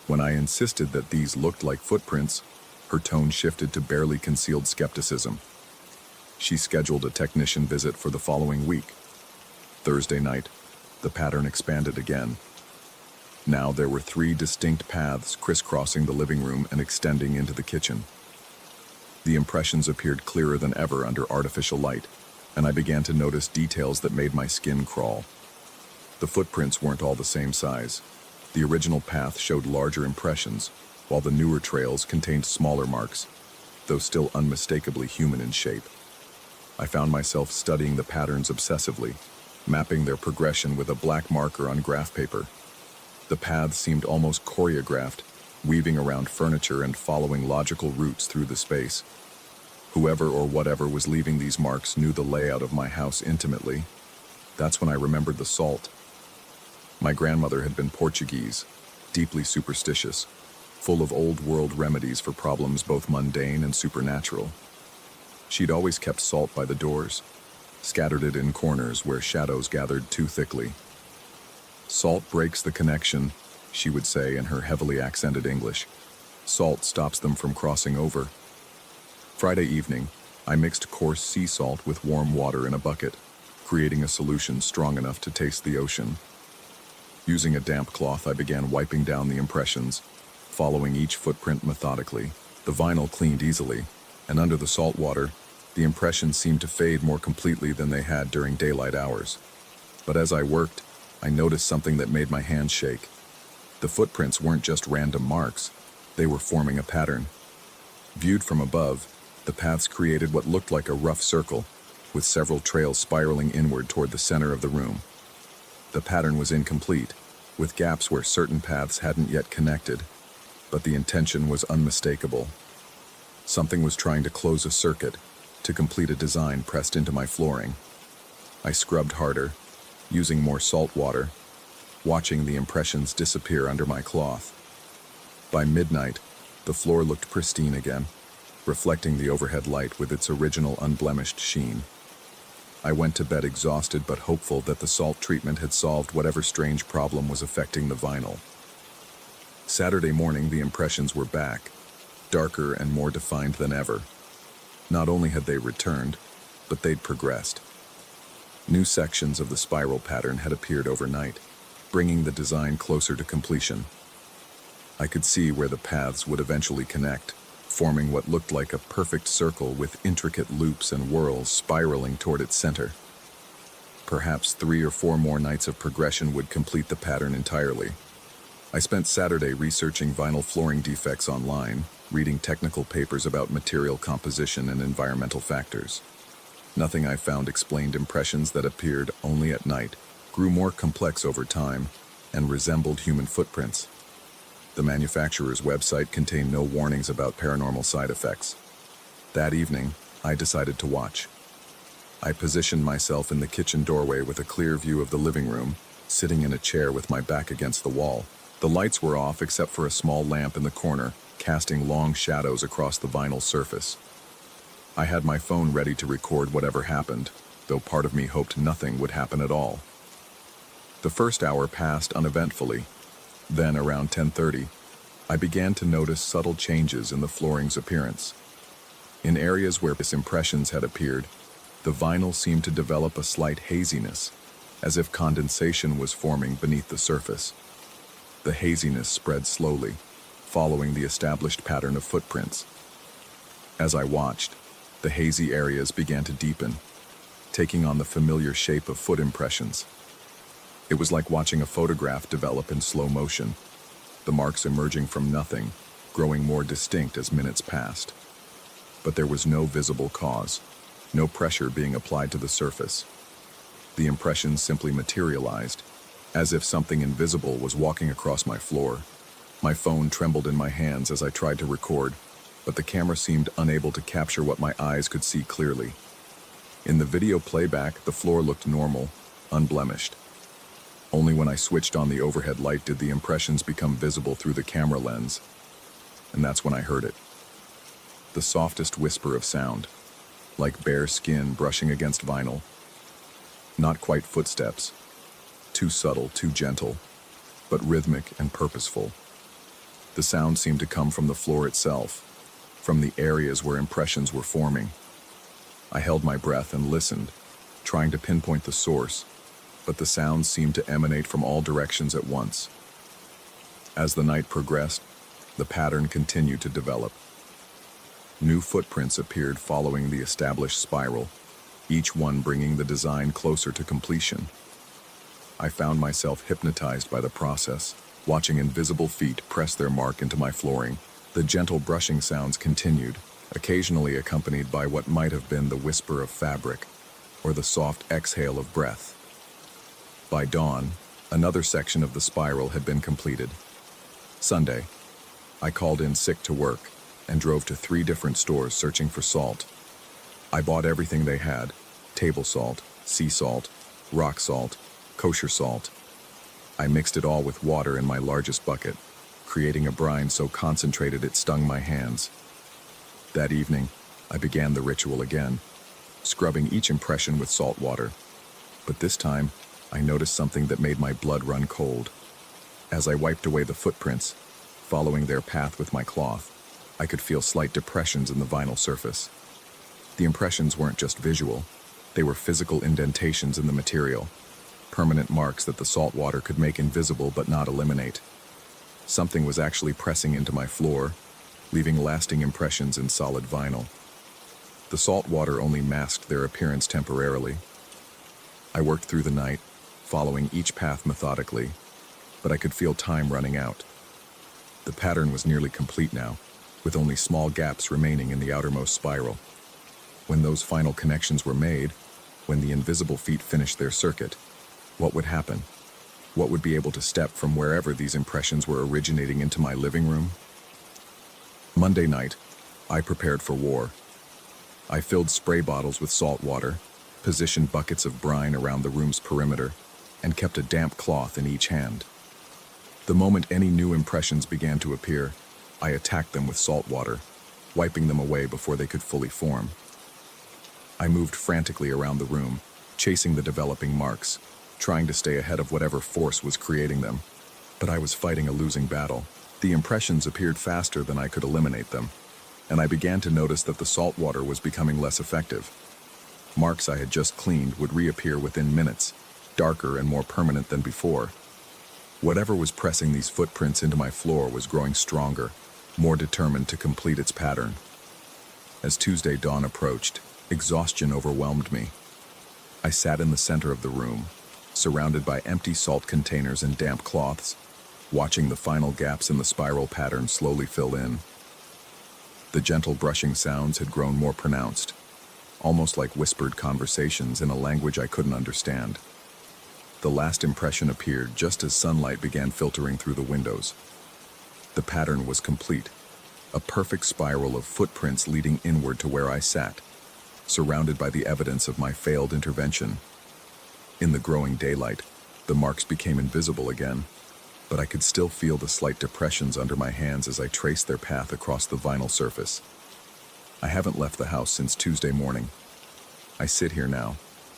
When I insisted that these looked like footprints, her tone shifted to barely concealed skepticism. She scheduled a technician visit for the following week. Thursday night, the pattern expanded again. Now there were 3 distinct paths crisscrossing the living room and extending into the kitchen. The impressions appeared clearer than ever under artificial light, and I began to notice details that made my skin crawl. The footprints weren't all the same size. The original path showed larger impressions, while the newer trails contained smaller marks, though still unmistakably human in shape. I found myself studying the patterns obsessively, mapping their progression with a black marker on graph paper. The paths seemed almost choreographed, weaving around furniture and following logical routes through the space. Whoever or whatever was leaving these marks knew the layout of my house intimately. That's when I remembered the salt. My grandmother had been Portuguese, deeply superstitious, full of old-world remedies for problems both mundane and supernatural. She'd always kept salt by the doors, scattered it in corners where shadows gathered too thickly. "Salt breaks the connection," she would say in her heavily accented English. "Salt stops them from crossing over." Friday evening, I mixed coarse sea salt with warm water in a bucket, creating a solution strong enough to taste the ocean. Using a damp cloth, I began wiping down the impressions, following each footprint methodically. The vinyl cleaned easily, and under the salt water, the impressions seemed to fade more completely than they had during daylight hours. But as I worked, I noticed something that made my hands shake. The footprints weren't just random marks, they were forming a pattern. Viewed from above, the paths created what looked like a rough circle, with several trails spiraling inward toward the center of the room. The pattern was incomplete, with gaps where certain paths hadn't yet connected, but the intention was unmistakable. Something was trying to close a circuit, to complete a design pressed into my flooring. I scrubbed harder, using more salt water, watching the impressions disappear under my cloth. By midnight, the floor looked pristine again, reflecting the overhead light with its original unblemished sheen. I went to bed exhausted but hopeful that the salt treatment had solved whatever strange problem was affecting the vinyl. Saturday morning, the impressions were back, darker and more defined than ever. Not only had they returned, but they'd progressed. New sections of the spiral pattern had appeared overnight, bringing the design closer to completion. I could see where the paths would eventually connect, forming what looked like a perfect circle with intricate loops and whirls spiraling toward its center. Perhaps 3 or 4 more nights of progression would complete the pattern entirely. I spent Saturday researching vinyl flooring defects online, reading technical papers about material composition and environmental factors. Nothing I found explained impressions that appeared only at night, grew more complex over time, and resembled human footprints. The manufacturer's website contained no warnings about paranormal side effects. That evening, I decided to watch. I positioned myself in the kitchen doorway with a clear view of the living room, sitting in a chair with my back against the wall, The lights were off except for a small lamp in the corner, casting long shadows across the vinyl surface. I had my phone ready to record whatever happened, though part of me hoped nothing would happen at all. The first hour passed uneventfully. Then, around 10:30, I began to notice subtle changes in the flooring's appearance. In areas where impressions had appeared, the vinyl seemed to develop a slight haziness, as if condensation was forming beneath the surface. The haziness spread slowly, following the established pattern of footprints. As I watched, the hazy areas began to deepen, taking on the familiar shape of foot impressions. It was like watching a photograph develop in slow motion, the marks emerging from nothing, growing more distinct as minutes passed. But there was no visible cause, no pressure being applied to the surface. The impressions simply materialized, as if something invisible was walking across my floor. My phone trembled in my hands as I tried to record, but the camera seemed unable to capture what my eyes could see clearly. In the video playback, the floor looked normal, unblemished. Only when I switched on the overhead light did the impressions become visible through the camera lens, and that's when I heard it. The softest whisper of sound, like bare skin brushing against vinyl. Not quite footsteps, too subtle, too gentle, but rhythmic and purposeful. The sound seemed to come from the floor itself, from the areas where impressions were forming. I held my breath and listened, trying to pinpoint the source, but the sounds seemed to emanate from all directions at once. As the night progressed, the pattern continued to develop. New footprints appeared following the established spiral, each one bringing the design closer to completion. I found myself hypnotized by the process, watching invisible feet press their mark into my flooring. The gentle brushing sounds continued, occasionally accompanied by what might have been the whisper of fabric or the soft exhale of breath. By dawn, another section of the spiral had been completed. Sunday, I called in sick to work and drove to 3 different stores searching for salt. I bought everything they had: table salt, sea salt, rock salt, kosher salt. I mixed it all with water in my largest bucket, creating a brine so concentrated it stung my hands. That evening, I began the ritual again, scrubbing each impression with salt water. But this time, I noticed something that made my blood run cold. As I wiped away the footprints, following their path with my cloth, I could feel slight depressions in the vinyl surface. The impressions weren't just visual, they were physical indentations in the material, permanent marks that the salt water could make invisible but not eliminate. Something was actually pressing into my floor, leaving lasting impressions in solid vinyl. The salt water only masked their appearance temporarily. I worked through the night, following each path methodically, but I could feel time running out. The pattern was nearly complete now, with only small gaps remaining in the outermost spiral. When those final connections were made, when the invisible feet finished their circuit, what would happen? What would be able to step from wherever these impressions were originating into my living room? Monday night, I prepared for war. I filled spray bottles with salt water, positioned buckets of brine around the room's perimeter, and kept a damp cloth in each hand. The moment any new impressions began to appear, I attacked them with salt water, wiping them away before they could fully form. I moved frantically around the room, chasing the developing marks, trying to stay ahead of whatever force was creating them. But I was fighting a losing battle. The impressions appeared faster than I could eliminate them, and I began to notice that the salt water was becoming less effective. Marks I had just cleaned would reappear within minutes, darker and more permanent than before. Whatever was pressing these footprints into my floor was growing stronger, more determined to complete its pattern. As Tuesday dawn approached, exhaustion overwhelmed me. I sat in the center of the room, surrounded by empty salt containers and damp cloths, watching the final gaps in the spiral pattern slowly fill in. The gentle brushing sounds had grown more pronounced, almost like whispered conversations in a language I couldn't understand. The last impression appeared just as sunlight began filtering through the windows. The pattern was complete, a perfect spiral of footprints leading inward to where I sat, surrounded by the evidence of my failed intervention. In the growing daylight, the marks became invisible again, but I could still feel the slight depressions under my hands as I traced their path across the vinyl surface. I haven't left the house since Tuesday morning. I sit here now,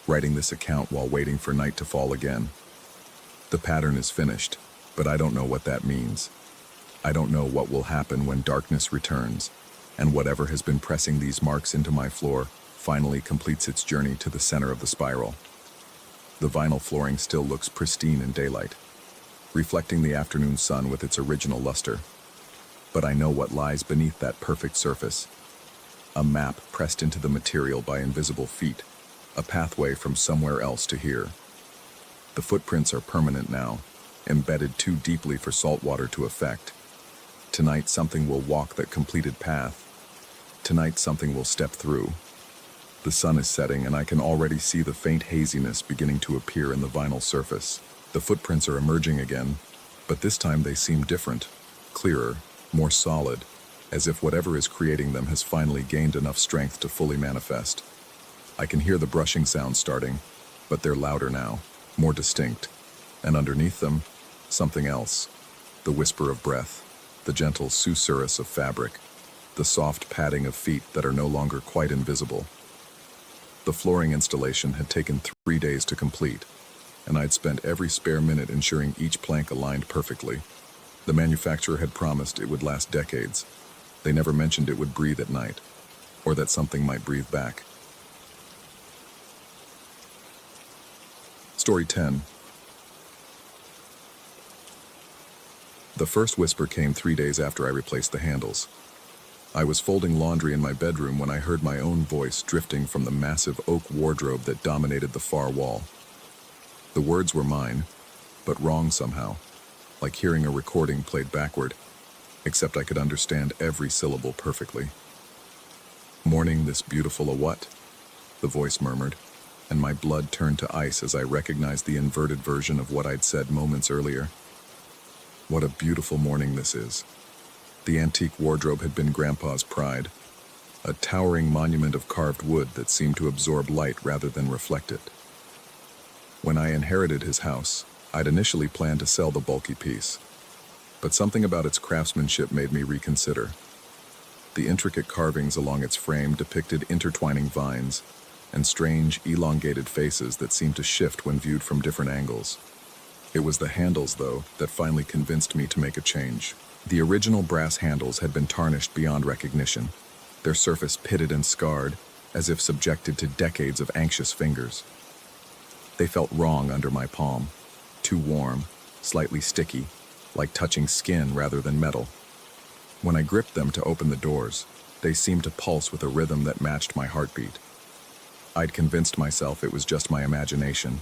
writing this account while waiting for night to fall again. The pattern is finished, but I don't know what that means. I don't know what will happen when darkness returns, and whatever has been pressing these marks into my floor finally completes its journey to the center of the spiral. The vinyl flooring still looks pristine in daylight, reflecting the afternoon sun with its original luster. But I know what lies beneath that perfect surface. A map pressed into the material by invisible feet, a pathway from somewhere else to here. The footprints are permanent now, embedded too deeply for salt water to affect. Tonight something will walk that completed path. Tonight something will step through. The sun is setting and I can already see the faint haziness beginning to appear in the vinyl surface. The footprints are emerging again, but this time they seem different, clearer, more solid, as if whatever is creating them has finally gained enough strength to fully manifest. I can hear the brushing sounds starting, but they're louder now, more distinct, and underneath them, something else. The whisper of breath, the gentle susurrus of fabric, the soft padding of feet that are no longer quite invisible. The flooring installation had taken 3 days to complete, and I'd spent every spare minute ensuring each plank aligned perfectly. The manufacturer had promised it would last decades. They never mentioned it would breathe at night, or that something might breathe back. Story 10. The first whisper came 3 days after I replaced the handles. I was folding laundry in my bedroom when I heard my own voice drifting from the massive oak wardrobe that dominated the far wall. The words were mine, but wrong somehow, like hearing a recording played backward, except I could understand every syllable perfectly. "Morning, this beautiful a what?" the voice murmured, and my blood turned to ice as I recognized the inverted version of what I'd said moments earlier. What a beautiful morning this is. The antique wardrobe had been Grandpa's pride, a towering monument of carved wood that seemed to absorb light rather than reflect it. When I inherited his house, I'd initially planned to sell the bulky piece, but something about its craftsmanship made me reconsider. The intricate carvings along its frame depicted intertwining vines and strange, elongated faces that seemed to shift when viewed from different angles. It was the handles, though, that finally convinced me to make a change. The original brass handles had been tarnished beyond recognition, their surface pitted and scarred, as if subjected to decades of anxious fingers. They felt wrong under my palm, too warm, slightly sticky, like touching skin rather than metal. When I gripped them to open the doors, they seemed to pulse with a rhythm that matched my heartbeat. I'd convinced myself it was just my imagination,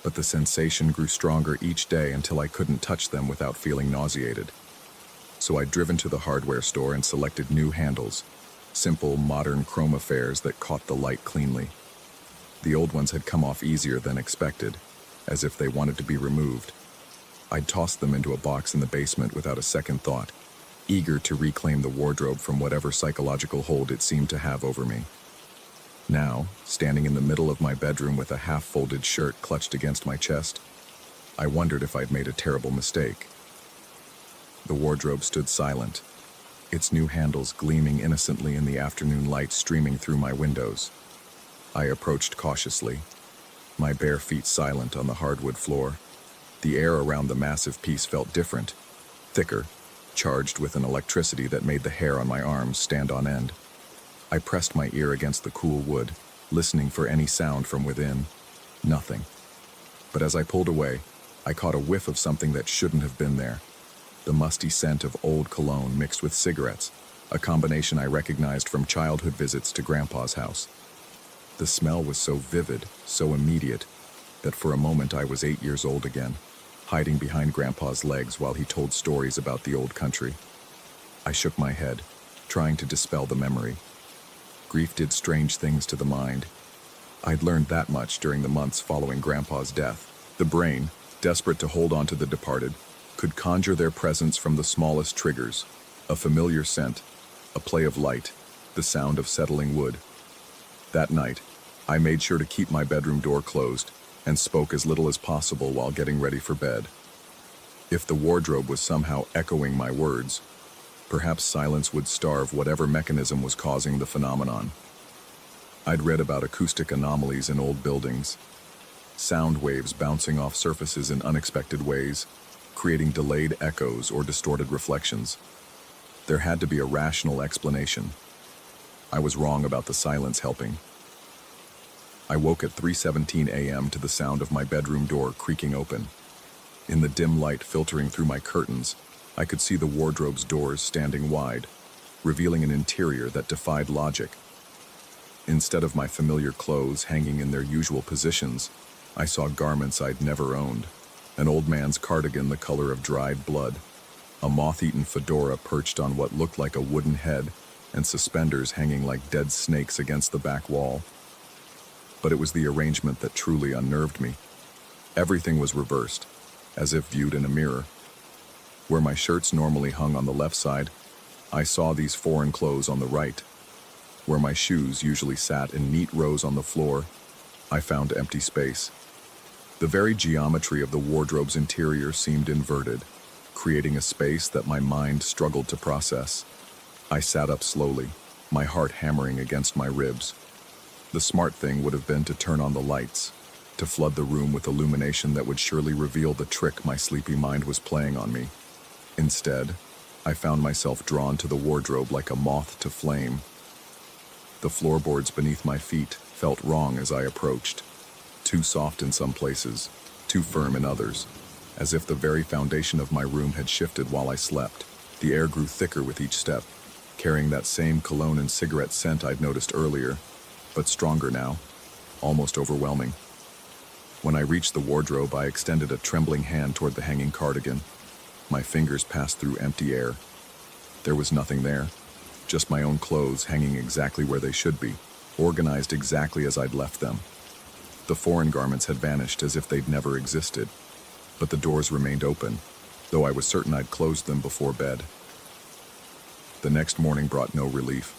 but the sensation grew stronger each day until I couldn't touch them without feeling nauseated. So I'd driven to the hardware store and selected new handles, simple, modern chrome affairs that caught the light cleanly. The old ones had come off easier than expected, as if they wanted to be removed. I'd tossed them into a box in the basement without a second thought, eager to reclaim the wardrobe from whatever psychological hold it seemed to have over me. Now, standing in the middle of my bedroom with a half-folded shirt clutched against my chest, I wondered if I'd made a terrible mistake. The wardrobe stood silent, its new handles gleaming innocently in the afternoon light streaming through my windows. I approached cautiously, my bare feet silent on the hardwood floor. The air around the massive piece felt different, thicker, charged with an electricity that made the hair on my arms stand on end. I pressed my ear against the cool wood, listening for any sound from within. Nothing. But as I pulled away, I caught a whiff of something that shouldn't have been there. The musty scent of old cologne mixed with cigarettes, a combination I recognized from childhood visits to Grandpa's house. The smell was so vivid, so immediate, that for a moment I was 8 years old again, hiding behind Grandpa's legs while he told stories about the old country. I shook my head, trying to dispel the memory. Grief did strange things to the mind. I'd learned that much during the months following Grandpa's death. The brain, desperate to hold on to the departed, could conjure their presence from the smallest triggers, a familiar scent, a play of light, the sound of settling wood. That night, I made sure to keep my bedroom door closed and spoke as little as possible while getting ready for bed. If the wardrobe was somehow echoing my words, perhaps silence would starve whatever mechanism was causing the phenomenon. I'd read about acoustic anomalies in old buildings, sound waves bouncing off surfaces in unexpected ways, creating delayed echoes or distorted reflections. There had to be a rational explanation. I was wrong about the silence helping. I woke at 3:17 a.m. to the sound of my bedroom door creaking open. In the dim light filtering through my curtains, I could see the wardrobe's doors standing wide, revealing an interior that defied logic. Instead of my familiar clothes hanging in their usual positions, I saw garments I'd never owned. An old man's cardigan the color of dried blood, a moth-eaten fedora perched on what looked like a wooden head, and suspenders hanging like dead snakes against the back wall. But it was the arrangement that truly unnerved me. Everything was reversed, as if viewed in a mirror. Where my shirts normally hung on the left side, I saw these foreign clothes on the right. Where my shoes usually sat in neat rows on the floor, I found empty space. The very geometry of the wardrobe's interior seemed inverted, creating a space that my mind struggled to process. I sat up slowly, my heart hammering against my ribs. The smart thing would have been to turn on the lights, to flood the room with illumination that would surely reveal the trick my sleepy mind was playing on me. Instead, I found myself drawn to the wardrobe like a moth to flame. The floorboards beneath my feet felt wrong as I approached. Too soft in some places, too firm in others, as if the very foundation of my room had shifted while I slept. The air grew thicker with each step, carrying that same cologne and cigarette scent I'd noticed earlier, but stronger now, almost overwhelming. When I reached the wardrobe, I extended a trembling hand toward the hanging cardigan. My fingers passed through empty air. There was nothing there, just my own clothes hanging exactly where they should be, organized exactly as I'd left them. The foreign garments had vanished as if they'd never existed, but the doors remained open, though I was certain I'd closed them before bed. The next morning brought no relief.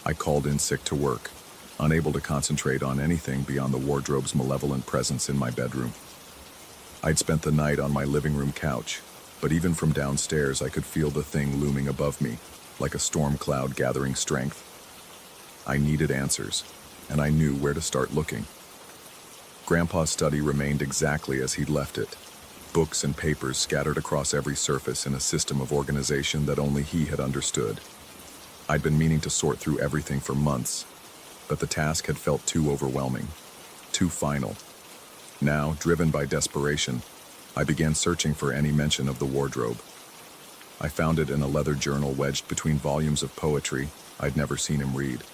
I called in sick to work, unable to concentrate on anything beyond the wardrobe's malevolent presence in my bedroom. I'd spent the night on my living room couch, but even from downstairs I could feel the thing looming above me, like a storm cloud gathering strength. I needed answers, and I knew where to start looking. Grandpa's study remained exactly as he'd left it, books and papers scattered across every surface in a system of organization that only he had understood. I'd been meaning to sort through everything for months, but the task had felt too overwhelming, too final. Now, driven by desperation, I began searching for any mention of the wardrobe. I found it in a leather journal wedged between volumes of poetry I'd never seen him read.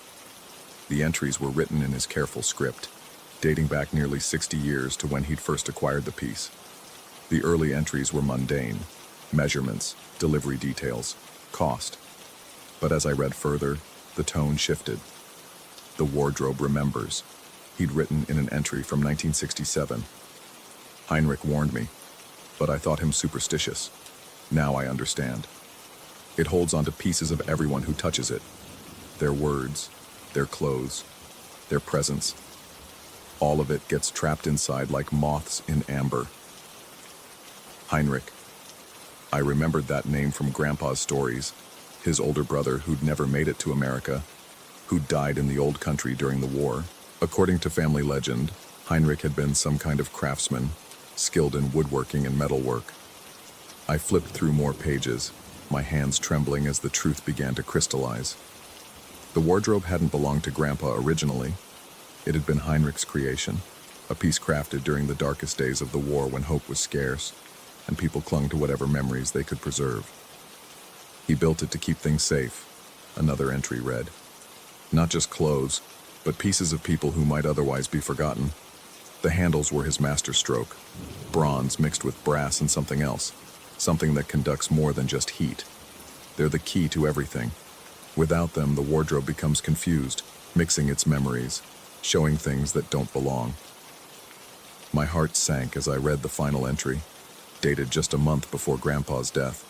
The entries were written in his careful script, dating back nearly 60 years to when he'd first acquired the piece. The early entries were mundane: measurements, delivery details, cost. But as I read further, the tone shifted. The wardrobe remembers, he'd written in an entry from 1967. Heinrich warned me, but I thought him superstitious. Now I understand. It holds onto pieces of everyone who touches it. Their words, their clothes, their presence. All of it gets trapped inside like moths in amber. Heinrich. I remembered that name from Grandpa's stories, his older brother who'd never made it to America, who'd died in the old country during the war. According to family legend, Heinrich had been some kind of craftsman, skilled in woodworking and metalwork. I flipped through more pages, my hands trembling as the truth began to crystallize. The wardrobe hadn't belonged to Grandpa originally. It had been Heinrich's creation, a piece crafted during the darkest days of the war when hope was scarce, and people clung to whatever memories they could preserve. He built it to keep things safe, another entry read. Not just clothes, but pieces of people who might otherwise be forgotten. The handles were his masterstroke, bronze mixed with brass and something else, something that conducts more than just heat. They're the key to everything. Without them, the wardrobe becomes confused, mixing its memories, showing things that don't belong. My heart sank as I read the final entry, dated just a month before Grandpa's death.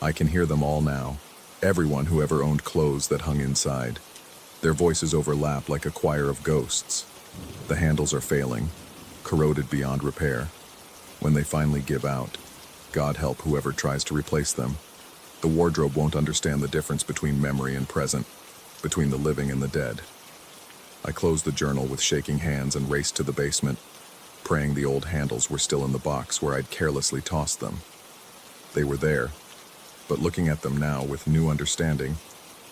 I can hear them all now, everyone who ever owned clothes that hung inside. Their voices overlap like a choir of ghosts. The handles are failing, corroded beyond repair. When they finally give out, God help whoever tries to replace them. The wardrobe won't understand the difference between memory and present, between the living and the dead. I closed the journal with shaking hands and raced to the basement, praying the old handles were still in the box where I'd carelessly tossed them. They were there, but looking at them now with new understanding,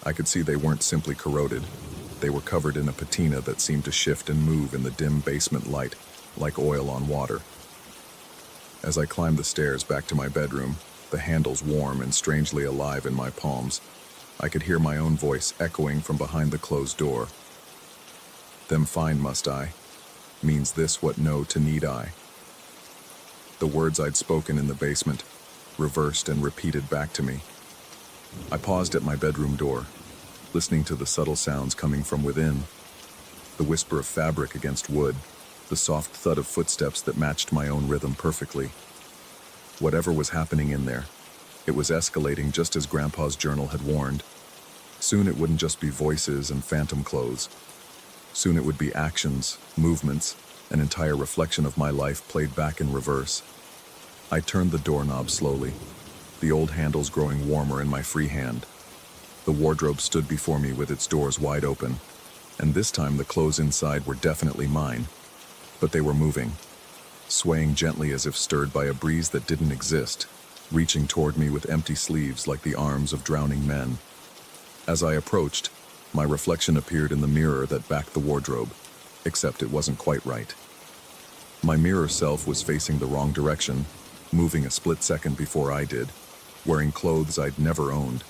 I could see they weren't simply corroded. They were covered in a patina that seemed to shift and move in the dim basement light, like oil on water. As I climbed the stairs back to my bedroom, the handles warm and strangely alive in my palms, I could hear my own voice echoing from behind the closed door. Them find must I, means this what no to need I. The words I'd spoken in the basement, reversed and repeated back to me. I paused at my bedroom door, listening to the subtle sounds coming from within. The whisper of fabric against wood, the soft thud of footsteps that matched my own rhythm perfectly. Whatever was happening in there, it was escalating just as Grandpa's journal had warned. Soon it wouldn't just be voices and phantom clothes. Soon it would be actions, movements, an entire reflection of my life played back in reverse. I turned the doorknob slowly, the old handles growing warmer in my free hand. The wardrobe stood before me with its doors wide open, and this time the clothes inside were definitely mine. But they were moving, swaying gently as if stirred by a breeze that didn't exist, reaching toward me with empty sleeves like the arms of drowning men. As I approached, my reflection appeared in the mirror that backed the wardrobe, except it wasn't quite right. My mirror self was facing the wrong direction, moving a split second before I did, wearing clothes I'd never owned,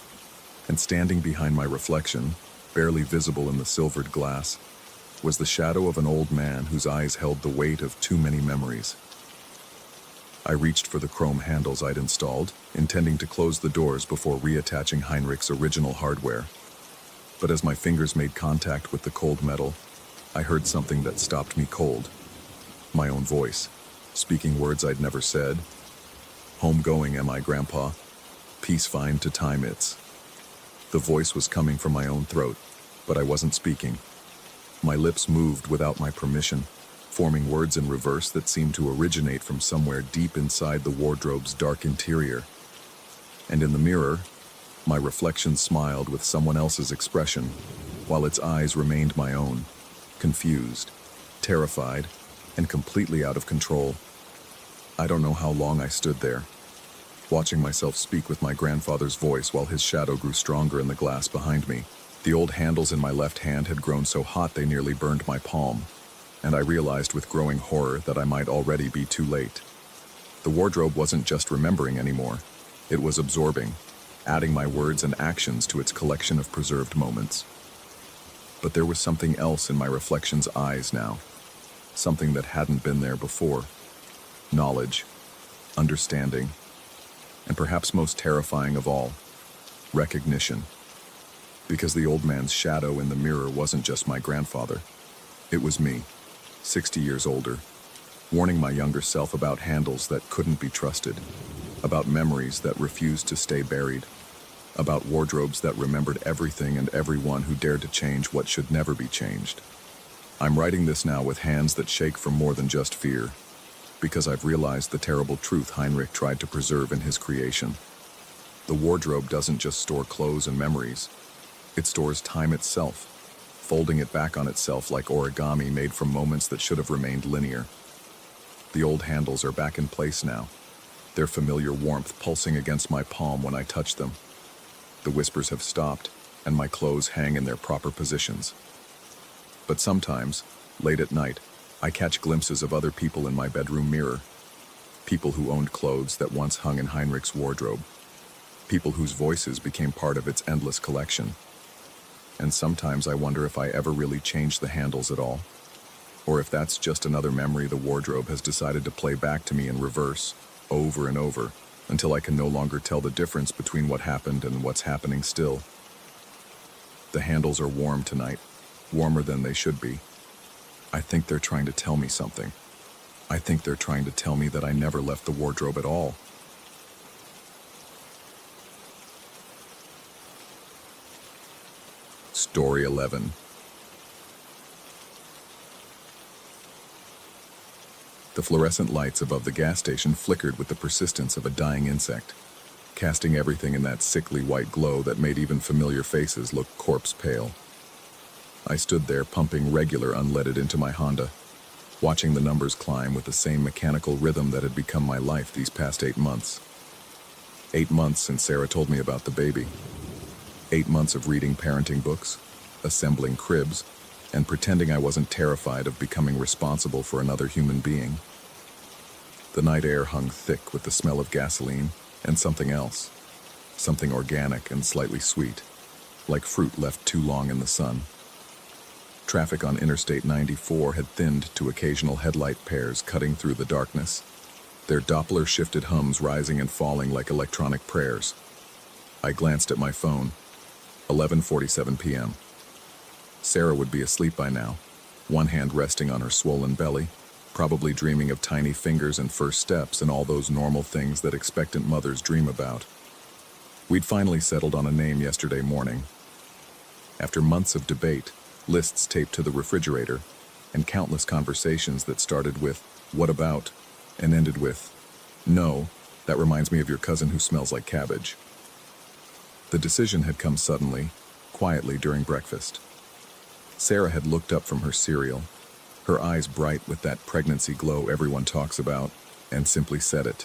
and standing behind my reflection, barely visible in the silvered glass, was the shadow of an old man whose eyes held the weight of too many memories. I reached for the chrome handles I'd installed, intending to close the doors before reattaching Heinrich's original hardware. But as my fingers made contact with the cold metal, I heard something that stopped me cold. My own voice, speaking words I'd never said. Home going, am I, Grandpa? Peace find to time it's. The voice was coming from my own throat, but I wasn't speaking. My lips moved without my permission, forming words in reverse that seemed to originate from somewhere deep inside the wardrobe's dark interior. And in the mirror, my reflection smiled with someone else's expression, while its eyes remained my own, confused, terrified, and completely out of control. I don't know how long I stood there, watching myself speak with my grandfather's voice while his shadow grew stronger in the glass behind me. The old handles in my left hand had grown so hot they nearly burned my palm, and I realized with growing horror that I might already be too late. The wardrobe wasn't just remembering anymore, it was absorbing, adding my words and actions to its collection of preserved moments. But there was something else in my reflection's eyes now, something that hadn't been there before. Knowledge, understanding, and perhaps most terrifying of all, recognition. Because the old man's shadow in the mirror wasn't just my grandfather. It was me, 60 years older, warning my younger self about handles that couldn't be trusted, about memories that refused to stay buried, about wardrobes that remembered everything and everyone who dared to change what should never be changed. I'm writing this now with hands that shake from more than just fear, because I've realized the terrible truth Heinrich tried to preserve in his creation. The wardrobe doesn't just store clothes and memories, it stores time itself, folding it back on itself like origami made from moments that should have remained linear. The old handles are back in place now, their familiar warmth pulsing against my palm when I touch them. The whispers have stopped, and my clothes hang in their proper positions. But sometimes, late at night, I catch glimpses of other people in my bedroom mirror. People who owned clothes that once hung in Heinrich's wardrobe. People whose voices became part of its endless collection. And sometimes I wonder if I ever really changed the handles at all, or if that's just another memory the wardrobe has decided to play back to me in reverse, over and over, until I can no longer tell the difference between what happened and what's happening still. The handles are warm tonight, warmer than they should be. I think they're trying to tell me something. I think they're trying to tell me that I never left the wardrobe at all. Story 11. The fluorescent lights above the gas station flickered with the persistence of a dying insect, casting everything in that sickly white glow that made even familiar faces look corpse pale. I stood there pumping regular unleaded into my Honda, watching the numbers climb with the same mechanical rhythm that had become my life these past 8 months. 8 months since Sarah told me about the baby. 8 months of reading parenting books, assembling cribs, and pretending I wasn't terrified of becoming responsible for another human being. The night air hung thick with the smell of gasoline and something else, something organic and slightly sweet, like fruit left too long in the sun. Traffic on Interstate 94 had thinned to occasional headlight pairs cutting through the darkness, their Doppler-shifted hums rising and falling like electronic prayers. I glanced at my phone. 11:47 p.m. Sarah would be asleep by now, one hand resting on her swollen belly, probably dreaming of tiny fingers and first steps and all those normal things that expectant mothers dream about. We'd finally settled on a name yesterday morning. After months of debate, lists taped to the refrigerator, and countless conversations that started with, "What about?" and ended with, "No, that reminds me of your cousin who smells like cabbage." The decision had come suddenly, quietly during breakfast. Sarah had looked up from her cereal, her eyes bright with that pregnancy glow everyone talks about, and simply said it.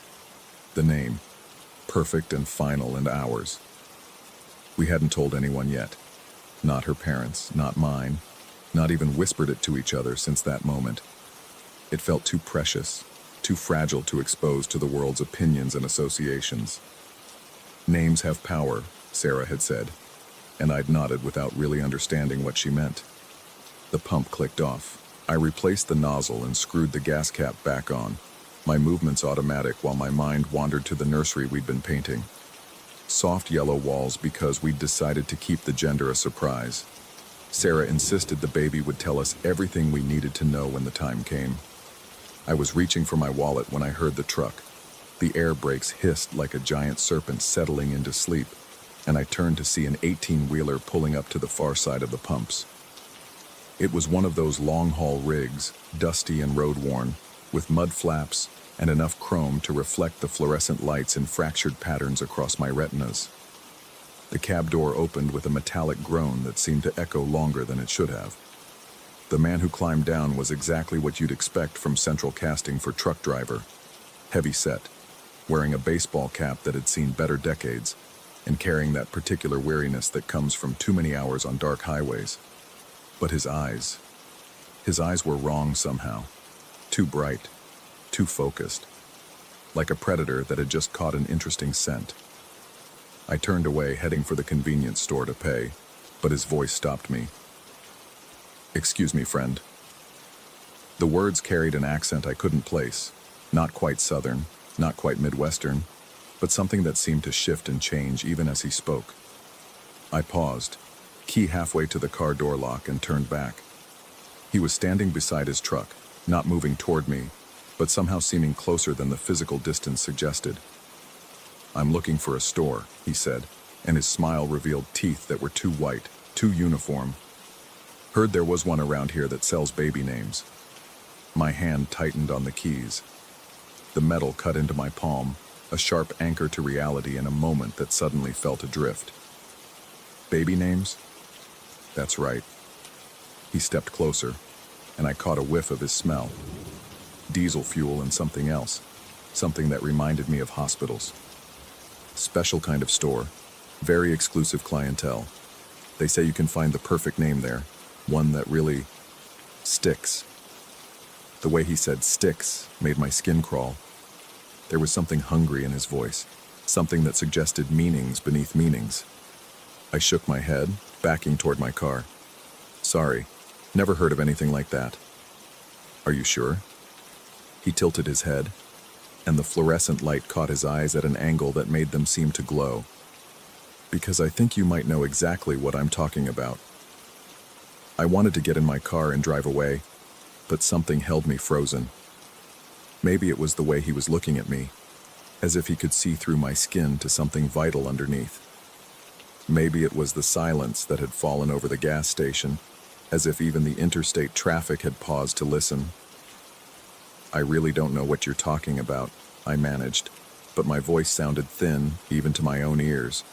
The name, perfect and final and ours. We hadn't told anyone yet. Not her parents, not mine, not even whispered it to each other since that moment. It felt too precious, too fragile to expose to the world's opinions and associations. Names have power, Sarah had said, and I'd nodded without really understanding what she meant. The pump clicked off. I replaced the nozzle and screwed the gas cap back on, my movements automatic while my mind wandered to the nursery we'd been painting. Soft yellow walls because we'd decided to keep the gender a surprise. Sarah insisted the baby would tell us everything we needed to know when the time came. I was reaching for my wallet when I heard the truck. The air brakes hissed like a giant serpent settling into sleep, and I turned to see an 18-wheeler pulling up to the far side of the pumps. It was one of those long-haul rigs, dusty and road-worn, with mud flaps and enough chrome to reflect the fluorescent lights in fractured patterns across my retinas. The cab door opened with a metallic groan that seemed to echo longer than it should have. The man who climbed down was exactly what you'd expect from central casting for truck driver. Heavy set, wearing a baseball cap that had seen better decades, and carrying that particular weariness that comes from too many hours on dark highways. But his eyes were wrong somehow. Too bright, too focused, like a predator that had just caught an interesting scent. I turned away, heading for the convenience store to pay, but his voice stopped me. "Excuse me, friend." The words carried an accent I couldn't place, not quite Southern, not quite Midwestern, but something that seemed to shift and change even as he spoke. I paused, key halfway to the car door lock, and turned back. He was standing beside his truck, not moving toward me, but somehow seeming closer than the physical distance suggested. "I'm looking for a store," he said, and his smile revealed teeth that were too white, too uniform. "Heard there was one around here that sells baby names." My hand tightened on the keys. The metal cut into my palm, a sharp anchor to reality in a moment that suddenly felt adrift. Baby names? That's right. He stepped closer, and I caught a whiff of his smell. Diesel fuel and something else, something that reminded me of hospitals. Special kind of store, very exclusive clientele. They say you can find the perfect name there, one that really sticks. The way he said sticks made my skin crawl. There was something hungry in his voice, something that suggested meanings beneath meanings. I shook my head, backing toward my car. "Sorry, never heard of anything like that." "Are you sure?" He tilted his head, and the fluorescent light caught his eyes at an angle that made them seem to glow. "Because I think you might know exactly what I'm talking about." I wanted to get in my car and drive away, but something held me frozen. Maybe it was the way he was looking at me, as if he could see through my skin to something vital underneath. Maybe it was the silence that had fallen over the gas station, as if even the interstate traffic had paused to listen. I really don't know what you're talking about, I managed, but my voice sounded thin, even to my own ears.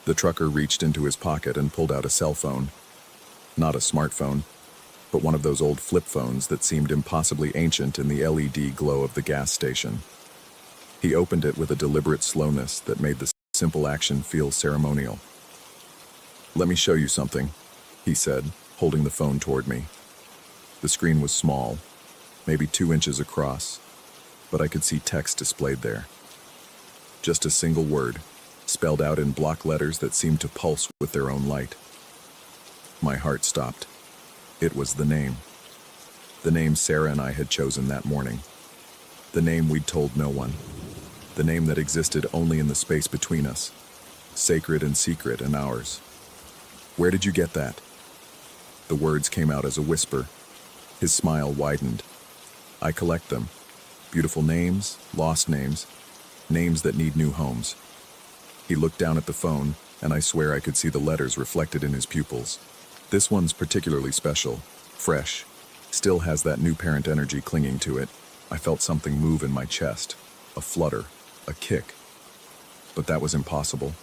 The trucker reached into his pocket and pulled out a cell phone. Not a smartphone, but one of those old flip phones that seemed impossibly ancient in the LED glow of the gas station. He opened it with a deliberate slowness that made the simple action feel ceremonial. "Let me show you something," he said, holding the phone toward me. The screen was small, maybe 2 inches across, but I could see text displayed there. Just a single word, spelled out in block letters that seemed to pulse with their own light. My heart stopped. It was the name. The name Sarah and I had chosen that morning. The name we'd told no one. The name that existed only in the space between us. Sacred and secret and ours. "Where did you get that?" The words came out as a whisper. His smile widened. "I collect them. Beautiful names, lost names, names that need new homes." He looked down at the phone, and I swear I could see the letters reflected in his pupils. "This one's particularly special, fresh, still has that new parent energy clinging to it." I felt something move in my chest, a flutter, a kick. But that was impossible.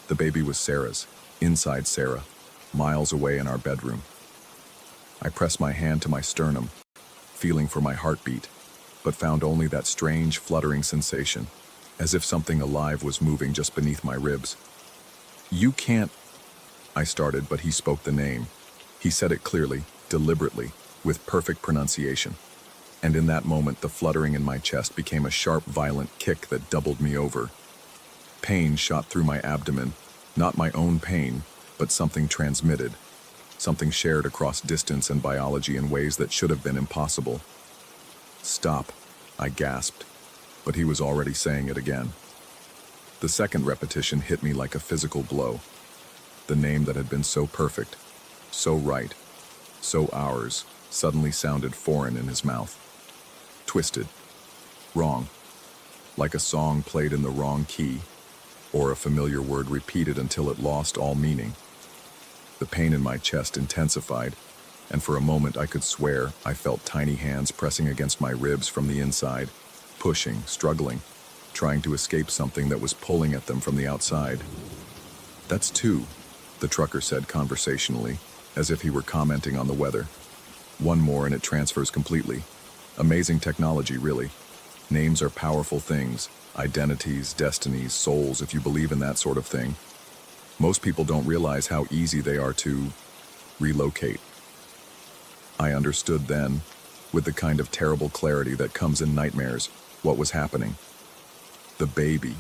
The baby was Sarah's, inside Sarah, miles away in our bedroom. I pressed my hand to my sternum, feeling for my heartbeat, but found only that strange, fluttering sensation, as if something alive was moving just beneath my ribs. "You can't," I started, but he spoke the name. He said it clearly, deliberately, with perfect pronunciation. And in that moment, the fluttering in my chest became a sharp, violent kick that doubled me over. Pain shot through my abdomen, not my own pain, but something transmitted, something shared across distance and biology in ways that should have been impossible. "Stop," I gasped, but he was already saying it again. The second repetition hit me like a physical blow. The name that had been so perfect, so right, so ours, suddenly sounded foreign in his mouth. Twisted. Wrong. Like a song played in the wrong key, or a familiar word repeated until it lost all meaning. The pain in my chest intensified, and for a moment I could swear I felt tiny hands pressing against my ribs from the inside, pushing, struggling, trying to escape something that was pulling at them from the outside. "That's two," the trucker said conversationally, as if he were commenting on the weather. "One more and it transfers completely. Amazing technology, really. Names are powerful things, identities, destinies, souls, if you believe in that sort of thing. Most people don't realize how easy they are to relocate." I understood then, with the kind of terrible clarity that comes in nightmares, what was happening. The baby,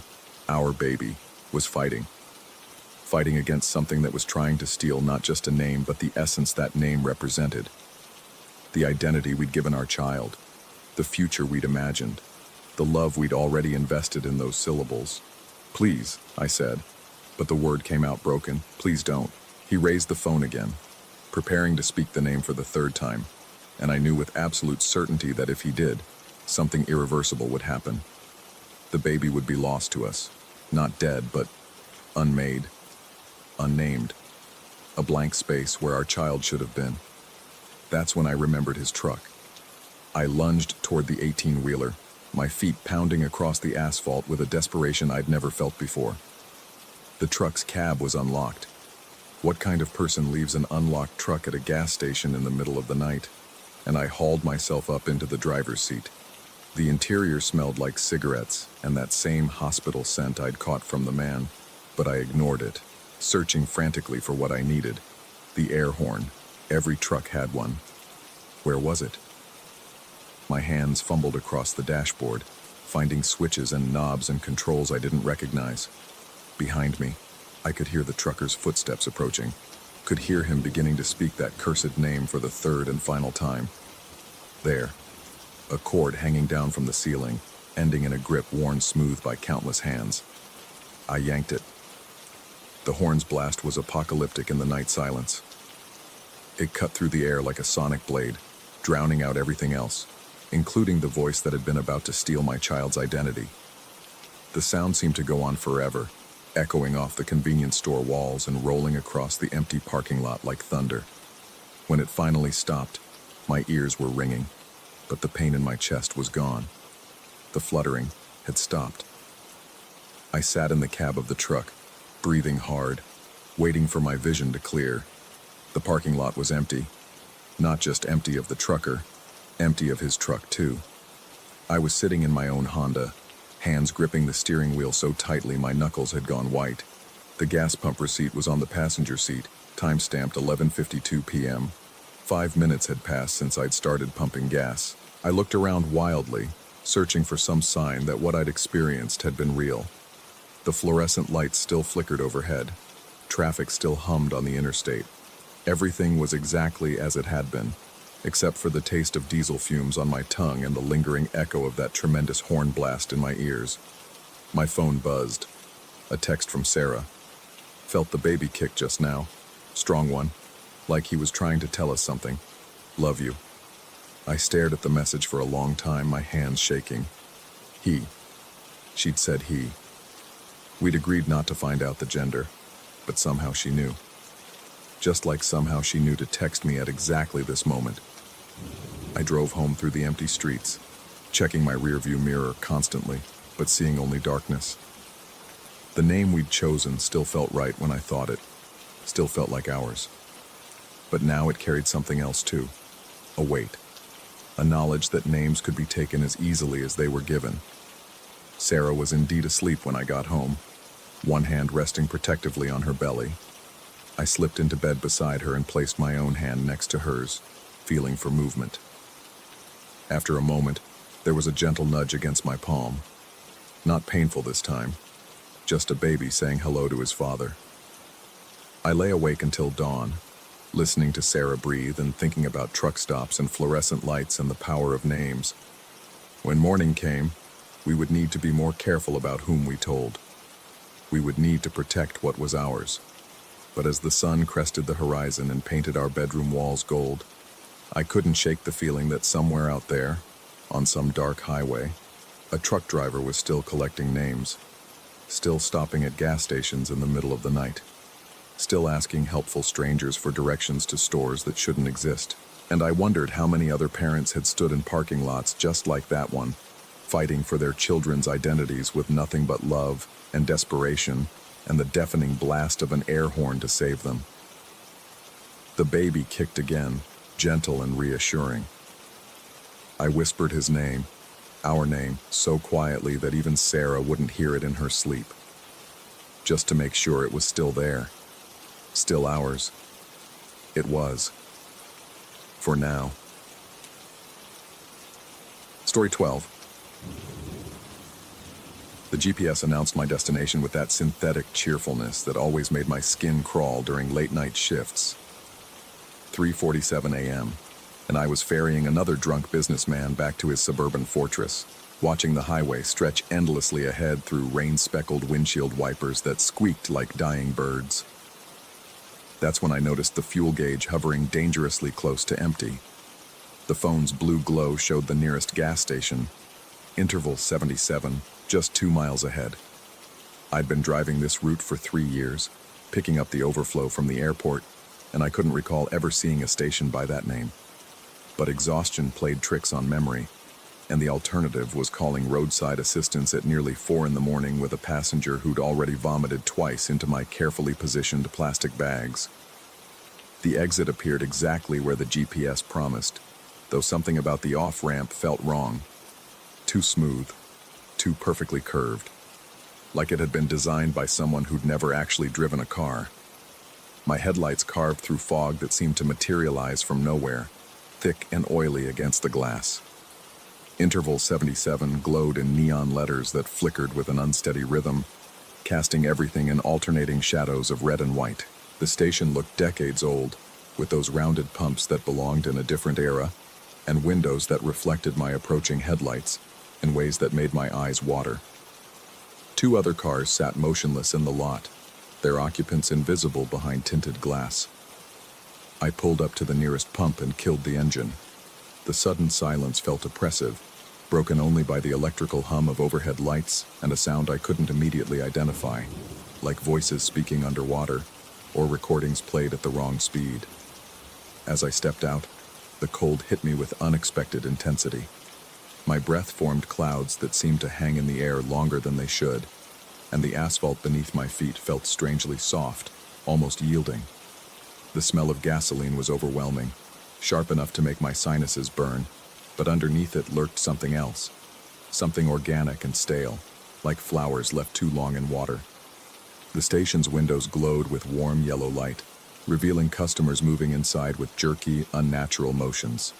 our baby, was fighting. Fighting against something that was trying to steal not just a name, but the essence that name represented. The identity we'd given our child, the future we'd imagined, the love we'd already invested in those syllables. "Please," I said, but the word came out broken. "Please don't." He raised the phone again, preparing to speak the name for the third time, and I knew with absolute certainty that if he did, something irreversible would happen. The baby would be lost to us, not dead, but unmade, unnamed, a blank space where our child should have been. That's when I remembered his truck. I lunged toward the 18-wheeler, my feet pounding across the asphalt with a desperation I'd never felt before. The truck's cab was unlocked. What kind of person leaves an unlocked truck at a gas station in the middle of the night? And I hauled myself up into the driver's seat. The interior smelled like cigarettes and that same hospital scent I'd caught from the man, but I ignored it, searching frantically for what I needed. The air horn. Every truck had one. Where was it? My hands fumbled across the dashboard, finding switches and knobs and controls I didn't recognize. Behind me, I could hear the trucker's footsteps approaching, could hear him beginning to speak that cursed name for the third and final time. There, a cord hanging down from the ceiling, ending in a grip worn smooth by countless hands. I yanked it. The horn's blast was apocalyptic in the night silence. It cut through the air like a sonic blade, drowning out everything else, including the voice that had been about to steal my child's identity. The sound seemed to go on forever, echoing off the convenience store walls and rolling across the empty parking lot like thunder. When it finally stopped, my ears were ringing. but the pain in my chest was gone. The fluttering had stopped. I sat in the cab of the truck, breathing hard, waiting for my vision to clear. The parking lot was empty. Not just empty of the trucker, empty of his truck too. I was sitting in my own Honda, hands gripping the steering wheel so tightly my knuckles had gone white. The gas pump receipt was on the passenger seat, time-stamped 11:52 p.m. 5 minutes had passed since I'd started pumping gas. I looked around wildly, searching for some sign that what I'd experienced had been real. The fluorescent lights still flickered overhead. Traffic still hummed on the interstate. Everything was exactly as it had been, except for the taste of diesel fumes on my tongue and the lingering echo of that tremendous horn blast in my ears. My phone buzzed. A text from Sarah. Felt the baby kick just now. Strong one. Like he was trying to tell us something. Love you. I stared at the message for a long time, my hands shaking. He. She'd said he. We'd agreed not to find out the gender, but somehow she knew. Just like somehow she knew to text me at exactly this moment. I drove home through the empty streets, checking my rearview mirror constantly, but seeing only darkness. The name we'd chosen still felt right when I thought it, still felt like ours. But now it carried something else too, a weight, a knowledge that names could be taken as easily as they were given. Sarah was indeed asleep when I got home, one hand resting protectively on her belly. I slipped into bed beside her and placed my own hand next to hers, feeling for movement. After a moment, there was a gentle nudge against my palm. Not painful this time, just a baby saying hello to his father. I lay awake until dawn, listening to Sarah breathe and thinking about truck stops and fluorescent lights and the power of names. When morning came, we would need to be more careful about whom we told. We would need to protect what was ours. But as the sun crested the horizon and painted our bedroom walls gold, I couldn't shake the feeling that somewhere out there, on some dark highway, a truck driver was still collecting names, still stopping at gas stations in the middle of the night, still asking helpful strangers for directions to stores that shouldn't exist. And I wondered how many other parents had stood in parking lots just like that one, fighting for their children's identities with nothing but love and desperation and the deafening blast of an air horn to save them. The baby kicked again, gentle and reassuring. I whispered his name, our name, so quietly that even Sarah wouldn't hear it in her sleep, just to make sure it was still there, still ours. It was. For now. Story 12. The GPS announced my destination with that synthetic cheerfulness that always made my skin crawl during late-night shifts. 3:47 a.m., and I was ferrying another drunk businessman back to his suburban fortress, watching the highway stretch endlessly ahead through rain-speckled windshield wipers that squeaked like dying birds. That's when I noticed the fuel gauge hovering dangerously close to empty. The phone's blue glow showed the nearest gas station, interval 77, just 2 miles ahead. I'd been driving this route for 3 years, picking up the overflow from the airport, and I couldn't recall ever seeing a station by that name. But exhaustion played tricks on memory, and the alternative was calling roadside assistance at nearly 4 in the morning with a passenger who'd already vomited twice into my carefully positioned plastic bags. The exit appeared exactly where the GPS promised, though something about the off-ramp felt wrong. Too smooth, too perfectly curved, like it had been designed by someone who'd never actually driven a car. My headlights carved through fog that seemed to materialize from nowhere, thick and oily against the glass. Interval 77 glowed in neon letters that flickered with an unsteady rhythm, casting everything in alternating shadows of red and white. The station looked decades old, with those rounded pumps that belonged in a different era, and windows that reflected my approaching headlights in ways that made my eyes water. 2 other cars sat motionless in the lot, their occupants invisible behind tinted glass. I pulled up to the nearest pump and killed the engine. The sudden silence felt oppressive, broken only by the electrical hum of overhead lights and a sound I couldn't immediately identify, like voices speaking underwater or recordings played at the wrong speed. As I stepped out, The cold hit me with unexpected intensity. My breath formed clouds that seemed to hang in the air longer than they should, and the asphalt beneath my feet felt strangely soft, almost yielding. The smell of gasoline was overwhelming, sharp enough to make my sinuses burn, but underneath it lurked something else, something organic and stale, like flowers left too long in water. The station's windows glowed with warm yellow light, revealing customers moving inside with jerky, unnatural motions.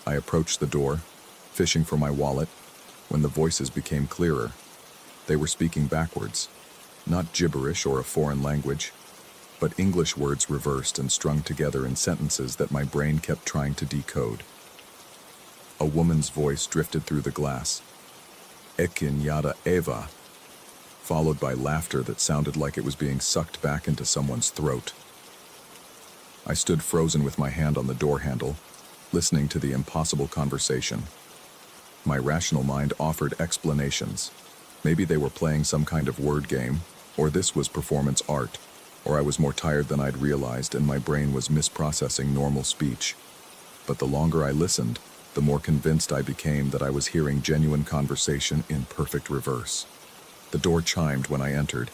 I approached the door, fishing for my wallet, when the voices became clearer. They were speaking backwards, not gibberish or a foreign language, but English words reversed and strung together in sentences that my brain kept trying to decode. A woman's voice drifted through the glass. Ekin yada Eva, followed by laughter that sounded like it was being sucked back into someone's throat. I stood frozen with my hand on the door handle, listening to the impossible conversation. My rational mind offered explanations. Maybe they were playing some kind of word game, or this was performance art, or I was more tired than I'd realized and my brain was misprocessing normal speech. But the longer I listened, the more convinced I became that I was hearing genuine conversation in perfect reverse. The door chimed when I entered,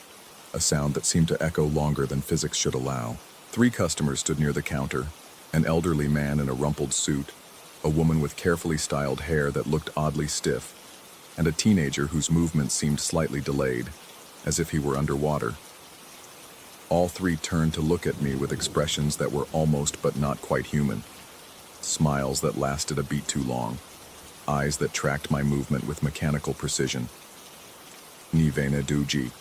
a sound that seemed to echo longer than physics should allow. 3 customers stood near the counter, an elderly man in a rumpled suit, a woman with carefully styled hair that looked oddly stiff, and a teenager whose movements seemed slightly delayed, as if he were underwater. All 3 turned to look at me with expressions that were almost but not quite human. Smiles that lasted a beat too long, eyes that tracked my movement with mechanical precision. Ni vena duji,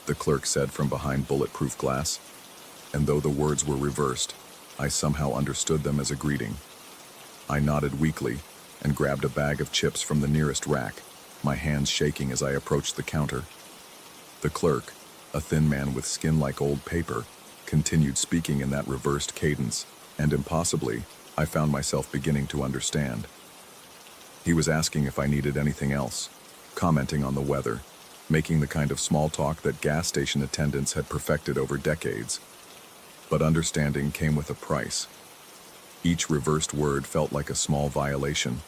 the clerk said from behind bulletproof glass, and though the words were reversed, I somehow understood them as a greeting. I nodded weakly and grabbed a bag of chips from the nearest rack, my hands shaking as I approached the counter. The clerk, a thin man with skin like old paper, continued speaking in that reversed cadence, and impossibly, I found myself beginning to understand. He was asking if I needed anything else, commenting on the weather, making the kind of small talk that gas station attendants had perfected over decades. But understanding came with a price. Each reversed word felt like a small violation,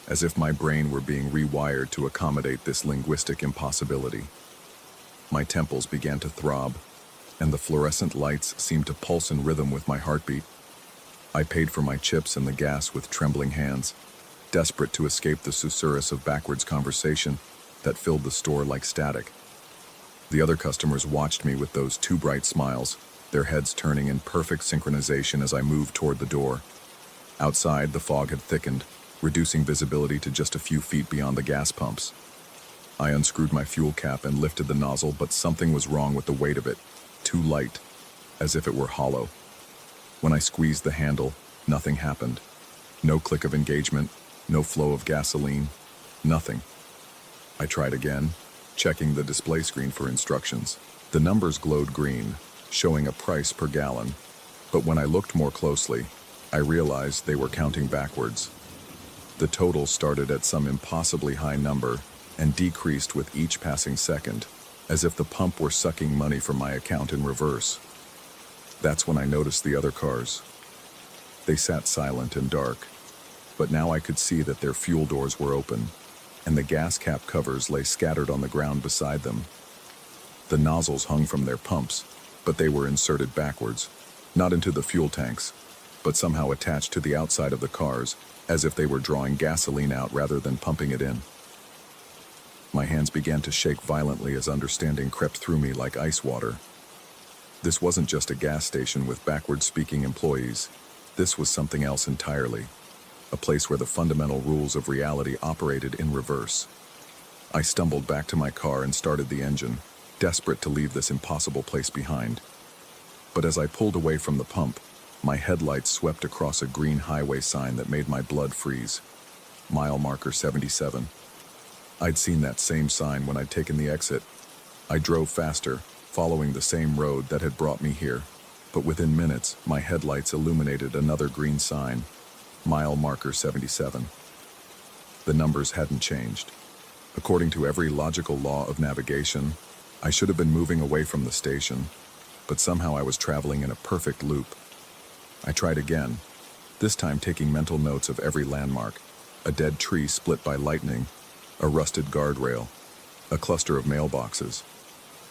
as if my brain were being rewired to accommodate this linguistic impossibility. My temples began to throb, and the fluorescent lights seemed to pulse in rhythm with my heartbeat. I paid for my chips and the gas with trembling hands, desperate to escape the susurrus of backwards conversation that filled the store like static. The other customers watched me with those 2 bright smiles, their heads turning in perfect synchronization as I moved toward the door. Outside, the fog had thickened, reducing visibility to just a few feet beyond the gas pumps. I unscrewed my fuel cap and lifted the nozzle, but something was wrong with the weight of it, too light, as if it were hollow. When I squeezed the handle, nothing happened. No click of engagement, no flow of gasoline, nothing. I tried again, checking the display screen for instructions. The numbers glowed green, showing a price per gallon, but when I looked more closely, I realized they were counting backwards. The total started at some impossibly high number and decreased with each passing second, as if the pump were sucking money from my account in reverse. That's when I noticed the other cars. They sat silent and dark, but now I could see that their fuel doors were open, and the gas cap covers lay scattered on the ground beside them. The nozzles hung from their pumps, but they were inserted backwards, not into the fuel tanks, but somehow attached to the outside of the cars, as if they were drawing gasoline out rather than pumping it in. My hands began to shake violently as understanding crept through me like ice water. This wasn't just a gas station with backward-speaking employees. This was something else entirely, a place where the fundamental rules of reality operated in reverse. I stumbled back to my car and started the engine, desperate to leave this impossible place behind. But as I pulled away from the pump, my headlights swept across a green highway sign that made my blood freeze. Mile marker 77. I'd seen that same sign when I'd taken the exit. I drove faster, following the same road that had brought me here, but within minutes, my headlights illuminated another green sign, mile marker 77. The numbers hadn't changed. According to every logical law of navigation, I should have been moving away from the station, but somehow I was traveling in a perfect loop. I tried again, this time taking mental notes of every landmark: a dead tree split by lightning, a rusted guardrail, a cluster of mailboxes.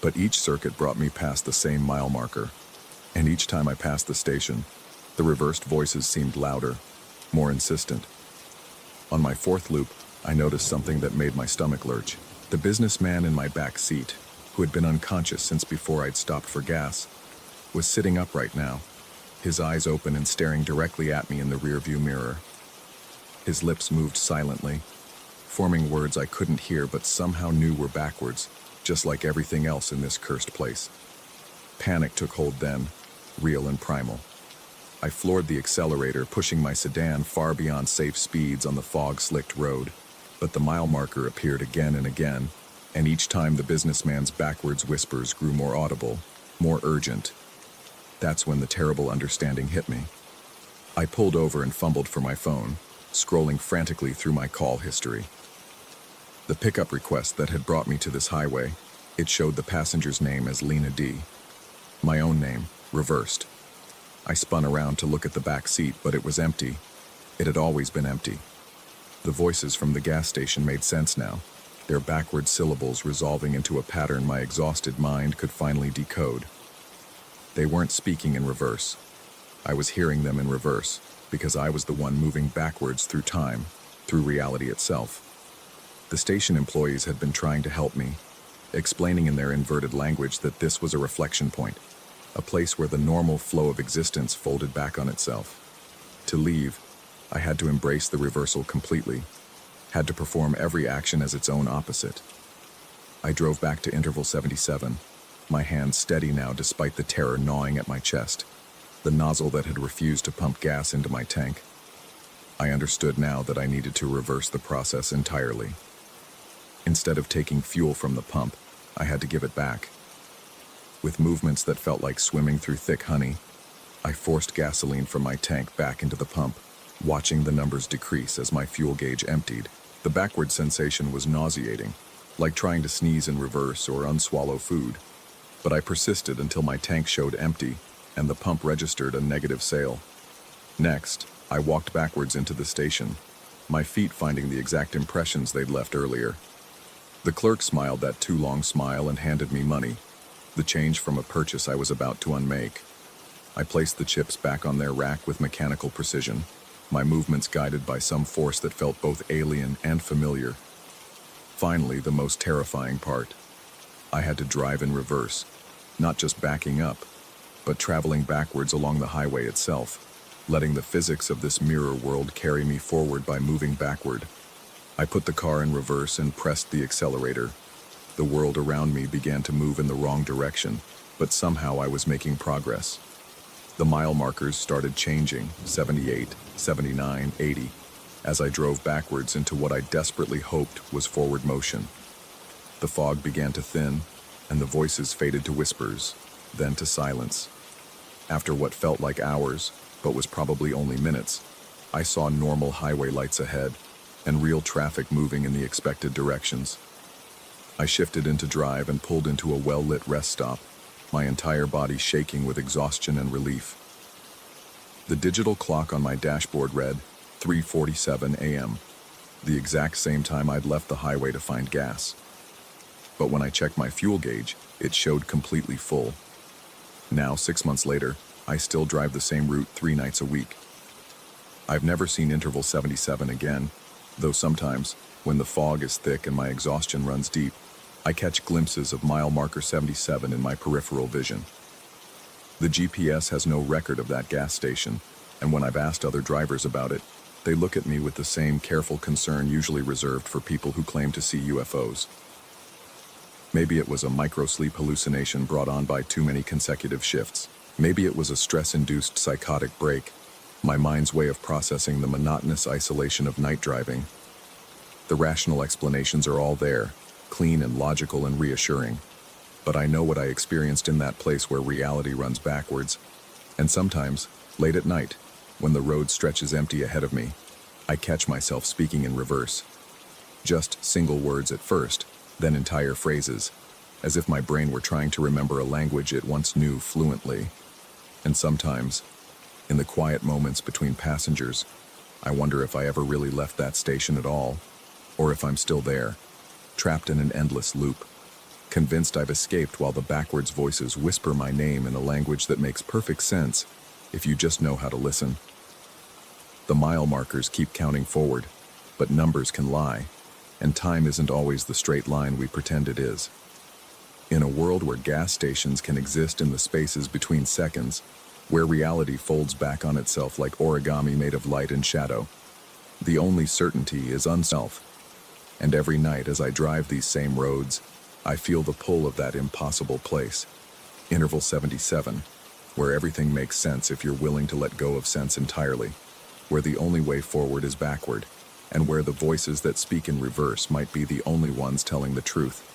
But each circuit brought me past the same mile marker, and each time I passed the station, the reversed voices seemed louder, more insistent. On my fourth loop, I noticed something that made my stomach lurch. The businessman in my back seat, who had been unconscious since before I'd stopped for gas, was sitting upright now, his eyes open and staring directly at me in the rearview mirror. His lips moved silently, forming words I couldn't hear but somehow knew were backwards, just like everything else in this cursed place. Panic took hold then, real and primal. I floored the accelerator, pushing my sedan far beyond safe speeds on the fog-slicked road, but the mile marker appeared again and again, and each time the businessman's backwards whispers grew more audible, more urgent. That's when the terrible understanding hit me. I pulled over and fumbled for my phone, scrolling frantically through my call history. The pickup request that had brought me to this highway, it showed the passenger's name as Lena D. My own name, reversed. I spun around to look at the back seat, but it was empty. It had always been empty. The voices from the gas station made sense now, their backward syllables resolving into a pattern my exhausted mind could finally decode. They weren't speaking in reverse. I was hearing them in reverse, because I was the one moving backwards through time, through reality itself. The station employees had been trying to help me, explaining in their inverted language that this was a reflection point, a place where the normal flow of existence folded back on itself. To leave, I had to embrace the reversal completely, had to perform every action as its own opposite. I drove back to interval 77, my hands steady now despite the terror gnawing at my chest, the nozzle that had refused to pump gas into my tank. I understood now that I needed to reverse the process entirely. Instead of taking fuel from the pump, I had to give it back. With movements that felt like swimming through thick honey, I forced gasoline from my tank back into the pump, watching the numbers decrease as my fuel gauge emptied. The backward sensation was nauseating, like trying to sneeze in reverse or unswallow food. But I persisted until my tank showed empty and the pump registered a negative sale. Next, I walked backwards into the station, my feet finding the exact impressions they'd left earlier. The clerk smiled that too long smile and handed me money, the change from a purchase I was about to unmake. I placed the chips back on their rack with mechanical precision, my movements guided by some force that felt both alien and familiar. Finally, the most terrifying part. I had to drive in reverse, not just backing up, but traveling backwards along the highway itself, letting the physics of this mirror world carry me forward by moving backward. I put the car in reverse and pressed the accelerator. The world around me began to move in the wrong direction, but somehow I was making progress. The mile markers started changing, 78, 79, 80, as I drove backwards into what I desperately hoped was forward motion. The fog began to thin, and the voices faded to whispers, then to silence. After what felt like hours, but was probably only minutes, I saw normal highway lights ahead, and real traffic moving in the expected directions. I shifted into drive and pulled into a well-lit rest stop, my entire body shaking with exhaustion and relief. The digital clock on my dashboard read 3:47 a.m., the exact same time I'd left the highway to find gas. But when I checked my fuel gauge, it showed completely full. Now, 6 months later, I still drive the same route 3 nights a week. I've never seen interval 77 again, though sometimes, when the fog is thick and my exhaustion runs deep, I catch glimpses of mile marker 77 in my peripheral vision. The GPS has no record of that gas station, and when I've asked other drivers about it, they look at me with the same careful concern usually reserved for people who claim to see UFOs. Maybe it was a micro-sleep hallucination brought on by too many consecutive shifts. Maybe it was a stress-induced psychotic break, my mind's way of processing the monotonous isolation of night driving. The rational explanations are all there, clean and logical and reassuring. But I know what I experienced in that place where reality runs backwards. And sometimes, late at night, when the road stretches empty ahead of me, I catch myself speaking in reverse. Just single words at first, then entire phrases, as if my brain were trying to remember a language it once knew fluently. And sometimes, In the quiet moments between passengers, I wonder if I ever really left that station at all, or if I'm still there, trapped in an endless loop, convinced I've escaped while the backwards voices whisper my name in a language that makes perfect sense if you just know how to listen. The mile markers keep counting forward, but numbers can lie, and time isn't always the straight line we pretend it is. In a world where gas stations can exist in the spaces between seconds, where reality folds back on itself like origami made of light and shadow, the only certainty is unself. And every night as I drive these same roads, I feel the pull of that impossible place. Interval 77, where everything makes sense if you're willing to let go of sense entirely, where the only way forward is backward, and where the voices that speak in reverse might be the only ones telling the truth.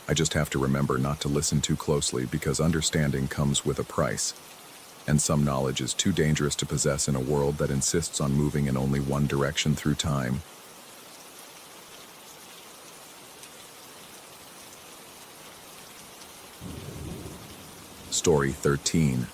I just have to remember not to listen too closely because understanding comes with a price, and some knowledge is too dangerous to possess in a world that insists on moving in only one direction through time. Story 13.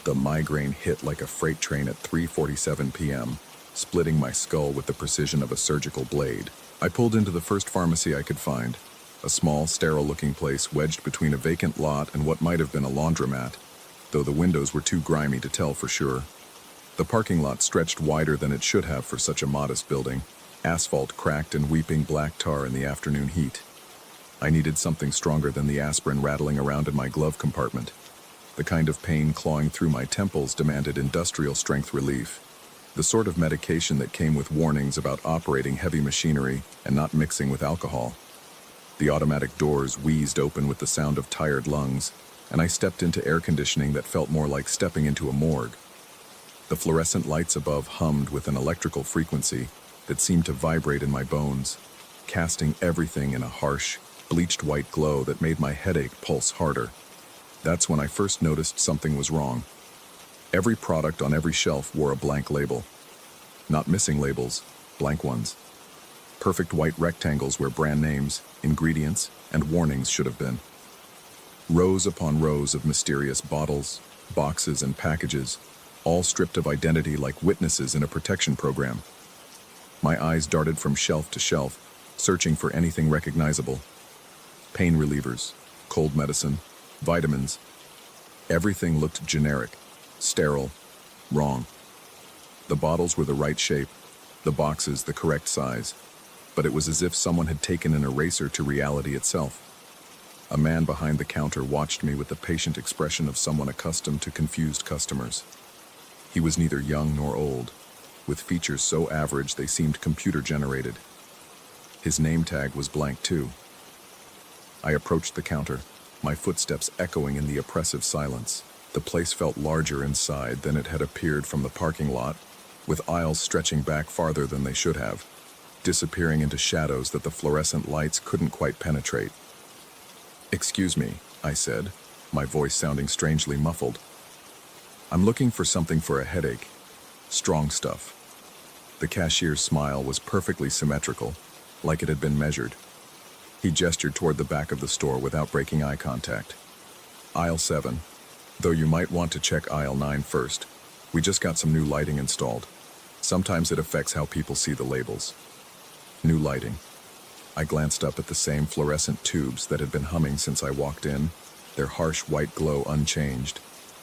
The migraine hit like a freight train at 3:47 p.m., splitting my skull with the precision of a surgical blade. I pulled into the first pharmacy I could find, a small, sterile-looking place wedged between a vacant lot and what might have been a laundromat, though the windows were too grimy to tell for sure. The parking lot stretched wider than it should have for such a modest building, asphalt cracked and weeping black tar in the afternoon heat. I needed something stronger than the aspirin rattling around in my glove compartment. The kind of pain clawing through my temples demanded industrial-strength relief, the sort of medication that came with warnings about operating heavy machinery and not mixing with alcohol. The automatic doors wheezed open with the sound of tired lungs, and I stepped into air conditioning that felt more like stepping into a morgue. The fluorescent lights above hummed with an electrical frequency that seemed to vibrate in my bones, casting everything in a harsh, bleached white glow that made my headache pulse harder. That's when I first noticed something was wrong. Every product on every shelf wore a blank label. Not missing labels, blank ones. Perfect white rectangles where brand names, ingredients, and warnings should have been. Rows upon rows of mysterious bottles, boxes, and packages, all stripped of identity like witnesses in a protection program. My eyes darted from shelf to shelf, searching for anything recognizable. Pain relievers, cold medicine, vitamins. Everything looked generic, sterile, wrong. The bottles were the right shape, the boxes the correct size, but it was as if someone had taken an eraser to reality itself. A man behind the counter watched me with the patient expression of someone accustomed to confused customers. He was neither young nor old, with features so average they seemed computer-generated. His name tag was blank too. I approached the counter, my footsteps echoing in the oppressive silence. The place felt larger inside than it had appeared from the parking lot, with aisles stretching back farther than they should have, disappearing into shadows that the fluorescent lights couldn't quite penetrate. "Excuse me," I said, my voice sounding strangely muffled. "I'm looking for something for a headache. Strong stuff." The cashier's smile was perfectly symmetrical, like it had been measured. He gestured toward the back of the store without breaking eye contact. "Aisle 7, though you might want to check aisle 9 first. We just got some new lighting installed. Sometimes it affects how people see the labels." New lighting. I glanced up at the same fluorescent tubes that had been humming since I walked in, their harsh white glow unchanged,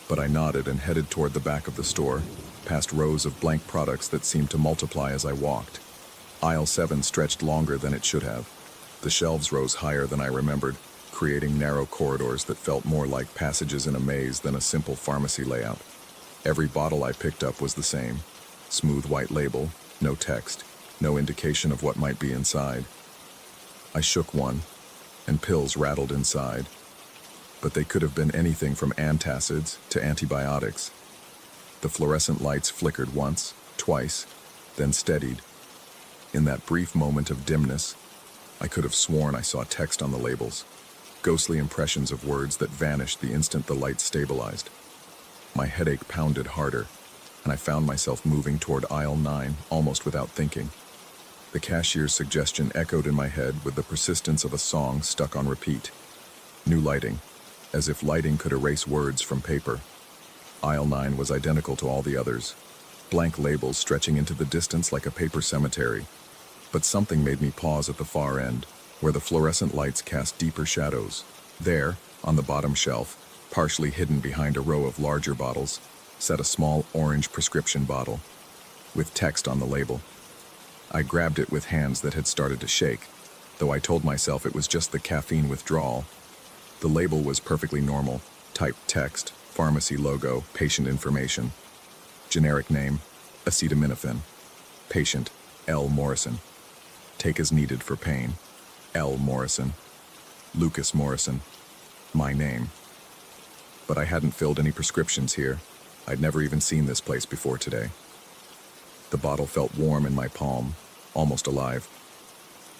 but I nodded and headed toward the back of the store, past rows of blank products that seemed to multiply as I walked. Aisle 7 stretched longer than it should have. The shelves rose higher than I remembered, creating narrow corridors that felt more like passages in a maze than a simple pharmacy layout. Every bottle I picked up was the same. Smooth white label, no text, no indication of what might be inside. I shook one, and pills rattled inside, but they could have been anything from antacids to antibiotics. The fluorescent lights flickered once, twice, then steadied. In that brief moment of dimness, I could have sworn I saw text on the labels, ghostly impressions of words that vanished the instant the light stabilized. My headache pounded harder, and I found myself moving toward aisle 9 almost without thinking. The cashier's suggestion echoed in my head with the persistence of a song stuck on repeat. New lighting, as if lighting could erase words from paper. Aisle 9 was identical to all the others, blank labels stretching into the distance like a paper cemetery. But something made me pause at the far end, where the fluorescent lights cast deeper shadows. There, on the bottom shelf, partially hidden behind a row of larger bottles, sat a small orange prescription bottle, with text on the label. I grabbed it with hands that had started to shake, though I told myself it was just the caffeine withdrawal. The label was perfectly normal, typed text, pharmacy logo, patient information. Generic name, acetaminophen. Patient, L. Morrison. Take as needed for pain, L. Morrison. Lucas Morrison. My name. But I hadn't filled any prescriptions here. I'd never even seen this place before today. The bottle felt warm in my palm, almost alive.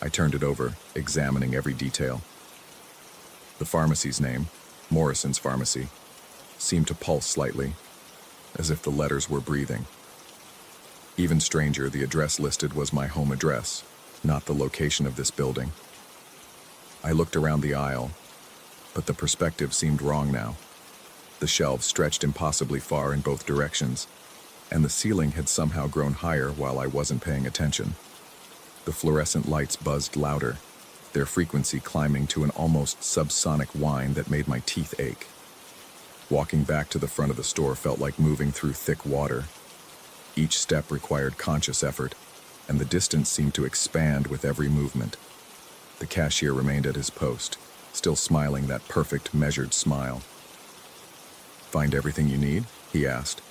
I turned it over, examining every detail. The pharmacy's name, Morrison's Pharmacy, seemed to pulse slightly, as if the letters were breathing. Even stranger, the address listed was my home address, not the location of this building. I looked around the aisle, but the perspective seemed wrong now. The shelves stretched impossibly far in both directions, and the ceiling had somehow grown higher while I wasn't paying attention. The fluorescent lights buzzed louder, their frequency climbing to an almost subsonic whine that made my teeth ache. Walking back to the front of the store felt like moving through thick water. Each step required conscious effort, and the distance seemed to expand with every movement. The cashier remained at his post, still smiling that perfect, measured smile. "Find everything you need?" he asked,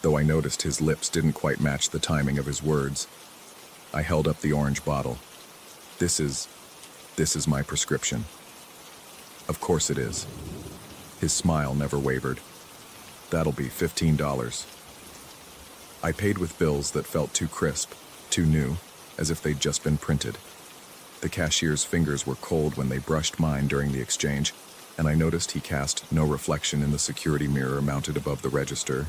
though I noticed his lips didn't quite match the timing of his words. I held up the orange bottle. This is my prescription." "Of course it is." His smile never wavered. "That'll be $15. I paid with bills that felt too crisp, too new, as if they'd just been printed. The cashier's fingers were cold when they brushed mine during the exchange, and I noticed he cast no reflection in the security mirror mounted above the register.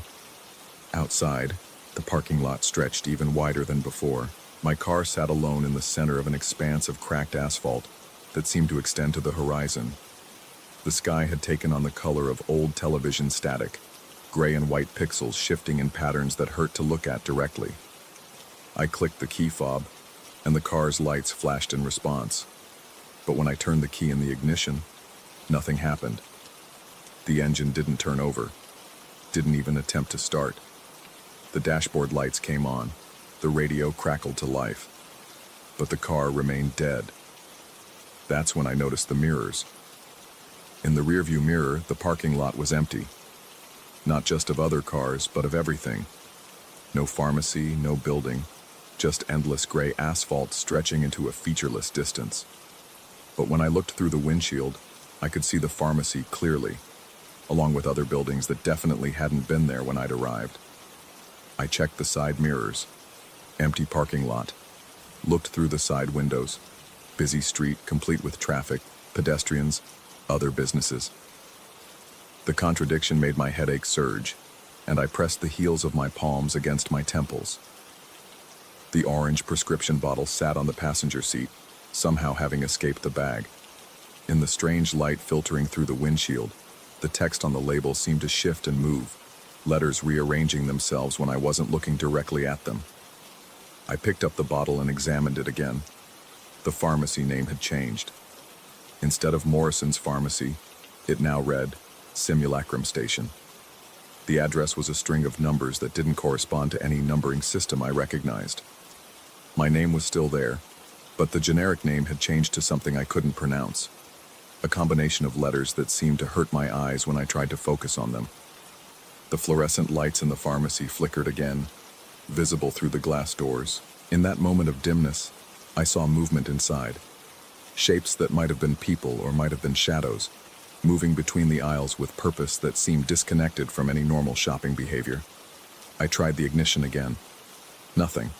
Outside, the parking lot stretched even wider than before. My car sat alone in the center of an expanse of cracked asphalt that seemed to extend to the horizon. The sky had taken on the color of old television static, gray and white pixels shifting in patterns that hurt to look at directly. I clicked the key fob, and the car's lights flashed in response. But when I turned the key in the ignition, nothing happened. The engine didn't turn over, didn't even attempt to start. The dashboard lights came on, the radio crackled to life, but the car remained dead. That's when I noticed the mirrors. In the rearview mirror, the parking lot was empty. Not just of other cars, but of everything. No pharmacy, no building, just endless gray asphalt stretching into a featureless distance. But when I looked through the windshield, I could see the pharmacy clearly, along with other buildings that definitely hadn't been there when I'd arrived. I checked the side mirrors. Empty parking lot. Looked through the side windows. Busy street complete with traffic, pedestrians, other businesses. The contradiction made my headache surge, and I pressed the heels of my palms against my temples. The orange prescription bottle sat on the passenger seat, somehow having escaped the bag. In the strange light filtering through the windshield, the text on the label seemed to shift and move, letters rearranging themselves when I wasn't looking directly at them. I picked up the bottle and examined it again. The pharmacy name had changed. Instead of Morrison's Pharmacy, it now read Simulacrum Station. The address was a string of numbers that didn't correspond to any numbering system I recognized. My name was still there, but the generic name had changed to something I couldn't pronounce. A combination of letters that seemed to hurt my eyes when I tried to focus on them. The fluorescent lights in the pharmacy flickered again, visible through the glass doors. In that moment of dimness, I saw movement inside. Shapes that might have been people or might have been shadows, moving between the aisles with purpose that seemed disconnected from any normal shopping behavior. I tried the ignition again. Nothing.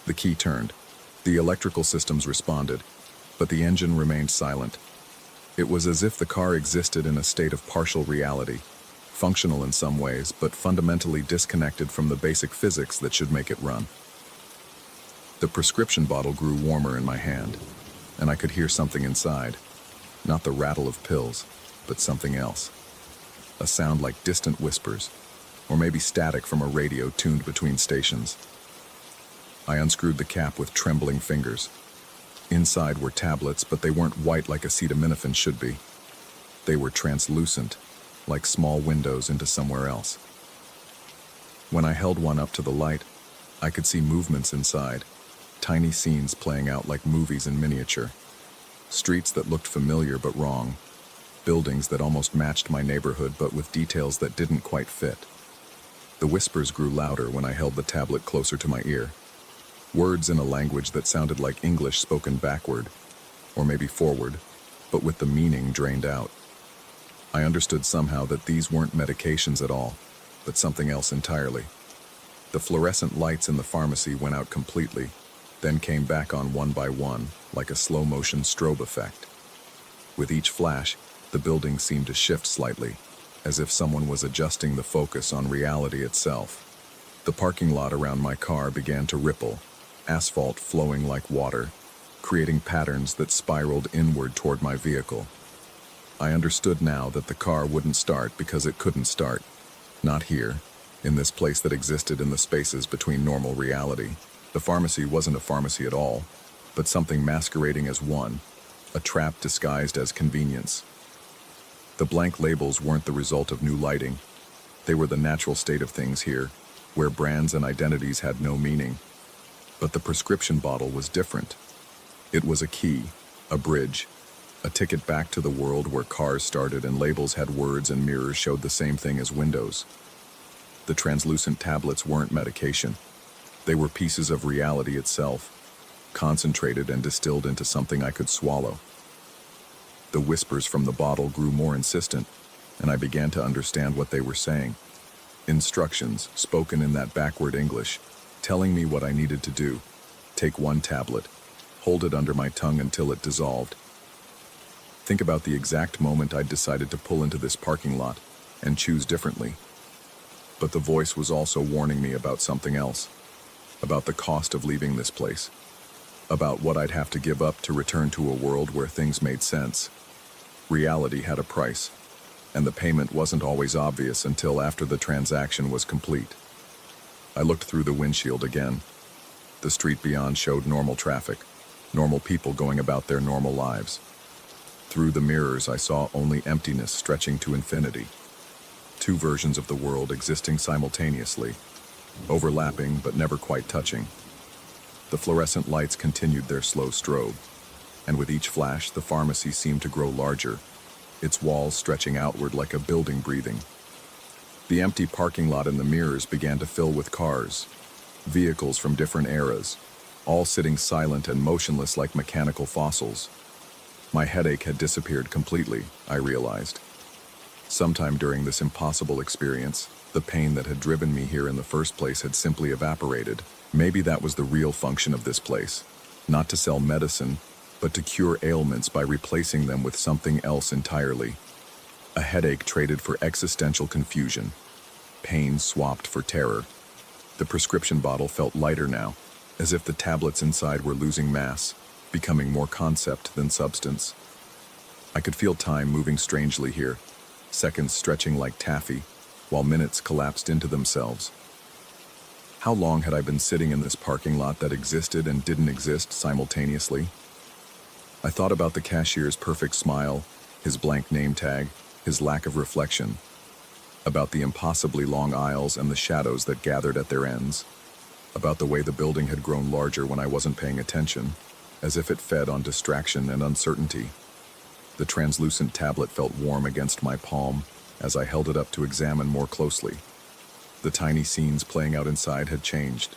The key turned. The electrical systems responded, but the engine remained silent. It was as if the car existed in a state of partial reality, functional in some ways, but fundamentally disconnected from the basic physics that should make it run. The prescription bottle grew warmer in my hand, and I could hear something inside. Not the rattle of pills, but something else. A sound like distant whispers, or maybe static from a radio tuned between stations. I unscrewed the cap with trembling fingers. Inside were tablets, but they weren't white like acetaminophen should be. They were translucent, like small windows into somewhere else. When I held one up to the light, I could see movements inside, tiny scenes playing out like movies in miniature. Streets that looked familiar but wrong. Buildings that almost matched my neighborhood but with details that didn't quite fit. The whispers grew louder when I held the tablet closer to my ear. Words in a language that sounded like English spoken backward, or maybe forward, but with the meaning drained out. I understood somehow that these weren't medications at all, but something else entirely. The fluorescent lights in the pharmacy went out completely, then came back on one by one, like a slow-motion strobe effect. With each flash, the building seemed to shift slightly, as if someone was adjusting the focus on reality itself. The parking lot around my car began to ripple, asphalt flowing like water, creating patterns that spiraled inward toward my vehicle. I understood now that the car wouldn't start because it couldn't start. Not here, in this place that existed in the spaces between normal reality. The pharmacy wasn't a pharmacy at all, but something masquerading as one, a trap disguised as convenience. The blank labels weren't the result of new lighting. They were the natural state of things here, where brands and identities had no meaning. But the prescription bottle was different. It was a key, a bridge, a ticket back to the world where cars started and labels had words and mirrors showed the same thing as windows. The translucent tablets weren't medication. They were pieces of reality itself, concentrated and distilled into something I could swallow. The whispers from the bottle grew more insistent, and I began to understand what they were saying. Instructions, spoken in that backward English, telling me what I needed to do. Take one tablet, hold it under my tongue until it dissolved. Think about the exact moment I'd decided to pull into this parking lot and choose differently. But the voice was also warning me about something else, about the cost of leaving this place, about what I'd have to give up to return to a world where things made sense. Reality had a price, and the payment wasn't always obvious until after the transaction was complete. I looked through the windshield again. The street beyond showed normal traffic, normal people going about their normal lives. Through the mirrors, I saw only emptiness stretching to infinity. Two versions of the world existing simultaneously, overlapping but never quite touching. The fluorescent lights continued their slow strobe, and with each flash, the pharmacy seemed to grow larger, its walls stretching outward like a building breathing. The empty parking lot in the mirrors began to fill with cars, vehicles from different eras, all sitting silent and motionless like mechanical fossils. My headache had disappeared completely, I realized. Sometime during this impossible experience, the pain that had driven me here in the first place had simply evaporated. Maybe that was the real function of this place, not to sell medicine, but to cure ailments by replacing them with something else entirely. A headache traded for existential confusion, pain swapped for terror. The prescription bottle felt lighter now, as if the tablets inside were losing mass, becoming more concept than substance. I could feel time moving strangely here, seconds stretching like taffy, while minutes collapsed into themselves. How long had I been sitting in this parking lot that existed and didn't exist simultaneously? I thought about the cashier's perfect smile, his blank name tag, his lack of reflection, about the impossibly long aisles and the shadows that gathered at their ends, about the way the building had grown larger when I wasn't paying attention, as if it fed on distraction and uncertainty. The translucent tablet felt warm against my palm as I held it up to examine more closely. The tiny scenes playing out inside had changed.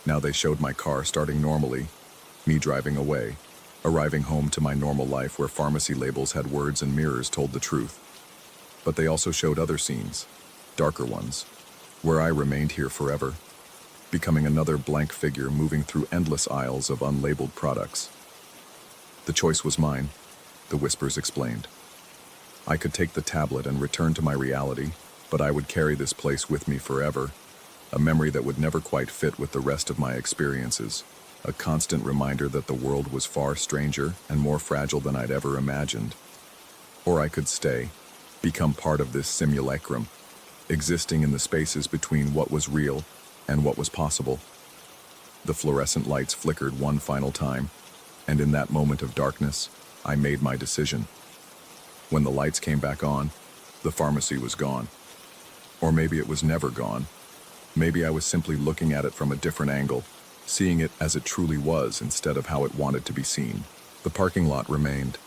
Now they showed my car starting normally, me driving away, arriving home to my normal life where pharmacy labels had words and mirrors told the truth. But they also showed other scenes, darker ones, where I remained here forever, becoming another blank figure moving through endless aisles of unlabeled products. The choice was mine, the whispers explained. I could take the tablet and return to my reality, but I would carry this place with me forever, a memory that would never quite fit with the rest of my experiences. a constant reminder that the world was far stranger and more fragile than I'd ever imagined. Or I could stay, become part of this simulacrum, existing in the spaces between what was real and what was possible. The fluorescent lights flickered one final time, and in that moment of darkness, I made my decision. When the lights came back on, the pharmacy was gone. Or maybe it was never gone. Maybe I was simply looking at it from a different angle, seeing it as it truly was instead of how it wanted to be seen. The parking lot remained,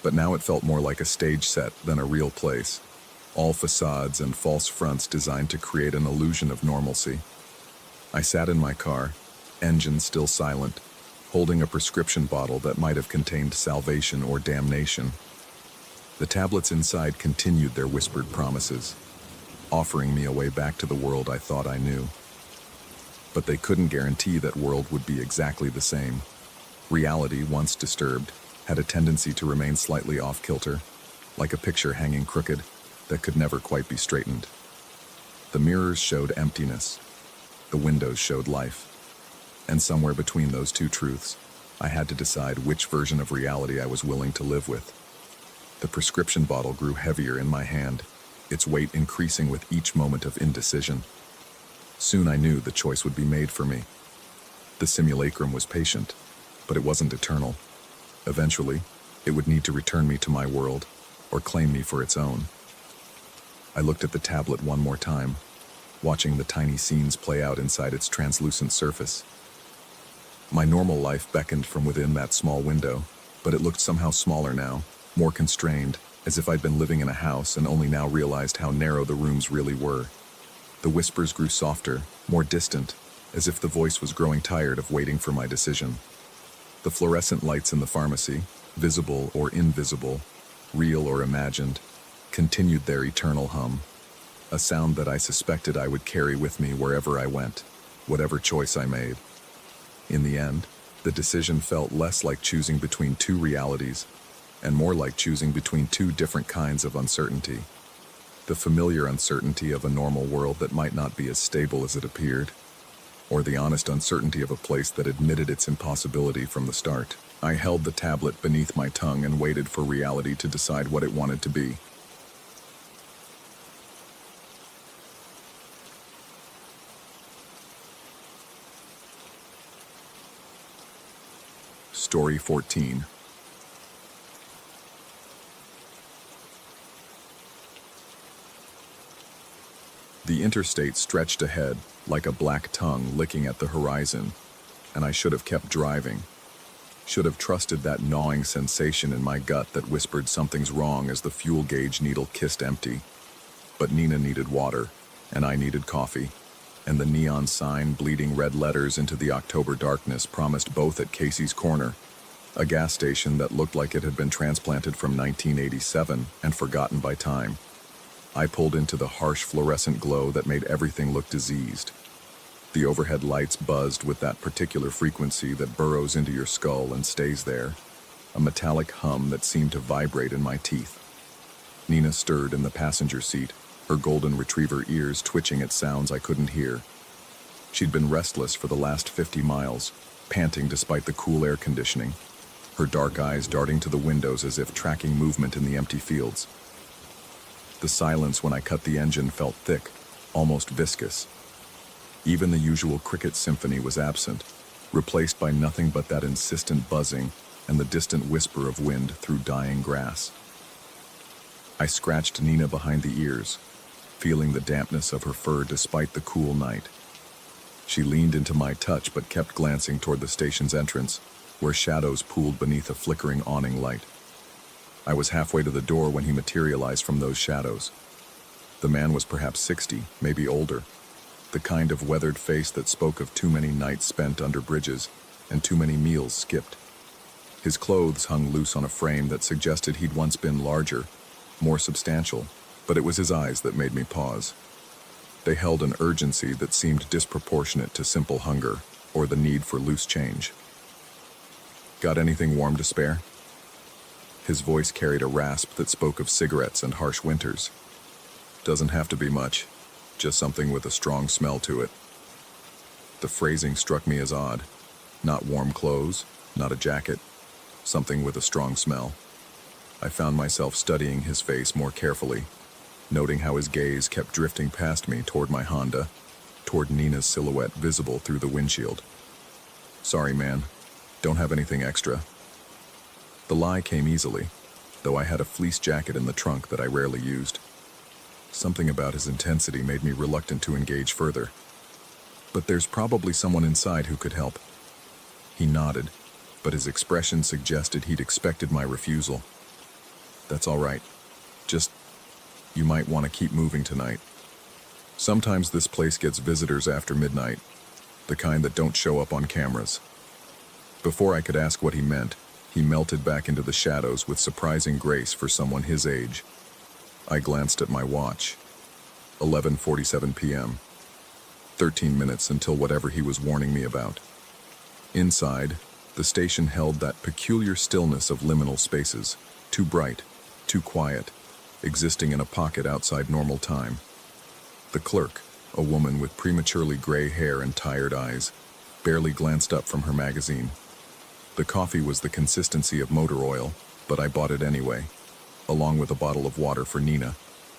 but now it felt more like a stage set than a real place. All facades and false fronts designed to create an illusion of normalcy. I sat in my car, engine still silent, holding a prescription bottle that might have contained salvation or damnation. The tablets inside continued their whispered promises, offering me a way back to the world I thought I knew. But they couldn't guarantee that world would be exactly the same. Reality, once disturbed, had a tendency to remain slightly off-kilter, like a picture hanging crooked that could never quite be straightened. The mirrors showed emptiness. The windows showed life. And somewhere between those two truths, I had to decide which version of reality I was willing to live with. The prescription bottle grew heavier in my hand, its weight increasing with each moment of indecision. Soon I knew the choice would be made for me. The simulacrum was patient, but it wasn't eternal. Eventually, it would need to return me to my world, or claim me for its own. I looked at the tablet one more time, watching the tiny scenes play out inside its translucent surface. My normal life beckoned from within that small window, but it looked somehow smaller now, more constrained, as if I'd been living in a house and only now realized how narrow the rooms really were. The whispers grew softer, more distant, as if the voice was growing tired of waiting for my decision. The fluorescent lights in the pharmacy, visible or invisible, real or imagined, continued their eternal hum, a sound that I suspected I would carry with me wherever I went, whatever choice I made. In the end, the decision felt less like choosing between two realities and more like choosing between two different kinds of uncertainty. The familiar uncertainty of a normal world that might not be as stable as it appeared, or the honest uncertainty of a place that admitted its impossibility from the start. I held the tablet beneath my tongue and waited for reality to decide what it wanted to be. Story 14. The interstate stretched ahead, like a black tongue licking at the horizon, and I should have kept driving. Should have trusted that gnawing sensation in my gut that whispered something's wrong as the fuel gauge needle kissed empty. But Nina needed water, and I needed coffee, and the neon sign bleeding red letters into the October darkness promised both at Casey's Corner, a gas station that looked like it had been transplanted from 1987 and forgotten by time. I pulled into the harsh fluorescent glow that made everything look diseased. The overhead lights buzzed with that particular frequency that burrows into your skull and stays there, a metallic hum that seemed to vibrate in my teeth. Nina stirred in the passenger seat, her golden retriever ears twitching at sounds I couldn't hear. She'd been restless for the last 50 miles, panting despite the cool air conditioning, her dark eyes darting to the windows as if tracking movement in the empty fields. The silence when I cut the engine felt thick, almost viscous. Even the usual cricket symphony was absent, replaced by nothing but that insistent buzzing and the distant whisper of wind through dying grass. I scratched Nina behind the ears, feeling the dampness of her fur despite the cool night. She leaned into my touch but kept glancing toward the station's entrance, where shadows pooled beneath a flickering awning light. I was halfway to the door when he materialized from those shadows. The man was perhaps 60, maybe older, the kind of weathered face that spoke of too many nights spent under bridges and too many meals skipped. His clothes hung loose on a frame that suggested he'd once been larger, more substantial, but it was his eyes that made me pause. They held an urgency that seemed disproportionate to simple hunger or the need for loose change. "Got anything warm to spare?" His voice carried a rasp that spoke of cigarettes and harsh winters. "Doesn't have to be much, just something with a strong smell to it." The phrasing struck me as odd. Not warm clothes, not a jacket, something with a strong smell. I found myself studying his face more carefully, noting how his gaze kept drifting past me toward my Honda, toward Nina's silhouette visible through the windshield. Sorry, man. Don't have anything extra. The lie came easily, though I had a fleece jacket in the trunk that I rarely used. Something about his intensity made me reluctant to engage further. But there's probably someone inside who could help. He nodded, but his expression suggested he'd expected my refusal. That's all right. Just, you might want to keep moving tonight. Sometimes this place gets visitors after midnight, the kind that don't show up on cameras. Before I could ask what he meant, he melted back into the shadows with surprising grace for someone his age. I glanced at my watch. 11:47 p.m. 13 minutes until whatever he was warning me about. Inside, the station held that peculiar stillness of liminal spaces, too bright, too quiet, existing in a pocket outside normal time. The clerk, a woman with prematurely gray hair and tired eyes, barely glanced up from her magazine. The coffee was the consistency of motor oil, but I bought it anyway, along with a bottle of water for Nina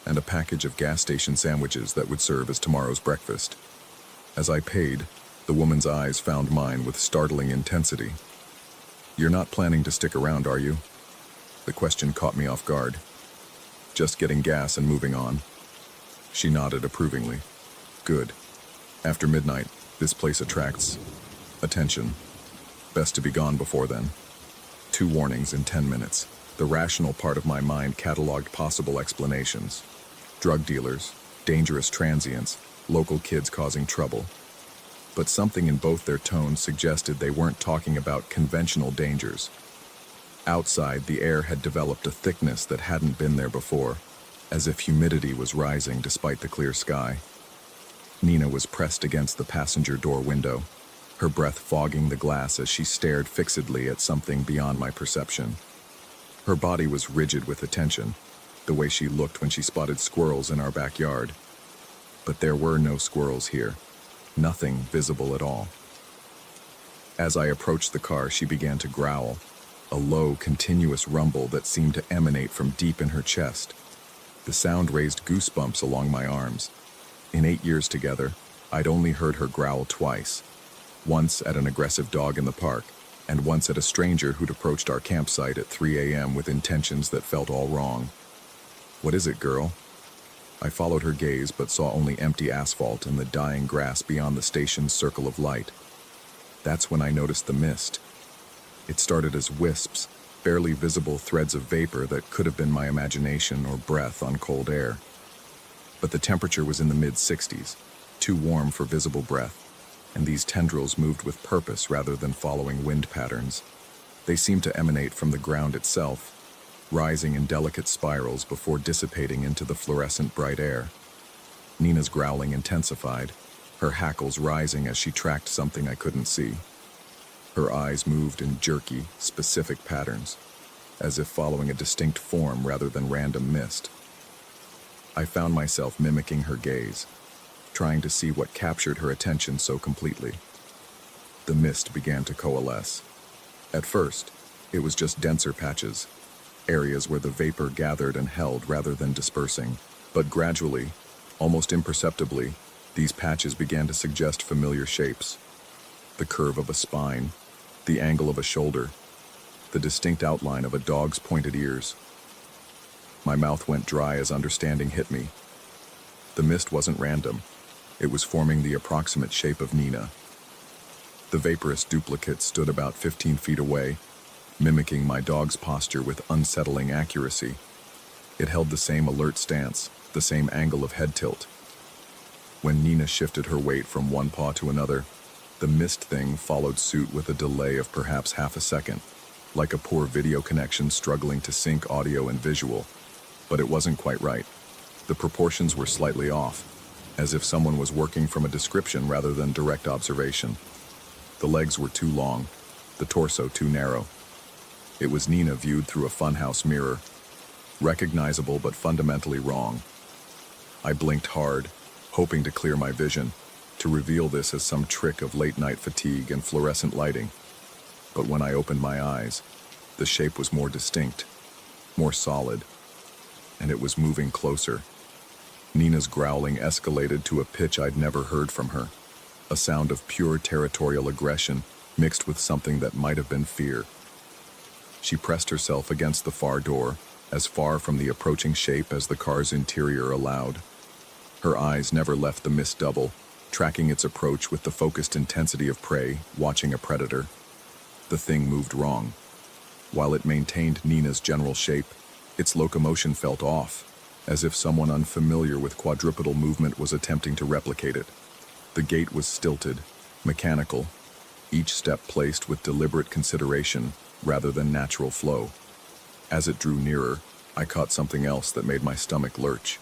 and a package of gas station sandwiches that would serve as tomorrow's breakfast. As I paid, the woman's eyes found mine with startling intensity. You're not planning to stick around, are you? The question caught me off guard. Just getting gas and moving on. She nodded approvingly. Good. After midnight, this place attracts attention. Best to be gone before then. 2 warnings in 10 minutes. The rational part of my mind cataloged possible explanations. Drug dealers, dangerous transients, local kids causing trouble. But something in both their tones suggested they weren't talking about conventional dangers. Outside, the air had developed a thickness that hadn't been there before, as if humidity was rising despite the clear sky. Nina was pressed against the passenger door window, her breath fogging the glass as she stared fixedly at something beyond my perception. Her body was rigid with attention, the way she looked when she spotted squirrels in our backyard. But there were no squirrels here, nothing visible at all. As I approached the car, she began to growl, a low, continuous rumble that seemed to emanate from deep in her chest. The sound raised goosebumps along my arms. In 8 years together, I'd only heard her growl twice. Once at an aggressive dog in the park, and once at a stranger who'd approached our campsite at 3 a.m. with intentions that felt all wrong. What is it, girl? I followed her gaze but saw only empty asphalt and the dying grass beyond the station's circle of light. That's when I noticed the mist. It started as wisps, barely visible threads of vapor that could have been my imagination or breath on cold air. But the temperature was in the mid-60s, too warm for visible breath, and these tendrils moved with purpose rather than following wind patterns. They seemed to emanate from the ground itself, rising in delicate spirals before dissipating into the fluorescent bright air. Nina's growling intensified, her hackles rising as she tracked something I couldn't see. Her eyes moved in jerky, specific patterns, as if following a distinct form rather than random mist. I found myself mimicking her gaze, trying to see what captured her attention so completely. The mist began to coalesce. At first, it was just denser patches, areas where the vapor gathered and held rather than dispersing. But gradually, almost imperceptibly, these patches began to suggest familiar shapes. The curve of a spine, the angle of a shoulder, the distinct outline of a dog's pointed ears. My mouth went dry as understanding hit me. The mist wasn't random. It was forming the approximate shape of Nina. The vaporous duplicate stood about 15 feet away, mimicking my dog's posture with unsettling accuracy. It held the same alert stance, the same angle of head tilt. When Nina shifted her weight from one paw to another, the mist thing followed suit with a delay of perhaps half a second, like a poor video connection struggling to sync audio and visual. But it wasn't quite right. The proportions were slightly off, as if someone was working from a description rather than direct observation. The legs were too long, the torso too narrow. It was Nina viewed through a funhouse mirror, recognizable but fundamentally wrong. I blinked hard, hoping to clear my vision, to reveal this as some trick of late-night fatigue and fluorescent lighting. But when I opened my eyes, the shape was more distinct, more solid, and it was moving closer. Nina's growling escalated to a pitch I'd never heard from her, a sound of pure territorial aggression mixed with something that might have been fear. She pressed herself against the far door, as far from the approaching shape as the car's interior allowed. Her eyes never left the mist double, tracking its approach with the focused intensity of prey watching a predator. The thing moved wrong. While it maintained Nina's general shape, its locomotion felt off, as if someone unfamiliar with quadrupedal movement was attempting to replicate it. The gait was stilted, mechanical, each step placed with deliberate consideration rather than natural flow. As it drew nearer, I caught something else that made my stomach lurch.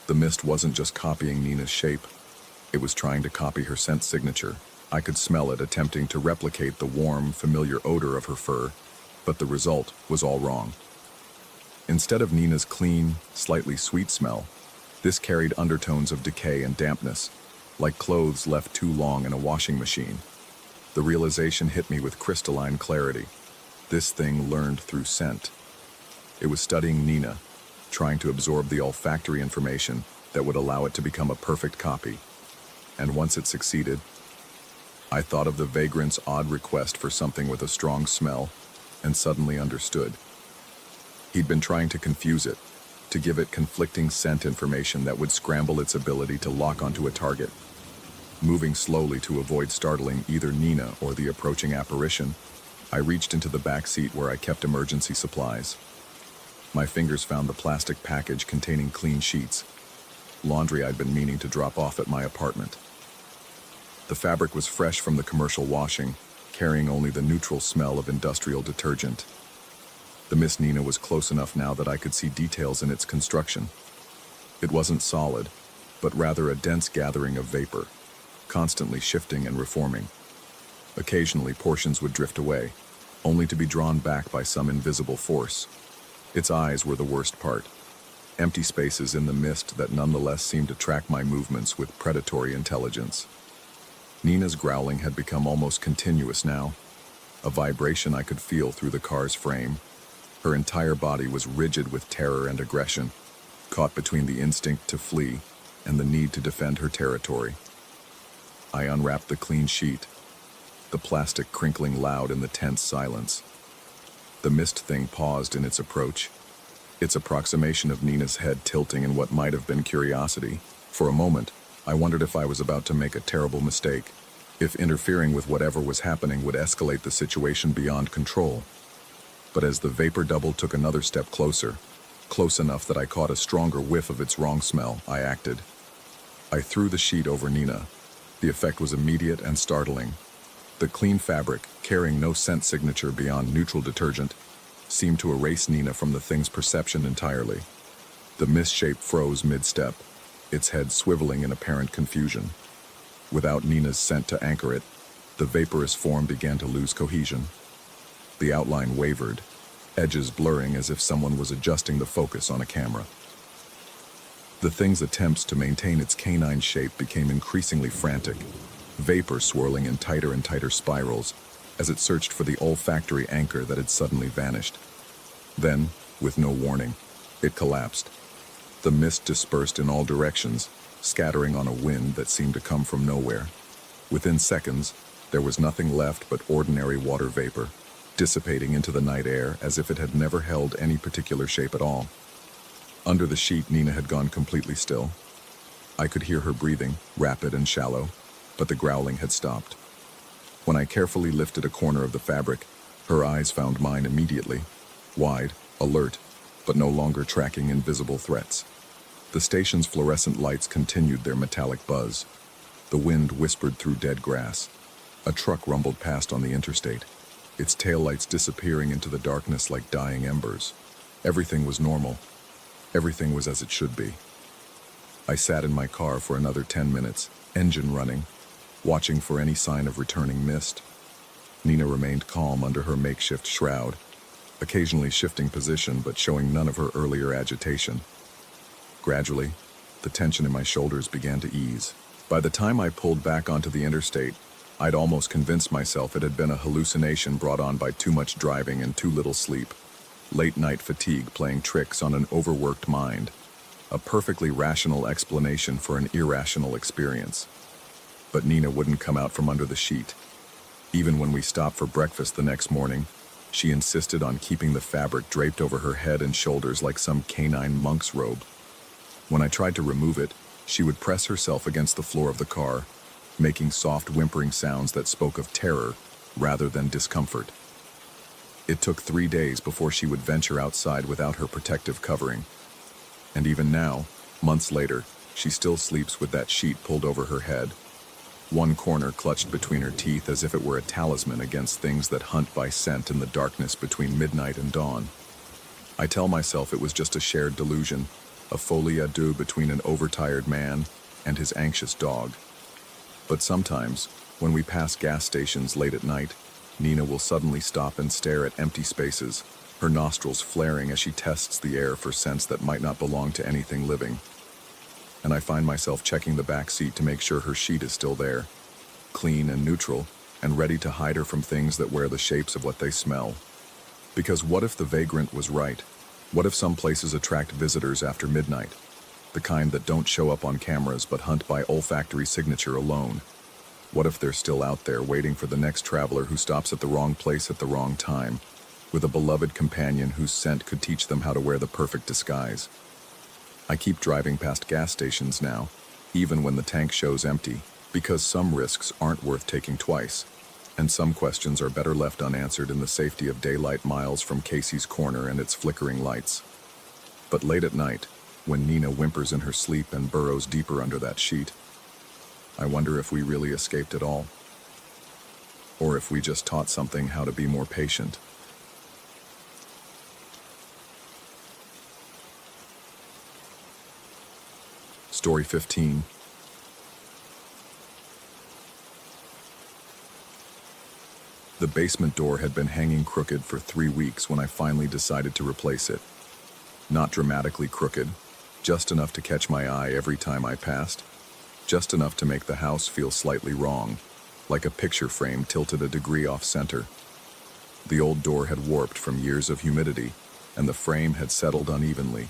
The mist wasn't just copying Nina's shape, it was trying to copy her scent signature. I could smell it attempting to replicate the warm, familiar odor of her fur, but the result was all wrong. Instead of Nina's clean, slightly sweet smell, this carried undertones of decay and dampness, like clothes left too long in a washing machine. The realization hit me with crystalline clarity. This thing learned through scent. It was studying Nina, trying to absorb the olfactory information that would allow it to become a perfect copy. And once it succeeded, I thought of the vagrant's odd request for something with a strong smell, and suddenly understood. He'd been trying to confuse it, to give it conflicting scent information that would scramble its ability to lock onto a target. Moving slowly to avoid startling either Nina or the approaching apparition, I reached into the back seat where I kept emergency supplies. My fingers found the plastic package containing clean sheets, laundry I'd been meaning to drop off at my apartment. The fabric was fresh from the commercial washing, carrying only the neutral smell of industrial detergent. The Miss Nina was close enough now that I could see details in its construction. It wasn't solid, but rather a dense gathering of vapor, constantly shifting and reforming. Occasionally, portions would drift away, only to be drawn back by some invisible force. Its eyes were the worst part, empty spaces in the mist that nonetheless seemed to track my movements with predatory intelligence. Nina's growling had become almost continuous now, a vibration I could feel through the car's frame. Her entire body was rigid with terror and aggression, caught between the instinct to flee and the need to defend her territory. I unwrapped the clean sheet, the plastic crinkling loud in the tense silence. The mist thing paused in its approach, its approximation of Nina's head tilting in what might have been curiosity. For a moment, I wondered if I was about to make a terrible mistake, if interfering with whatever was happening would escalate the situation beyond control. But as the vapor double took another step closer, close enough that I caught a stronger whiff of its wrong smell, I acted. I threw the sheet over Nina. The effect was immediate and startling. The clean fabric, carrying no scent signature beyond neutral detergent, seemed to erase Nina from the thing's perception entirely. The mist shape froze mid-step, its head swiveling in apparent confusion. Without Nina's scent to anchor it, the vaporous form began to lose cohesion. The outline wavered, edges blurring as if someone was adjusting the focus on a camera. The thing's attempts to maintain its canine shape became increasingly frantic, vapor swirling in tighter and tighter spirals as it searched for the olfactory anchor that had suddenly vanished. Then, with no warning, it collapsed. The mist dispersed in all directions, scattering on a wind that seemed to come from nowhere. Within seconds, there was nothing left but ordinary water vapor, dissipating into the night air as if it had never held any particular shape at all. Under the sheet, Nina had gone completely still. I could hear her breathing, rapid and shallow, but the growling had stopped. When I carefully lifted a corner of the fabric, her eyes found mine immediately, wide, alert, but no longer tracking invisible threats. The station's fluorescent lights continued their metallic buzz. The wind whispered through dead grass. A truck rumbled past on the interstate, its taillights disappearing into the darkness like dying embers. Everything was normal. Everything was as it should be. I sat in my car for another 10 minutes, engine running, watching for any sign of returning mist. Nina remained calm under her makeshift shroud, occasionally shifting position but showing none of her earlier agitation. Gradually, the tension in my shoulders began to ease. By the time I pulled back onto the interstate, I'd almost convinced myself it had been a hallucination brought on by too much driving and too little sleep. Late night fatigue playing tricks on an overworked mind. A perfectly rational explanation for an irrational experience. But Nina wouldn't come out from under the sheet. Even when we stopped for breakfast the next morning, she insisted on keeping the fabric draped over her head and shoulders like some canine monk's robe. When I tried to remove it, she would press herself against the floor of the car, making soft whimpering sounds that spoke of terror rather than discomfort. It took 3 days before she would venture outside without her protective covering. And even now, months later, she still sleeps with that sheet pulled over her head, one corner clutched between her teeth as if it were a talisman against things that hunt by scent in the darkness between midnight and dawn. I tell myself it was just a shared delusion, a folie à deux between an overtired man and his anxious dog. But sometimes, when we pass gas stations late at night, Nina will suddenly stop and stare at empty spaces, her nostrils flaring as she tests the air for scents that might not belong to anything living. And I find myself checking the back seat to make sure her sheet is still there, clean and neutral, and ready to hide her from things that wear the shapes of what they smell. Because what if the vagrant was right? What if some places attract visitors after midnight? The kind that don't show up on cameras but hunt by olfactory signature alone. What if they're still out there waiting for the next traveler who stops at the wrong place at the wrong time, with a beloved companion whose scent could teach them how to wear the perfect disguise? I keep driving past gas stations now, even when the tank shows empty, because some risks aren't worth taking twice, and some questions are better left unanswered in the safety of daylight miles from Casey's Corner and its flickering lights. But late at night, when Nina whimpers in her sleep and burrows deeper under that sheet, I wonder if we really escaped at all, or if we just taught something how to be more patient. Story 15. The basement door had been hanging crooked for 3 weeks when I finally decided to replace it. Not dramatically crooked, just enough to catch my eye every time I passed, just enough to make the house feel slightly wrong, like a picture frame tilted a degree off center. The old door had warped from years of humidity, and the frame had settled unevenly,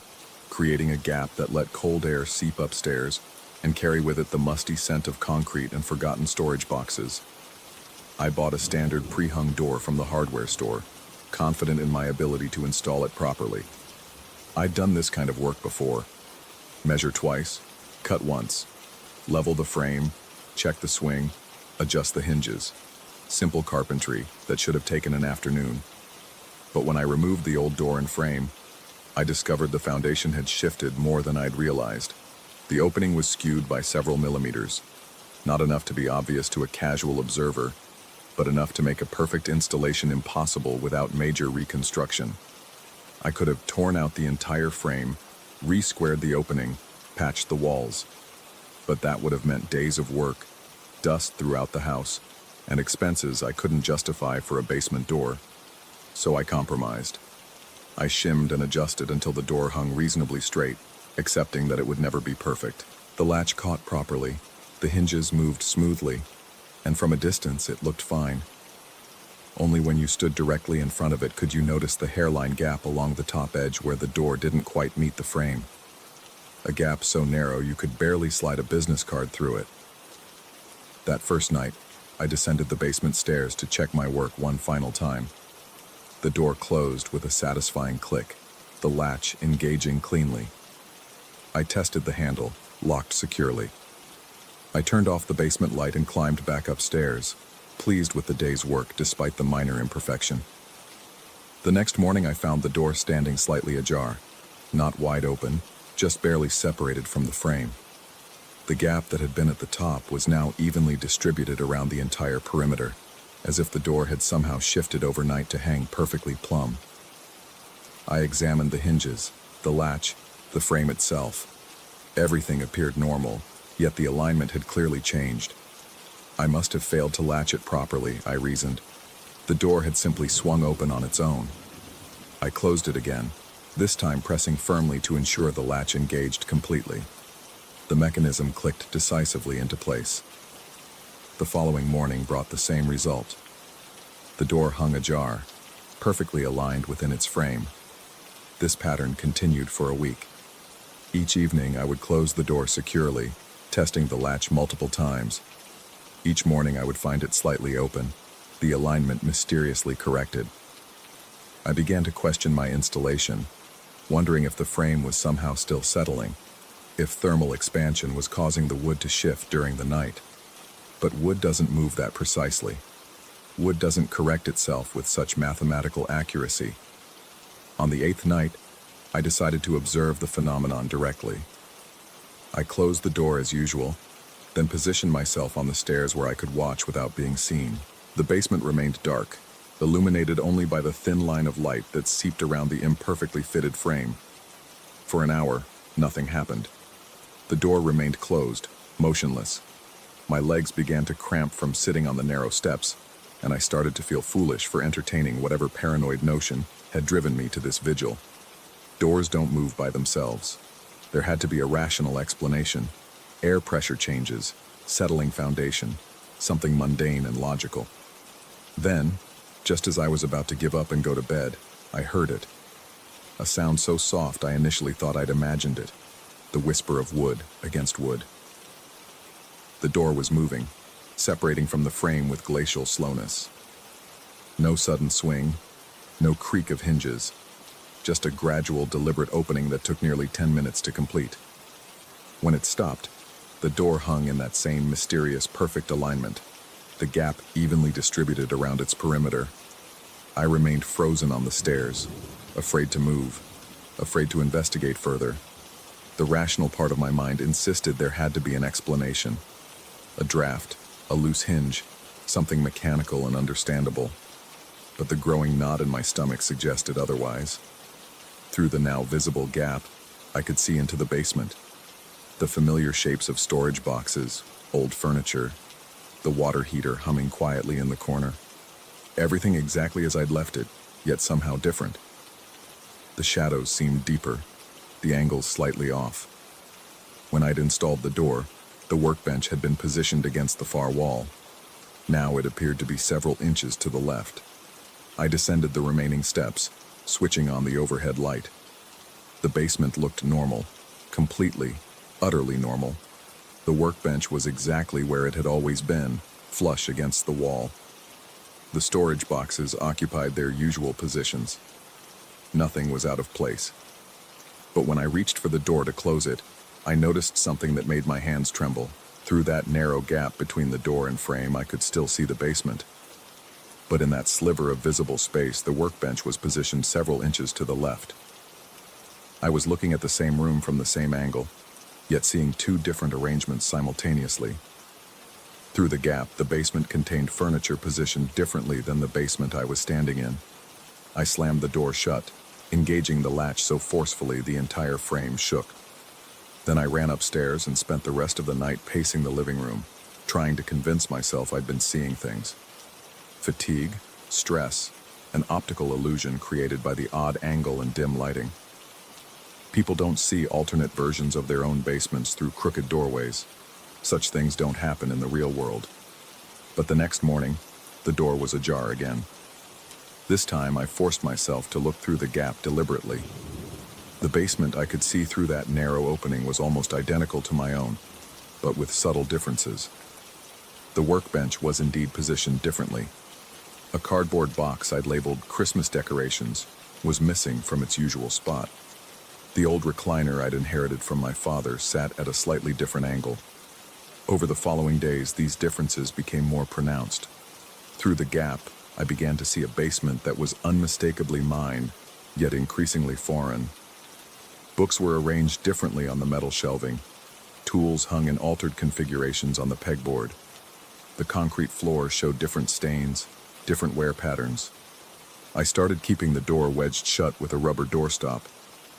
creating a gap that let cold air seep upstairs and carry with it the musty scent of concrete and forgotten storage boxes. I bought a standard pre-hung door from the hardware store, confident in my ability to install it properly. I'd done this kind of work before. Measure twice, cut once, level the frame, check the swing, adjust the hinges. Simple carpentry that should have taken an afternoon. But when I removed the old door and frame, I discovered the foundation had shifted more than I'd realized. The opening was skewed by several millimeters, not enough to be obvious to a casual observer, but enough to make a perfect installation impossible without major reconstruction. I could have torn out the entire frame, re-squared the opening, patched the walls. But that would have meant days of work, dust throughout the house, and expenses I couldn't justify for a basement door. So I compromised. I shimmed and adjusted until the door hung reasonably straight, accepting that it would never be perfect. The latch caught properly, the hinges moved smoothly, and from a distance it looked fine. Only when you stood directly in front of it could you notice the hairline gap along the top edge where the door didn't quite meet the frame. A gap so narrow you could barely slide a business card through it. That first night, I descended the basement stairs to check my work one final time. The door closed with a satisfying click, the latch engaging cleanly. I tested the handle, locked securely. I turned off the basement light and climbed back upstairs, pleased with the day's work despite the minor imperfection. The next morning I found the door standing slightly ajar, not wide open, just barely separated from the frame. The gap that had been at the top was now evenly distributed around the entire perimeter, as if the door had somehow shifted overnight to hang perfectly plumb. I examined the hinges, the latch, the frame itself. Everything appeared normal, yet the alignment had clearly changed. I must have failed to latch it properly, I reasoned. The door had simply swung open on its own. I closed it again, this time pressing firmly to ensure the latch engaged completely. The mechanism clicked decisively into place. The following morning brought the same result. The door hung ajar, perfectly aligned within its frame. This pattern continued for a week. Each evening, I would close the door securely, testing the latch multiple times. Each morning, I would find it slightly open, the alignment mysteriously corrected. I began to question my installation, wondering if the frame was somehow still settling, if thermal expansion was causing the wood to shift during the night. But wood doesn't move that precisely. Wood doesn't correct itself with such mathematical accuracy. On the 8th night, I decided to observe the phenomenon directly. I closed the door as usual, then positioned myself on the stairs where I could watch without being seen. The basement remained dark, illuminated only by the thin line of light that seeped around the imperfectly fitted frame. For an hour, nothing happened. The door remained closed, motionless. My legs began to cramp from sitting on the narrow steps, and I started to feel foolish for entertaining whatever paranoid notion had driven me to this vigil. Doors don't move by themselves. There had to be a rational explanation. Air pressure changes, settling foundation, something mundane and logical. Then, just as I was about to give up and go to bed, I heard it. A sound so soft I initially thought I'd imagined it. The whisper of wood against wood. The door was moving, separating from the frame with glacial slowness. No sudden swing, no creak of hinges, just a gradual, deliberate opening that took nearly 10 minutes to complete. When it stopped, the door hung in that same mysterious, perfect alignment, the gap evenly distributed around its perimeter. I remained frozen on the stairs, afraid to move, afraid to investigate further. The rational part of my mind insisted there had to be an explanation. A draft, a loose hinge, something mechanical and understandable. But the growing knot in my stomach suggested otherwise. Through the now visible gap, I could see into the basement. The familiar shapes of storage boxes, old furniture, the water heater humming quietly in the corner. Everything exactly as I'd left it, yet somehow different. The shadows seemed deeper, the angles slightly off. When I'd installed the door, the workbench had been positioned against the far wall. Now it appeared to be several inches to the left. I descended the remaining steps, switching on the overhead light. The basement looked normal, completely, utterly normal. The workbench was exactly where it had always been, flush against the wall. The storage boxes occupied their usual positions. Nothing was out of place. But when I reached for the door to close it, I noticed something that made my hands tremble. Through that narrow gap between the door and frame, I could still see the basement. But in that sliver of visible space, the workbench was positioned several inches to the left. I was looking at the same room from the same angle, yet seeing two different arrangements simultaneously. Through the gap, the basement contained furniture positioned differently than the basement I was standing in. I slammed the door shut, engaging the latch so forcefully the entire frame shook. Then I ran upstairs and spent the rest of the night pacing the living room, trying to convince myself I'd been seeing things. Fatigue, stress, an optical illusion created by the odd angle and dim lighting. People don't see alternate versions of their own basements through crooked doorways. Such things don't happen in the real world. But the next morning, the door was ajar again. This time I forced myself to look through the gap deliberately. The basement I could see through that narrow opening was almost identical to my own, but with subtle differences. The workbench was indeed positioned differently. A cardboard box I'd labeled Christmas decorations was missing from its usual spot. The old recliner I'd inherited from my father sat at a slightly different angle. Over the following days, these differences became more pronounced. Through the gap, I began to see a basement that was unmistakably mine, yet increasingly foreign. Books were arranged differently on the metal shelving. Tools hung in altered configurations on the pegboard. The concrete floor showed different stains, different wear patterns. I started keeping the door wedged shut with a rubber doorstop,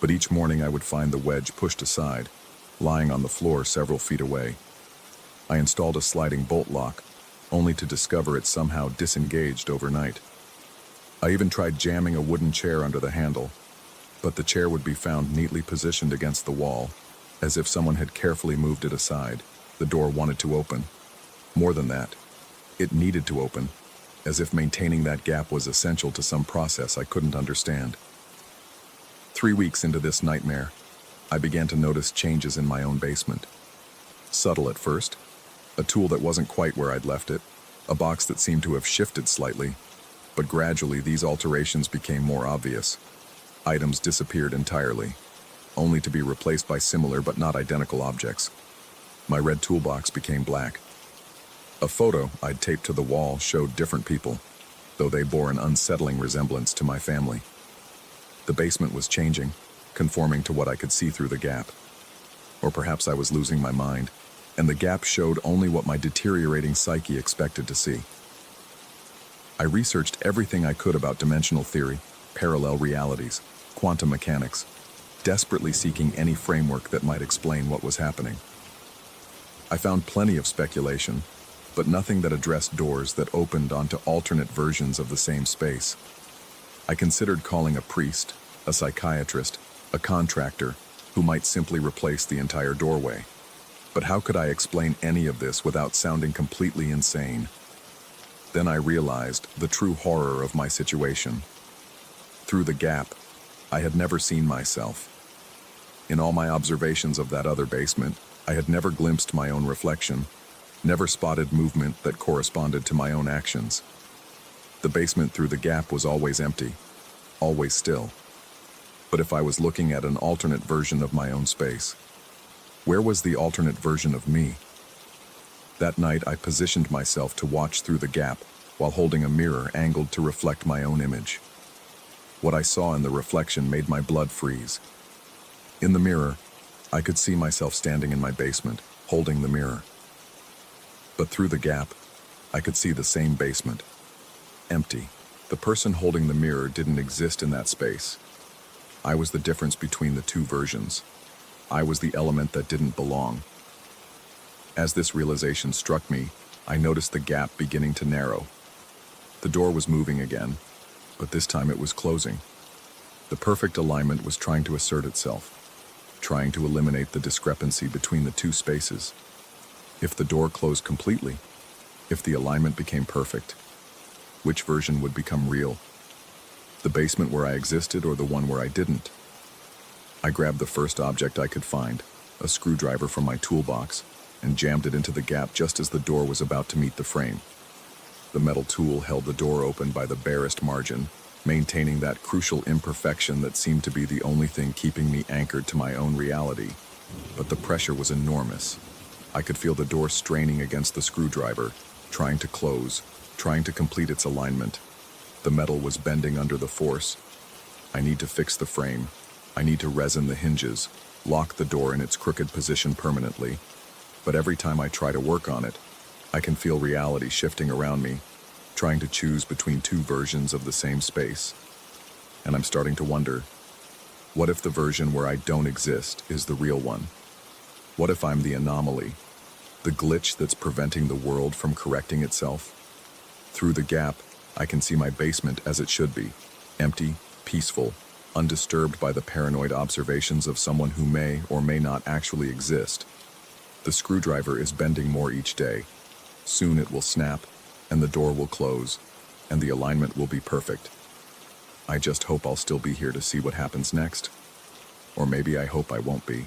but each morning I would find the wedge pushed aside, lying on the floor several feet away. I installed a sliding bolt lock, only to discover it somehow disengaged overnight. I even tried jamming a wooden chair under the handle, but the chair would be found neatly positioned against the wall, as if someone had carefully moved it aside. The door wanted to open. More than that, it needed to open, as if maintaining that gap was essential to some process I couldn't understand. 3 weeks into this nightmare, I began to notice changes in my own basement. Subtle at first, a tool that wasn't quite where I'd left it, a box that seemed to have shifted slightly, but gradually these alterations became more obvious. Items disappeared entirely, only to be replaced by similar but not identical objects. My red toolbox became black. A photo I'd taped to the wall showed different people, though they bore an unsettling resemblance to my family. The basement was changing, conforming to what I could see through the gap. Or perhaps I was losing my mind, and the gap showed only what my deteriorating psyche expected to see. I researched everything I could about dimensional theory, parallel realities, quantum mechanics, desperately seeking any framework that might explain what was happening. I found plenty of speculation, but nothing that addressed doors that opened onto alternate versions of the same space. I considered calling a priest, a psychiatrist, a contractor, who might simply replace the entire doorway. But how could I explain any of this without sounding completely insane? Then I realized the true horror of my situation. Through the gap, I had never seen myself. In all my observations of that other basement, I had never glimpsed my own reflection, never spotted movement that corresponded to my own actions. The basement through the gap was always empty, always still. But if I was looking at an alternate version of my own space, where was the alternate version of me? That night I positioned myself to watch through the gap while holding a mirror angled to reflect my own image. What I saw in the reflection made my blood freeze. In the mirror, I could see myself standing in my basement, holding the mirror. But through the gap, I could see the same basement. Empty. The person holding the mirror didn't exist in that space. I was the difference between the two versions. I was the element that didn't belong. As this realization struck me, I noticed the gap beginning to narrow. The door was moving again, but this time it was closing. The perfect alignment was trying to assert itself, trying to eliminate the discrepancy between the two spaces. If the door closed completely, if the alignment became perfect, which version would become real? The basement where I existed or the one where I didn't? I grabbed the first object I could find, a screwdriver from my toolbox, and jammed it into the gap just as the door was about to meet the frame. The metal tool held the door open by the barest margin, maintaining that crucial imperfection that seemed to be the only thing keeping me anchored to my own reality. But the pressure was enormous. I could feel the door straining against the screwdriver, trying to close, trying to complete its alignment. The metal was bending under the force. I need to fix the frame. I need to resin the hinges, lock the door in its crooked position permanently. But every time I try to work on it, I can feel reality shifting around me, trying to choose between two versions of the same space. And I'm starting to wonder, what if the version where I don't exist is the real one? What if I'm the anomaly, the glitch that's preventing the world from correcting itself? Through the gap, I can see my basement as it should be, empty, peaceful, undisturbed by the paranoid observations of someone who may or may not actually exist. The screwdriver is bending more each day. Soon it will snap, and the door will close, and the alignment will be perfect. I just hope I'll still be here to see what happens next. Or maybe I hope I won't be.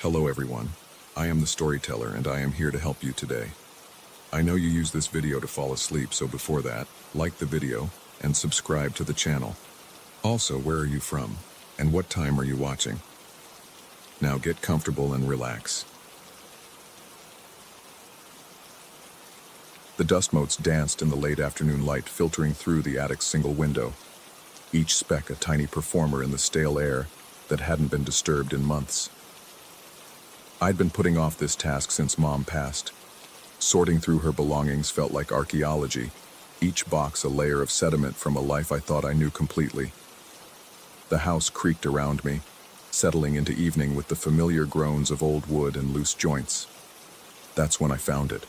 Hello everyone, I am the storyteller and I am here to help you today. I know you use this video to fall asleep, so before that, like the video and subscribe to the channel. Also, where are you from and what time are you watching? Now get comfortable and relax. The dust motes danced in the late afternoon light filtering through the attic's single window, each speck a tiny performer in the stale air that hadn't been disturbed in months. I'd been putting off this task since Mom passed. Sorting through her belongings felt like archaeology, each box a layer of sediment from a life I thought I knew completely. The house creaked around me, settling into evening with the familiar groans of old wood and loose joints. That's when I found it,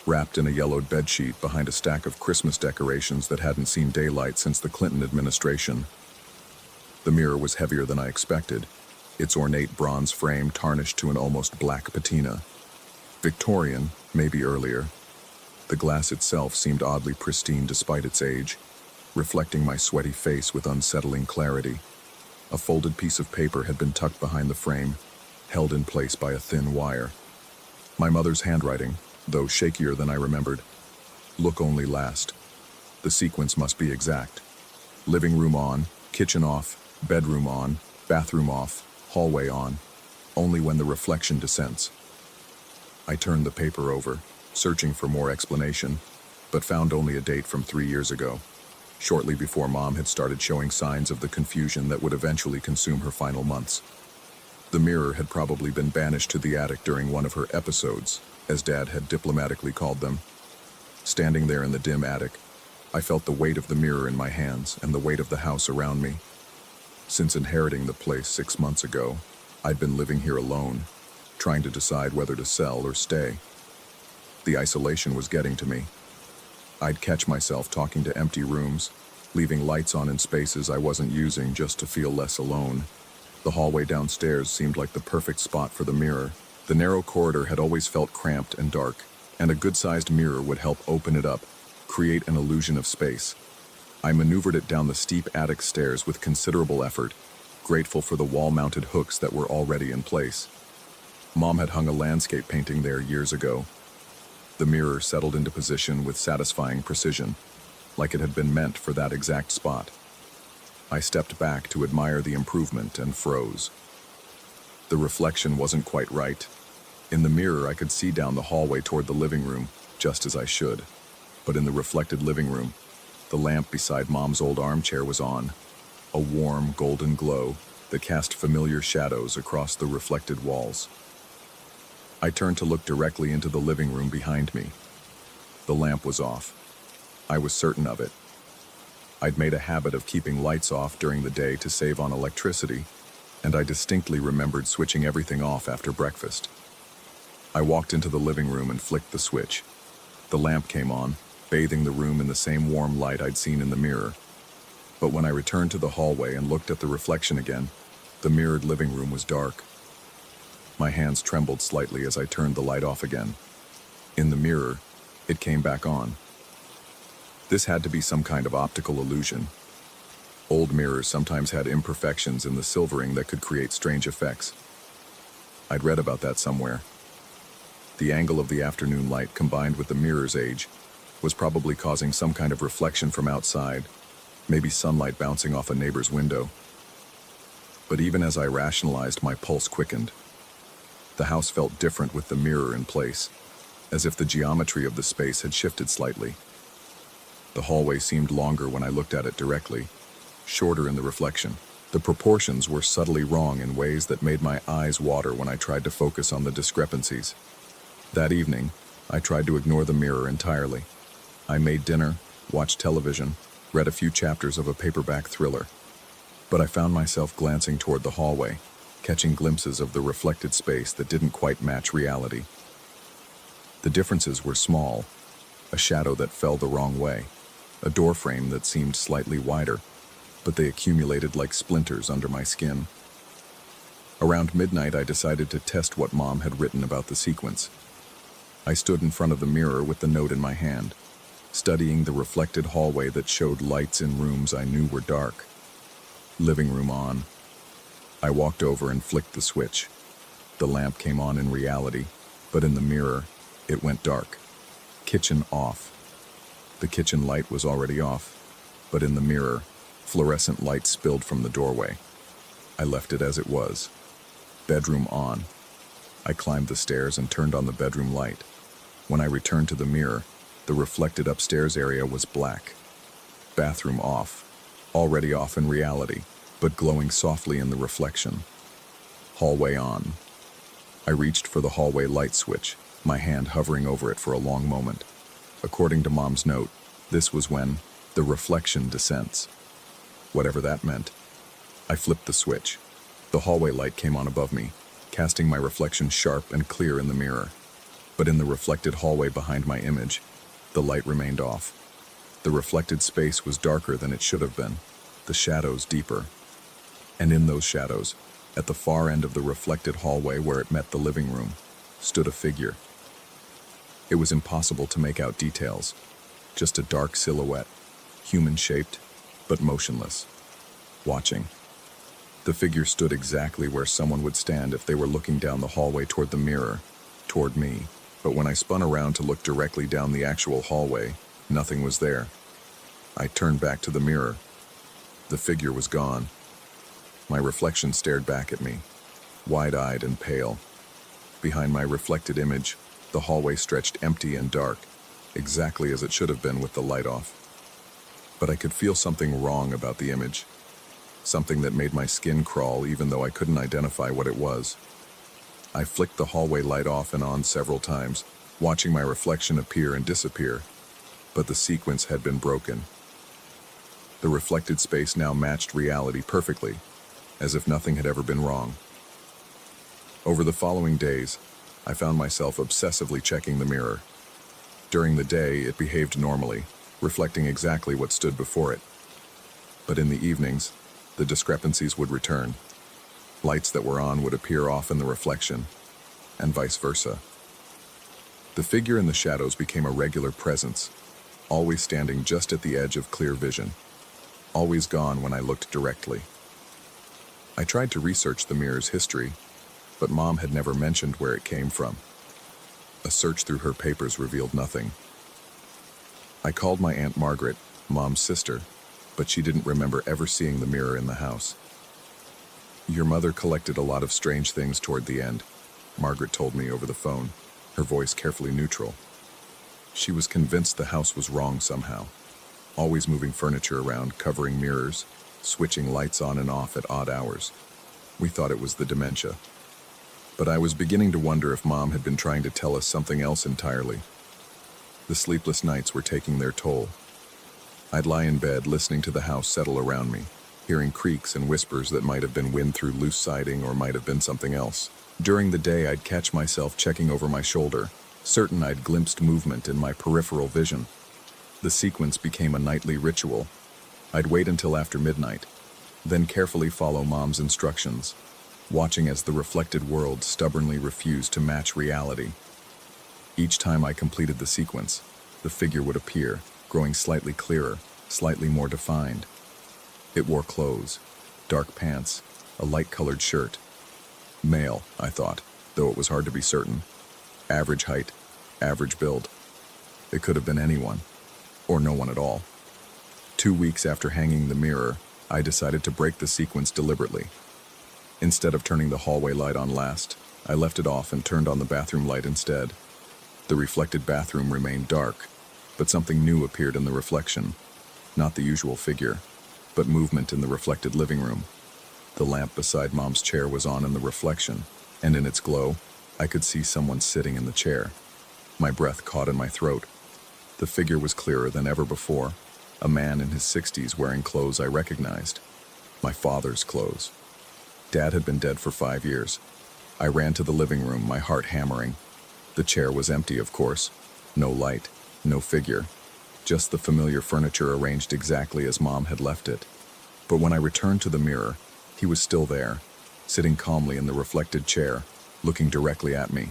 wrapped in a yellowed bedsheet behind a stack of Christmas decorations that hadn't seen daylight since the Clinton administration. The mirror was heavier than I expected, its ornate bronze frame tarnished to an almost black patina. Victorian, maybe earlier. The glass itself seemed oddly pristine despite its age, reflecting my sweaty face with unsettling clarity. A folded piece of paper had been tucked behind the frame, held in place by a thin wire. My mother's handwriting, though shakier than I remembered. Look only last. The sequence must be exact. Living room on, kitchen off, bedroom on, bathroom off, hallway on, only when the reflection descends. I turned the paper over, searching for more explanation, but found only a date from 3 years ago, shortly before Mom had started showing signs of the confusion that would eventually consume her final months. The mirror had probably been banished to the attic during one of her episodes, as Dad had diplomatically called them. Standing there in the dim attic, I felt the weight of the mirror in my hands and the weight of the house around me. Since inheriting the place 6 months ago, I'd been living here alone, trying to decide whether to sell or stay. The isolation was getting to me. I'd catch myself talking to empty rooms, leaving lights on in spaces I wasn't using just to feel less alone. The hallway downstairs seemed like the perfect spot for the mirror. The narrow corridor had always felt cramped and dark, and a good-sized mirror would help open it up, create an illusion of space. I maneuvered it down the steep attic stairs with considerable effort, grateful for the wall-mounted hooks that were already in place. Mom had hung a landscape painting there years ago. The mirror settled into position with satisfying precision, like it had been meant for that exact spot. I stepped back to admire the improvement and froze. The reflection wasn't quite right. In the mirror, I could see down the hallway toward the living room, just as I should. But in the reflected living room, the lamp beside Mom's old armchair was on, a warm golden glow that cast familiar shadows across the reflected walls. I turned to look directly into the living room behind me. The lamp was off. I was certain of it. I'd made a habit of keeping lights off during the day to save on electricity, and I distinctly remembered switching everything off after breakfast. I walked into the living room and flicked the switch. The lamp came on, bathing the room in the same warm light I'd seen in the mirror. But when I returned to the hallway and looked at the reflection again, the mirrored living room was dark. My hands trembled slightly as I turned the light off again. In the mirror, it came back on. This had to be some kind of optical illusion. Old mirrors sometimes had imperfections in the silvering that could create strange effects. I'd read about that somewhere. The angle of the afternoon light combined with the mirror's age was probably causing some kind of reflection from outside, maybe sunlight bouncing off a neighbor's window. But even as I rationalized, my pulse quickened. The house felt different with the mirror in place, as if the geometry of the space had shifted slightly. The hallway seemed longer when I looked at it directly, shorter in the reflection. The proportions were subtly wrong in ways that made my eyes water when I tried to focus on the discrepancies. That evening, I tried to ignore the mirror entirely. I made dinner, watched television, read a few chapters of a paperback thriller. But I found myself glancing toward the hallway, catching glimpses of the reflected space that didn't quite match reality. The differences were small, a shadow that fell the wrong way, a door frame that seemed slightly wider, but they accumulated like splinters under my skin. Around midnight, I decided to test what Mom had written about the sequence. I stood in front of the mirror with the note in my hand, studying the reflected hallway that showed lights in rooms I knew were dark. Living room on. I walked over and flicked the switch. The lamp came on in reality, but in the mirror, it went dark. Kitchen off. The kitchen light was already off, but in the mirror, fluorescent light spilled from the doorway. I left it as it was. Bedroom on. I climbed the stairs and turned on the bedroom light. When I returned to the mirror, the reflected upstairs area was black. Bathroom off. Already off in reality, but glowing softly in the reflection. Hallway on. I reached for the hallway light switch, my hand hovering over it for a long moment. According to Mom's note, this was when the reflection descends. Whatever that meant. I flipped the switch. The hallway light came on above me, casting my reflection sharp and clear in the mirror. But in the reflected hallway behind my image, the light remained off. The reflected space was darker than it should have been, the shadows deeper. And in those shadows, at the far end of the reflected hallway where it met the living room, stood a figure. It was impossible to make out details, just a dark silhouette, human-shaped, but motionless, watching. The figure stood exactly where someone would stand if they were looking down the hallway toward the mirror, toward me. But when I spun around to look directly down the actual hallway, nothing was there. I turned back to the mirror. The figure was gone. My reflection stared back at me, wide-eyed and pale. Behind my reflected image, the hallway stretched empty and dark, exactly as it should have been with the light off. But I could feel something wrong about the image, something that made my skin crawl even though I couldn't identify what it was. I flicked the hallway light off and on several times, watching my reflection appear and disappear, but the sequence had been broken. The reflected space now matched reality perfectly, as if nothing had ever been wrong. Over the following days, I found myself obsessively checking the mirror. During the day, it behaved normally, reflecting exactly what stood before it. But in the evenings, the discrepancies would return. Lights that were on would appear off in the reflection, and vice versa. The figure in the shadows became a regular presence, always standing just at the edge of clear vision, always gone when I looked directly. I tried to research the mirror's history, but Mom had never mentioned where it came from. A search through her papers revealed nothing. I called my Aunt Margaret, Mom's sister, but she didn't remember ever seeing the mirror in the house. Your mother collected a lot of strange things toward the end, Margaret told me over the phone, her voice carefully neutral. She was convinced the house was wrong somehow, always moving furniture around, covering mirrors, switching lights on and off at odd hours. We thought it was the dementia. But I was beginning to wonder if Mom had been trying to tell us something else entirely. The sleepless nights were taking their toll. I'd lie in bed listening to the house settle around me, hearing creaks and whispers that might have been wind through loose siding or might have been something else. During the day, I'd catch myself checking over my shoulder, certain I'd glimpsed movement in my peripheral vision. The sequence became a nightly ritual. I'd wait until after midnight, then carefully follow Mom's instructions, watching as the reflected world stubbornly refused to match reality. Each time I completed the sequence, the figure would appear, growing slightly clearer, slightly more defined. It wore clothes, dark pants, a light-colored shirt. Male, I thought, though it was hard to be certain. Average height, average build. It could have been anyone, or no one at all. 2 weeks after hanging the mirror, I decided to break the sequence deliberately. Instead of turning the hallway light on last, I left it off and turned on the bathroom light instead. The reflected bathroom remained dark, but something new appeared in the reflection. Not the usual figure, but movement in the reflected living room. The lamp beside Mom's chair was on in the reflection, and in its glow, I could see someone sitting in the chair. My breath caught in my throat. The figure was clearer than ever before, a man in his 60s wearing clothes I recognized. My father's clothes. Dad had been dead for 5 years. I ran to the living room, my heart hammering. The chair was empty, of course. No light, no figure. Just the familiar furniture arranged exactly as Mom had left it. But when I returned to the mirror, he was still there, sitting calmly in the reflected chair, looking directly at me.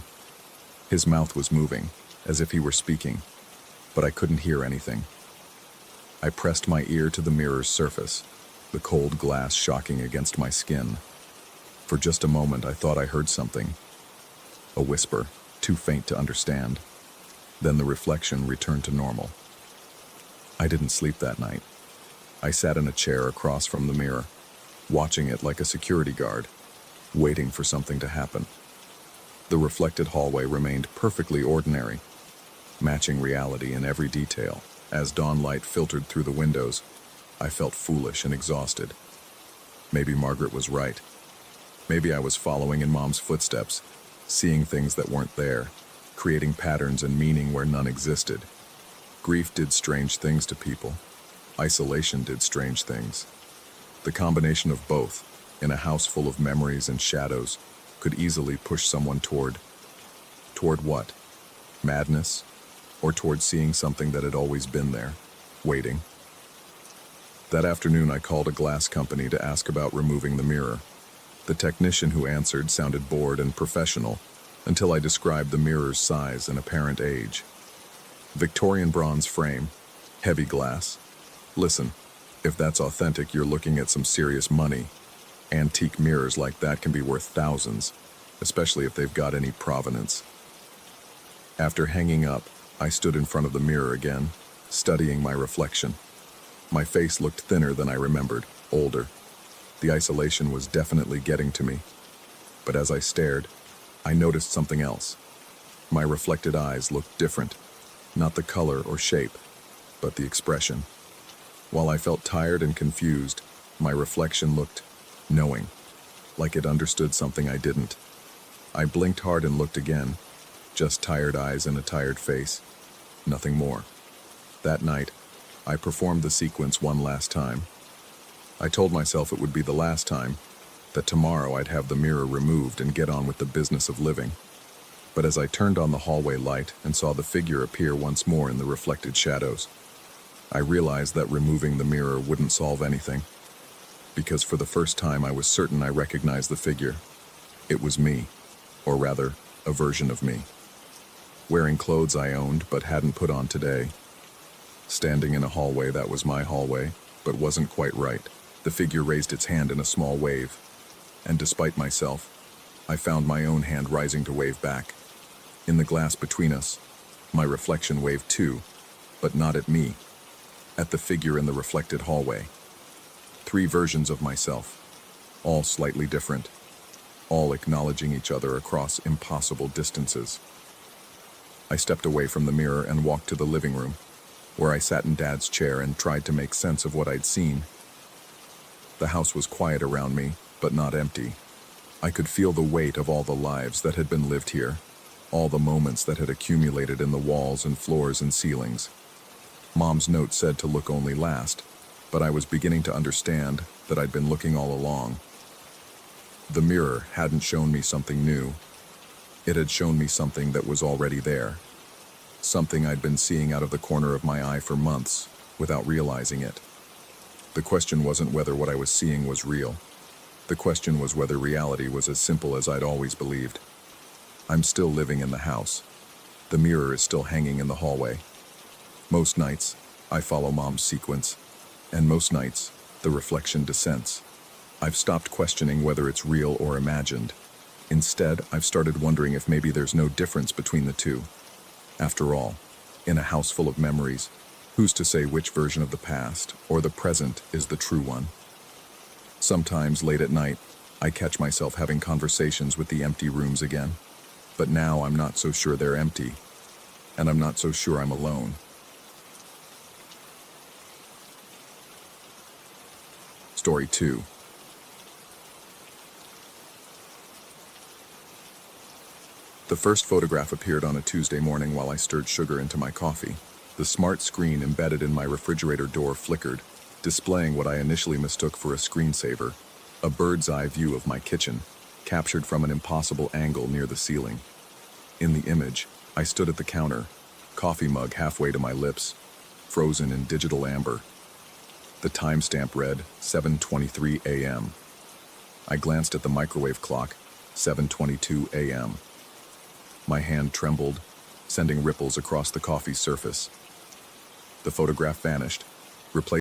His mouth was moving, as if he were speaking, but I couldn't hear anything. I pressed my ear to the mirror's surface, the cold glass shocking against my skin. For just a moment I thought I heard something, A whisper, too faint to understand. Then the reflection returned to normal. I didn't sleep that night. I sat in a chair across from the mirror, watching it like a security guard, waiting for something to happen. The reflected hallway remained perfectly ordinary, matching reality in every detail. As dawn light filtered through the windows, I felt foolish and exhausted. Maybe Margaret was right. Maybe I was following in Mom's footsteps, seeing things that weren't there, creating patterns and meaning where none existed. Grief did strange things to people. Isolation did strange things. The combination of both, in a house full of memories and shadows, could easily push someone toward what? Madness? Or toward seeing something that had always been there, waiting? That afternoon I called a glass company to ask about removing the mirror. The technician who answered sounded bored and professional, until I described the mirror's size and apparent age. Victorian bronze frame, heavy glass. Listen, if that's authentic, you're looking at some serious money. Antique mirrors like that can be worth thousands, especially if they've got any provenance. After hanging up, I stood in front of the mirror again, studying my reflection. My face looked thinner than I remembered, older. The isolation was definitely getting to me. But as I stared, I noticed something else. My reflected eyes looked different. Not the color or shape, but the expression. While I felt tired and confused, my reflection looked knowing, like it understood something I didn't. I blinked hard and looked again, just tired eyes and a tired face, nothing more. That night, I performed the sequence one last time. I told myself it would be the last time, that tomorrow I'd have the mirror removed and get on with the business of living. But as I turned on the hallway light and saw the figure appear once more in the reflected shadows, I realized that removing the mirror wouldn't solve anything. Because for the first time I was certain I recognized the figure. It was me, or rather, a version of me. Wearing clothes I owned but hadn't put on today. Standing in a hallway that was my hallway, but wasn't quite right. The figure raised its hand in a small wave, and despite myself, I found my own hand rising to wave back. In the glass between us, my reflection waved too, but not at me, at the figure in the reflected hallway. 3 versions of myself, all slightly different, all acknowledging each other across impossible distances. I stepped away from the mirror and walked to the living room, where I sat in Dad's chair and tried to make sense of what I'd seen. The house was quiet around me, but not empty. I could feel the weight of all the lives that had been lived here, all the moments that had accumulated in the walls and floors and ceilings. Mom's note said to look only last, but I was beginning to understand that I'd been looking all along. The mirror hadn't shown me something new. It had shown me something that was already there. Something I'd been seeing out of the corner of my eye for months, without realizing it. The question wasn't whether what I was seeing was real. The question was whether reality was as simple as I'd always believed. I'm still living in the house. The mirror is still hanging in the hallway. Most nights, I follow Mom's sequence, and most nights, the reflection dissents. I've stopped questioning whether it's real or imagined. Instead, I've started wondering if maybe there's no difference between the two. After all, in a house full of memories, who's to say which version of the past or the present is the true one? Sometimes late at night, I catch myself having conversations with the empty rooms again. But now I'm not so sure they're empty, and I'm not so sure I'm alone. Story 2. The first photograph appeared on a Tuesday morning while I stirred sugar into my coffee. The smart screen embedded in my refrigerator door flickered, displaying what I initially mistook for a screensaver, a bird's eye view of my kitchen, captured from an impossible angle near the ceiling. In the image, I stood at the counter, coffee mug halfway to my lips, frozen in digital amber. The timestamp read 7:23 a.m. I glanced at the microwave clock, 7:22 a.m. My hand trembled, sending ripples across the coffee's surface. The photograph vanished, replaced